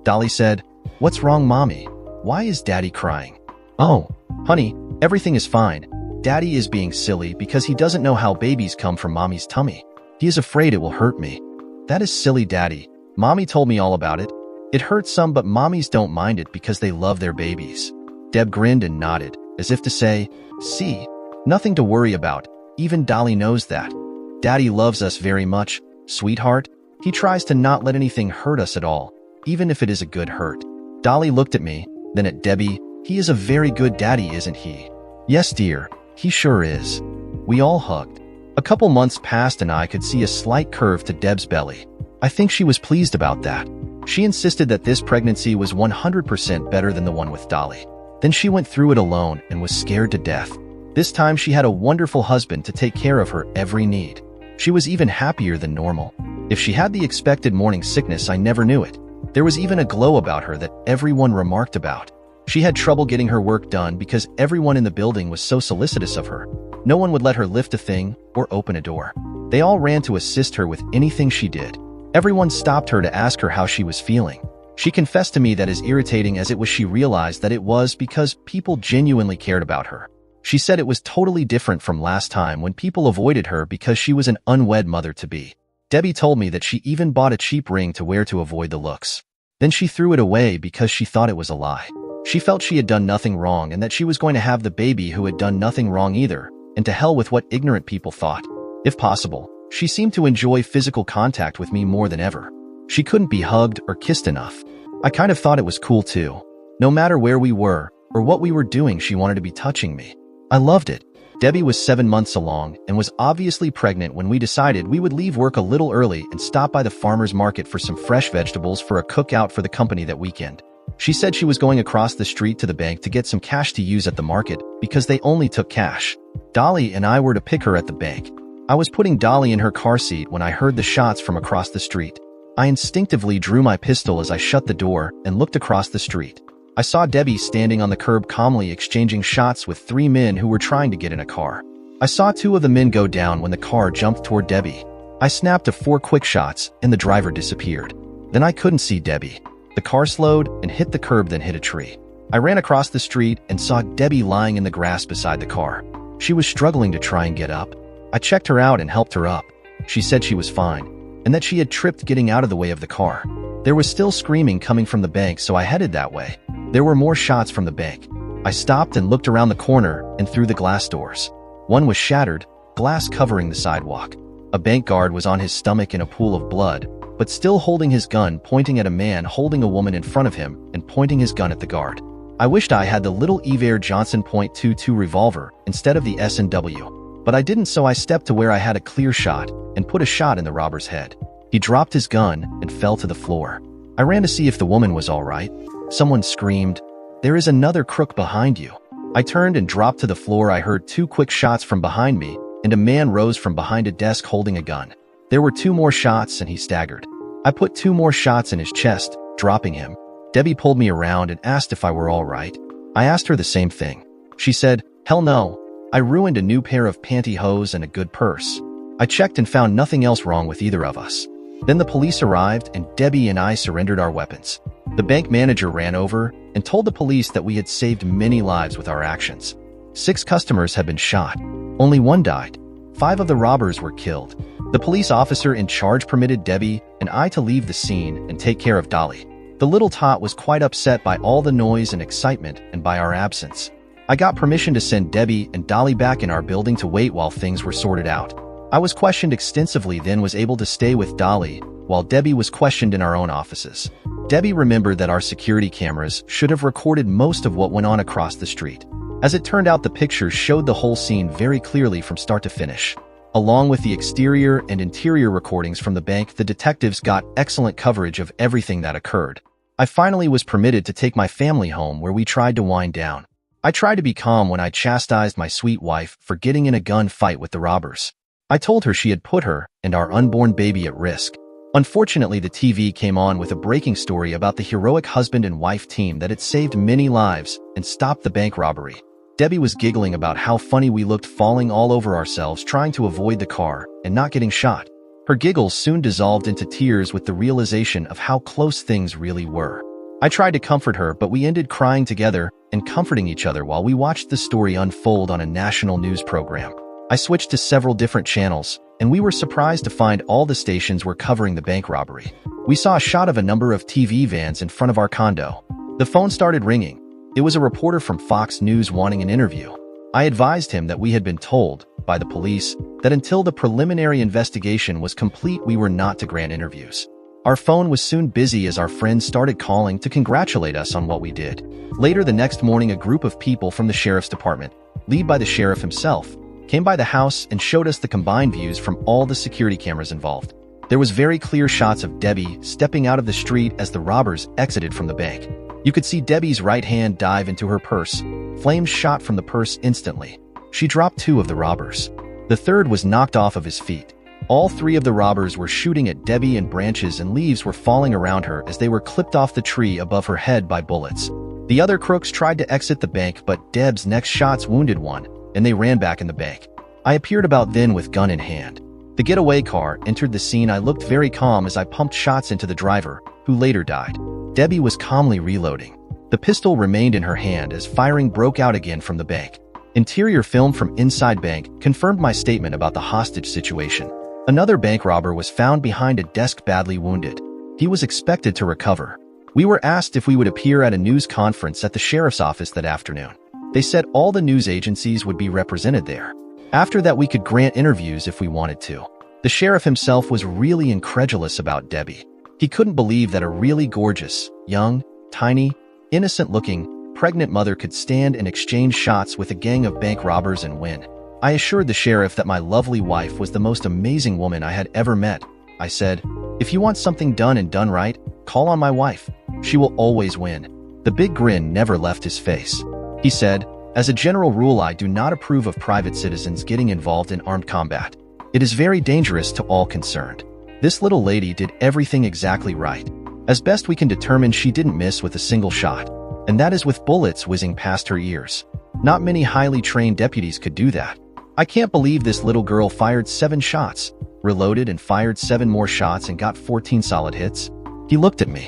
Dolly said, "What's wrong, Mommy? Why is Daddy crying?" "Oh, honey, everything is fine. Daddy is being silly because he doesn't know how babies come from Mommy's tummy. He is afraid it will hurt me." "That is silly, Daddy. Mommy told me all about it. It hurts some, but mommies don't mind it because they love their babies." Deb grinned and nodded, as if to say, "See, nothing to worry about. Even Dolly knows that. Daddy loves us very much, sweetheart. He tries to not let anything hurt us at all, even if it is a good hurt." Dolly looked at me, then at Debbie. He is a very good daddy, isn't he?" "Yes, dear, he sure is." We all hugged. A couple months passed and I could see a slight curve to Deb's belly. I think she was pleased about that. She insisted that this pregnancy was 100% better than the one with Dolly. Then she went through it alone and was scared to death. This time she had a wonderful husband to take care of her every need. She was even happier than normal. If she had the expected morning sickness, I never knew it. There was even a glow about her that everyone remarked about. She had trouble getting her work done because everyone in the building was so solicitous of her. No one would let her lift a thing or open a door. They all ran to assist her with anything she did. Everyone stopped her to ask her how she was feeling. She confessed to me that as irritating as it was, she realized that it was because people genuinely cared about her. She said it was totally different from last time when people avoided her because she was an unwed mother-to-be. Debbie told me that she even bought a cheap ring to wear to avoid the looks. Then she threw it away because she thought it was a lie. She felt she had done nothing wrong and that she was going to have the baby who had done nothing wrong either, and to hell with what ignorant people thought. If possible, she seemed to enjoy physical contact with me more than ever. She couldn't be hugged or kissed enough. I kind of thought it was cool too. No matter where we were or what we were doing, she wanted to be touching me. I loved it. Debbie was 7 months along and was obviously pregnant when we decided we would leave work a little early and stop by the farmer's market for some fresh vegetables for a cookout for the company that weekend. She said she was going across the street to the bank to get some cash to use at the market because they only took cash. Dolly and I were to pick her at the bank. I was putting Dolly in her car seat when I heard the shots from across the street. I instinctively drew my pistol as I shut the door and looked across the street. I saw Debbie standing on the curb calmly exchanging shots with 3 men who were trying to get in a car. I saw 2 of the men go down when the car jumped toward Debbie. I snapped to 4 quick shots and the driver disappeared. Then I couldn't see Debbie. The car slowed and hit the curb, then hit a tree. I ran across the street and saw Debbie lying in the grass beside the car. She was struggling to try and get up. I checked her out and helped her up. She said she was fine, and that she had tripped getting out of the way of the car. There was still screaming coming from the bank, so I headed that way. There were more shots from the bank. I stopped and looked around the corner and through the glass doors. One was shattered, glass covering the sidewalk. A bank guard was on his stomach in a pool of blood, but still holding his gun, pointing at a man holding a woman in front of him and pointing his gun at the guard. I wished I had the little Evair Johnson .22 revolver instead of the S&W, but I didn't, so I stepped to where I had a clear shot and put a shot in the robber's head. He dropped his gun and fell to the floor. I ran to see if the woman was all right. Someone screamed, "There is another crook behind you." I turned and dropped to the floor. I heard 2 quick shots from behind me, and a man rose from behind a desk holding a gun. There were 2 more shots and he staggered. I put 2 more shots in his chest, dropping him. Debbie pulled me around and asked if I were all right. I asked her the same thing. She said, "Hell no. I ruined a new pair of pantyhose and a good purse." I checked and found nothing else wrong with either of us. Then the police arrived and Debbie and I surrendered our weapons. The bank manager ran over and told the police that we had saved many lives with our actions. 6 customers had been shot. Only 1 died. 5 of the robbers were killed. The police officer in charge permitted Debbie and I to leave the scene and take care of Dolly. The little tot was quite upset by all the noise and excitement and by our absence. I got permission to send Debbie and Dolly back in our building to wait while things were sorted out. I was questioned extensively, then was able to stay with Dolly while Debbie was questioned in our own offices. Debbie remembered that our security cameras should have recorded most of what went on across the street. As it turned out, the pictures showed the whole scene very clearly from start to finish. Along with the exterior and interior recordings from the bank, the detectives got excellent coverage of everything that occurred. I finally was permitted to take my family home, where we tried to wind down. I tried to be calm when I chastised my sweet wife for getting in a gun fight with the robbers. I told her she had put her and our unborn baby at risk. Unfortunately, the TV came on with a breaking story about the heroic husband and wife team that had saved many lives and stopped the bank robbery. Debbie was giggling about how funny we looked, falling all over ourselves trying to avoid the car and not getting shot. Her giggles soon dissolved into tears with the realization of how close things really were. I tried to comfort her, but we ended crying together and comforting each other while we watched the story unfold on a national news program. I switched to several different channels, and we were surprised to find all the stations were covering the bank robbery. We saw a shot of a number of TV vans in front of our condo. The phone started ringing. It was a reporter from Fox News wanting an interview. I advised him that we had been told by the police that until the preliminary investigation was complete, we were not to grant interviews. Our phone was soon busy as our friends started calling to congratulate us on what we did. Later the next morning, a group of people from the sheriff's department, led by the sheriff himself, came by the house and showed us the combined views from all the security cameras involved. There was very clear shots of Debbie stepping out of the street as the robbers exited from the bank. You could see Debbie's right hand dive into her purse. Flames shot from the purse instantly. She dropped 2 of the robbers. The third was knocked off of his feet. All 3 of the robbers were shooting at Debbie, and branches and leaves were falling around her as they were clipped off the tree above her head by bullets. The other crooks tried to exit the bank, but Deb's next shots wounded one, and they ran back in the bank. I appeared about then with gun in hand. The getaway car entered the scene. I looked very calm as I pumped shots into the driver, who later died. Debbie was calmly reloading. The pistol remained in her hand as firing broke out again from the bank. Interior film from inside bank confirmed my statement about the hostage situation. Another bank robber was found behind a desk badly wounded. He was expected to recover. We were asked if we would appear at a news conference at the sheriff's office that afternoon. They said all the news agencies would be represented there. After that, we could grant interviews if we wanted to. The sheriff himself was really incredulous about Debbie. He couldn't believe that a really gorgeous, young, tiny, innocent-looking, pregnant mother could stand and exchange shots with a gang of bank robbers and win. I assured the sheriff that my lovely wife was the most amazing woman I had ever met. I said, "If you want something done and done right, call on my wife. She will always win." The big grin never left his face. He said, "As a general rule, I do not approve of private citizens getting involved in armed combat. It is very dangerous to all concerned." This little lady did everything exactly right. As best we can determine, she didn't miss with a single shot, and that is with bullets whizzing past her ears. Not many highly trained deputies could do that. I can't believe this little girl fired 7 shots, reloaded and fired 7 more shots and got 14 solid hits. He looked at me.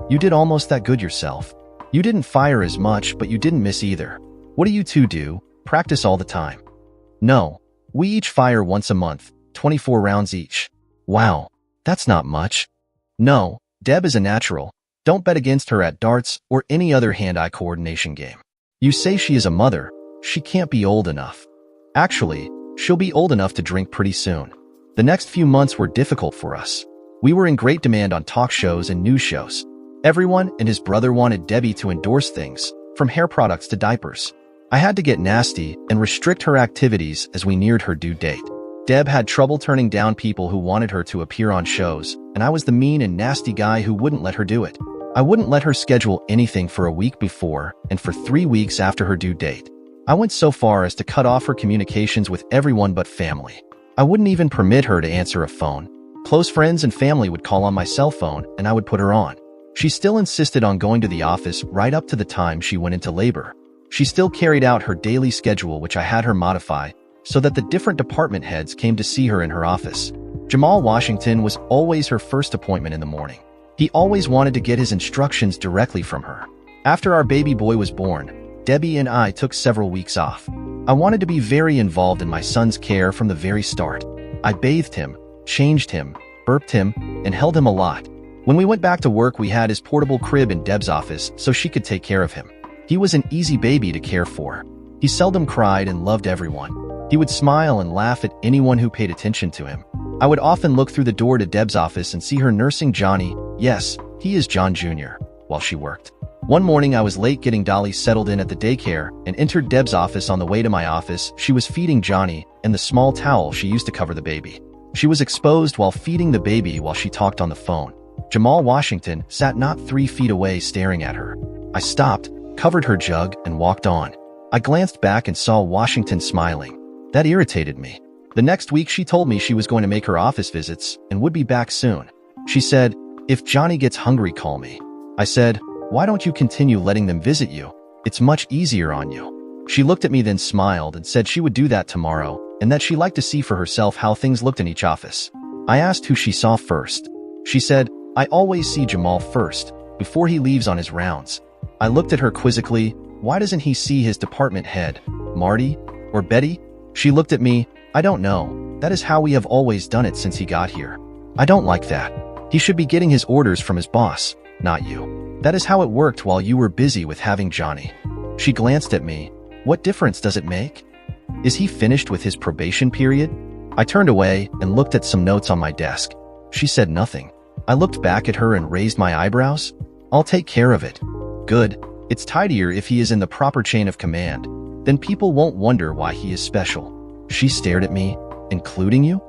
"You did almost that good yourself. You didn't fire as much, but you didn't miss either. What do you two do? Practice all the time?" "No. We each fire once a month, 24 rounds each." "Wow, that's not much." "No, Deb is a natural. Don't bet against her at darts or any other hand-eye coordination game." "You say she is a mother. She can't be old enough." "Actually, she'll be old enough to drink pretty soon." The next few months were difficult for us. We were in great demand on talk shows and news shows. Everyone and his brother wanted Debbie to endorse things, from hair products to diapers. I had to get nasty and restrict her activities as we neared her due date. Deb had trouble turning down people who wanted her to appear on shows, and I was the mean and nasty guy who wouldn't let her do it. I wouldn't let her schedule anything for a week before and for 3 weeks after her due date. I went so far as to cut off her communications with everyone but family. I wouldn't even permit her to answer a phone. Close friends and family would call on my cell phone, and I would put her on. She still insisted on going to the office right up to the time she went into labor. She still carried out her daily schedule, which I had her modify, so that the different department heads came to see her in her office. Jamal Washington was always her first appointment in the morning. He always wanted to get his instructions directly from her. After our baby boy was born, Debbie and I took several weeks off. I wanted to be very involved in my son's care from the very start. I bathed him, changed him, burped him, and held him a lot. When we went back to work, we had his portable crib in Deb's office so she could take care of him. He was an easy baby to care for. He seldom cried and loved everyone. He would smile and laugh at anyone who paid attention to him. I would often look through the door to Deb's office and see her nursing Johnny, yes, he is John Jr., while she worked. One morning I was late getting Dolly settled in at the daycare and entered Deb's office. On the way to my office, she was feeding Johnny and the small towel she used to cover the baby. She was exposed while feeding the baby while she talked on the phone. Jamal Washington sat not 3 feet away staring at her. I stopped, covered her jug, and walked on. I glanced back and saw Washington smiling. That irritated me. The next week she told me she was going to make her office visits and would be back soon. She said, "If Johnny gets hungry, call me." I said, "Why don't you continue letting them visit you? It's much easier on you." She looked at me, then smiled and said she would do that tomorrow and that she liked to see for herself how things looked in each office. I asked who she saw first. She said, "I always see Jamal first, before he leaves on his rounds." I looked at her quizzically. Why doesn't he see his department head, Marty or Betty? She looked at me. "I don't know. That is how we have always done it since he got here." "I don't like that. He should be getting his orders from his boss, not you. That is how it worked while you were busy with having Johnny." She glanced at me. "What difference does it make? Is he finished with his probation period?" I turned away and looked at some notes on my desk. She said nothing. I looked back at her and raised my eyebrows. I'll take care of it. Good. It's tidier if he is in the proper chain of command. Then people won't wonder why he is special. She stared at me. Including you?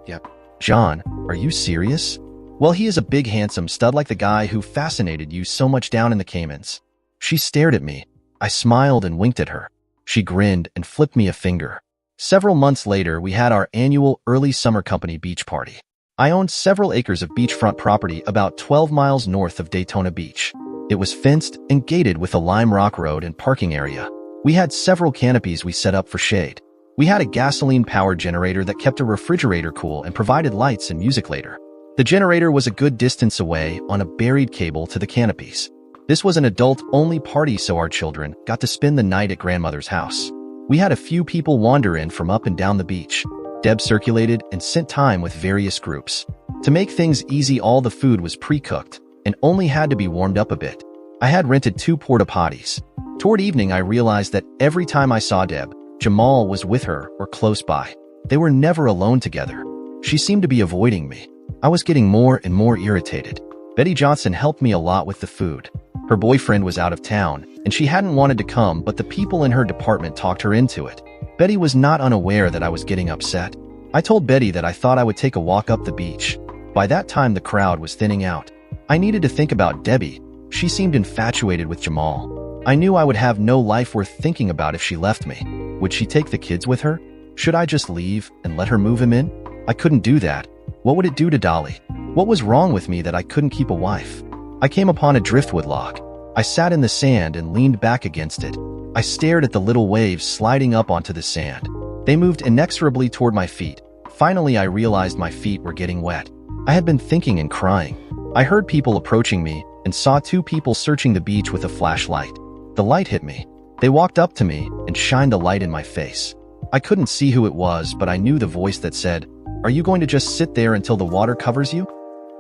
Yep. John, are you serious? Well, he is a big handsome stud like the guy who fascinated you so much down in the Caymans. She stared at me. I smiled and winked at her. She grinned and flipped me a finger. Several months later, we had our annual early summer company beach party. I owned several acres of beachfront property about 12 miles north of Daytona Beach. It was fenced and gated with a lime rock road and parking area. We had several canopies we set up for shade. We had a gasoline-powered generator that kept a refrigerator cool and provided lights and music later. The generator was a good distance away on a buried cable to the canopies. This was an adult-only party, so our children got to spend the night at grandmother's house. We had a few people wander in from up and down the beach. Deb circulated and spent time with various groups. To make things easy, all the food was pre-cooked and only had to be warmed up a bit. I had rented 2 porta potties. Toward evening, I realized that every time I saw Deb, Jamal was with her or close by. They were never alone together. She seemed to be avoiding me. I was getting more and more irritated. Betty Johnson helped me a lot with the food. Her boyfriend was out of town, and she hadn't wanted to come, but the people in her department talked her into it. Betty was not unaware that I was getting upset. I told Betty that I thought I would take a walk up the beach. By that time, the crowd was thinning out. I needed to think about Debbie. She seemed infatuated with Jamal. I knew I would have no life worth thinking about if she left me. Would she take the kids with her? Should I just leave and let her move him in? I couldn't do that. What would it do to Dolly? What was wrong with me that I couldn't keep a wife? I came upon a driftwood log. I sat in the sand and leaned back against it. I stared at the little waves sliding up onto the sand. They moved inexorably toward my feet. Finally, I realized my feet were getting wet. I had been thinking and crying. I heard people approaching me and saw 2 people searching the beach with a flashlight. The light hit me. They walked up to me and shined a light in my face. I couldn't see who it was, but I knew the voice that said, "Are you going to just sit there until the water covers you?"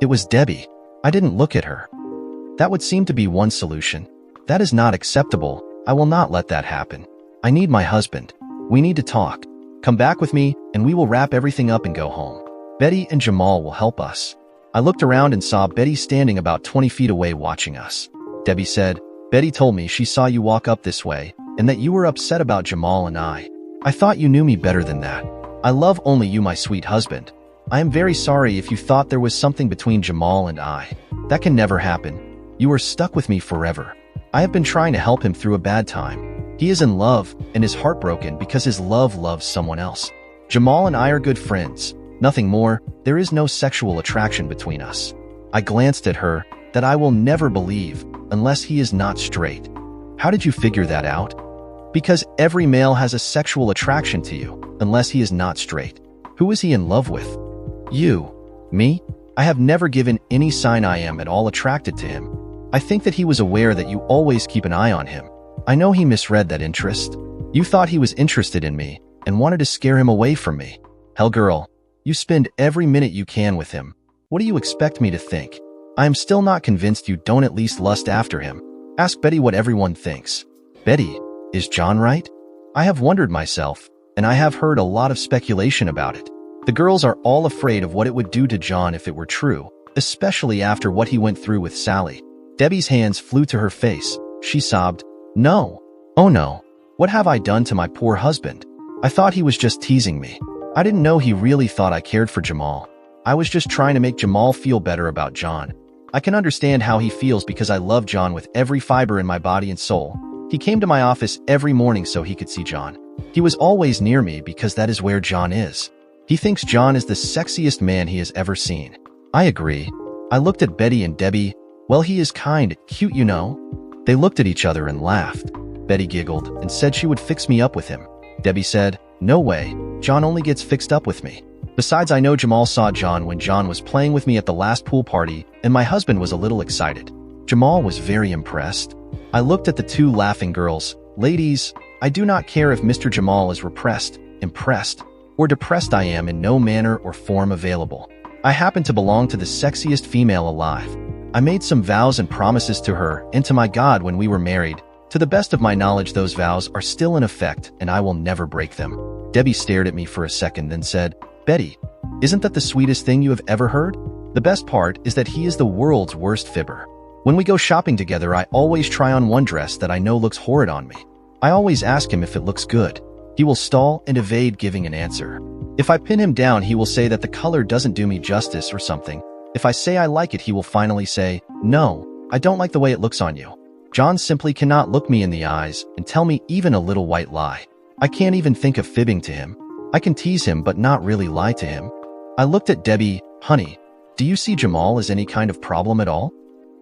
It was Debbie. I didn't look at her. That would seem to be one solution. That is not acceptable. I will not let that happen. I need my husband. We need to talk. Come back with me, and we will wrap everything up and go home. Betty and Jamal will help us. I looked around and saw Betty standing about 20 feet away watching us. Debbie said, "Betty told me she saw you walk up this way, and that you were upset about Jamal and I. I thought you knew me better than that. I love only you, my sweet husband. I am very sorry if you thought there was something between Jamal and I. That can never happen. You are stuck with me forever. I have been trying to help him through a bad time. He is in love and is heartbroken because his love loves someone else. Jamal and I are good friends. Nothing more. There is no sexual attraction between us." I glanced at her. That I will never believe unless he is not straight. How did you figure that out? Because every male has a sexual attraction to you, unless he is not straight. Who is he in love with? You. Me? I have never given any sign I am at all attracted to him. I think that he was aware that you always keep an eye on him. I know he misread that interest. You thought he was interested in me and wanted to scare him away from me. Hell, girl, you spend every minute you can with him. What do you expect me to think? I am still not convinced you don't at least lust after him. Ask Betty what everyone thinks. Betty, is John right? I have wondered myself, and I have heard a lot of speculation about it. The girls are all afraid of what it would do to John if it were true, especially after what he went through with Sally. Debbie's hands flew to her face. She sobbed, "No. Oh no. What have I done to my poor husband? I thought he was just teasing me. I didn't know he really thought I cared for Jamal. I was just trying to make Jamal feel better about John. I can understand how he feels because I love John with every fiber in my body and soul. He came to my office every morning so he could see John. He was always near me because that is where John is. He thinks John is the sexiest man he has ever seen." I agree. I looked at Betty and Debbie. "Well, he is kind, cute, you know." They looked at each other and laughed. Betty giggled and said she would fix me up with him. Debbie said, "No way. John only gets fixed up with me. Besides, I know Jamal saw John when John was playing with me at the last pool party, and my husband was a little excited." Jamal was very impressed. I looked at the 2 laughing girls. "Ladies, I do not care if Mr. Jamal is repressed, impressed, or depressed. I am in no manner or form available. I happen to belong to the sexiest female alive. I made some vows and promises to her and to my God when we were married. To the best of my knowledge, those vows are still in effect, and I will never break them." Debbie stared at me for a second, then said, "Betty, isn't that the sweetest thing you have ever heard? The best part is that he is the world's worst fibber. When we go shopping together, I always try on one dress that I know looks horrid on me. I always ask him if it looks good. He will stall and evade giving an answer. If I pin him down, he will say that the color doesn't do me justice or something. If I say I like it, he will finally say, "No, I don't like the way it looks on you." John simply cannot look me in the eyes and tell me even a little white lie. I can't even think of fibbing to him. I can tease him but not really lie to him. I looked at Debbie. "Honey, do you see Jamal as any kind of problem at all?"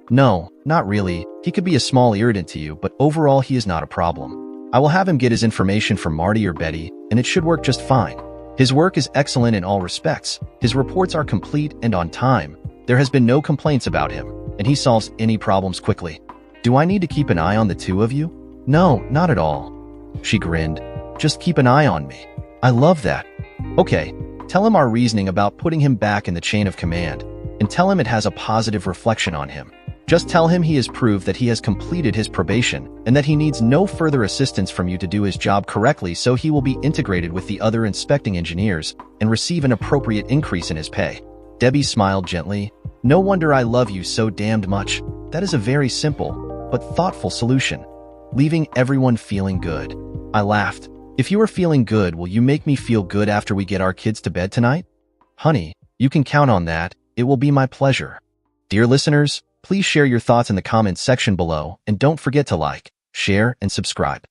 "No, not really. He could be a small irritant to you, but overall he is not a problem. I will have him get his information from Marty or Betty, and it should work just fine. His work is excellent in all respects. His reports are complete and on time. There has been no complaints about him, and he solves any problems quickly. Do I need to keep an eye on the two of you?" "No, not at all." She grinned. "Just keep an eye on me." "I love that." "Okay, tell him our reasoning about putting him back in the chain of command, and tell him it has a positive reflection on him. Just tell him he has proved that he has completed his probation and that he needs no further assistance from you to do his job correctly, so he will be integrated with the other inspecting engineers and receive an appropriate increase in his pay." Debbie smiled gently. "No wonder I love you so damned much. That is a very simple but thoughtful solution. Leaving everyone feeling good." I laughed. "If you are feeling good, will you make me feel good after we get our kids to bed tonight?" "Honey, you can count on that. It will be my pleasure." Dear listeners, please share your thoughts in the comments section below, and don't forget to like, share, and subscribe.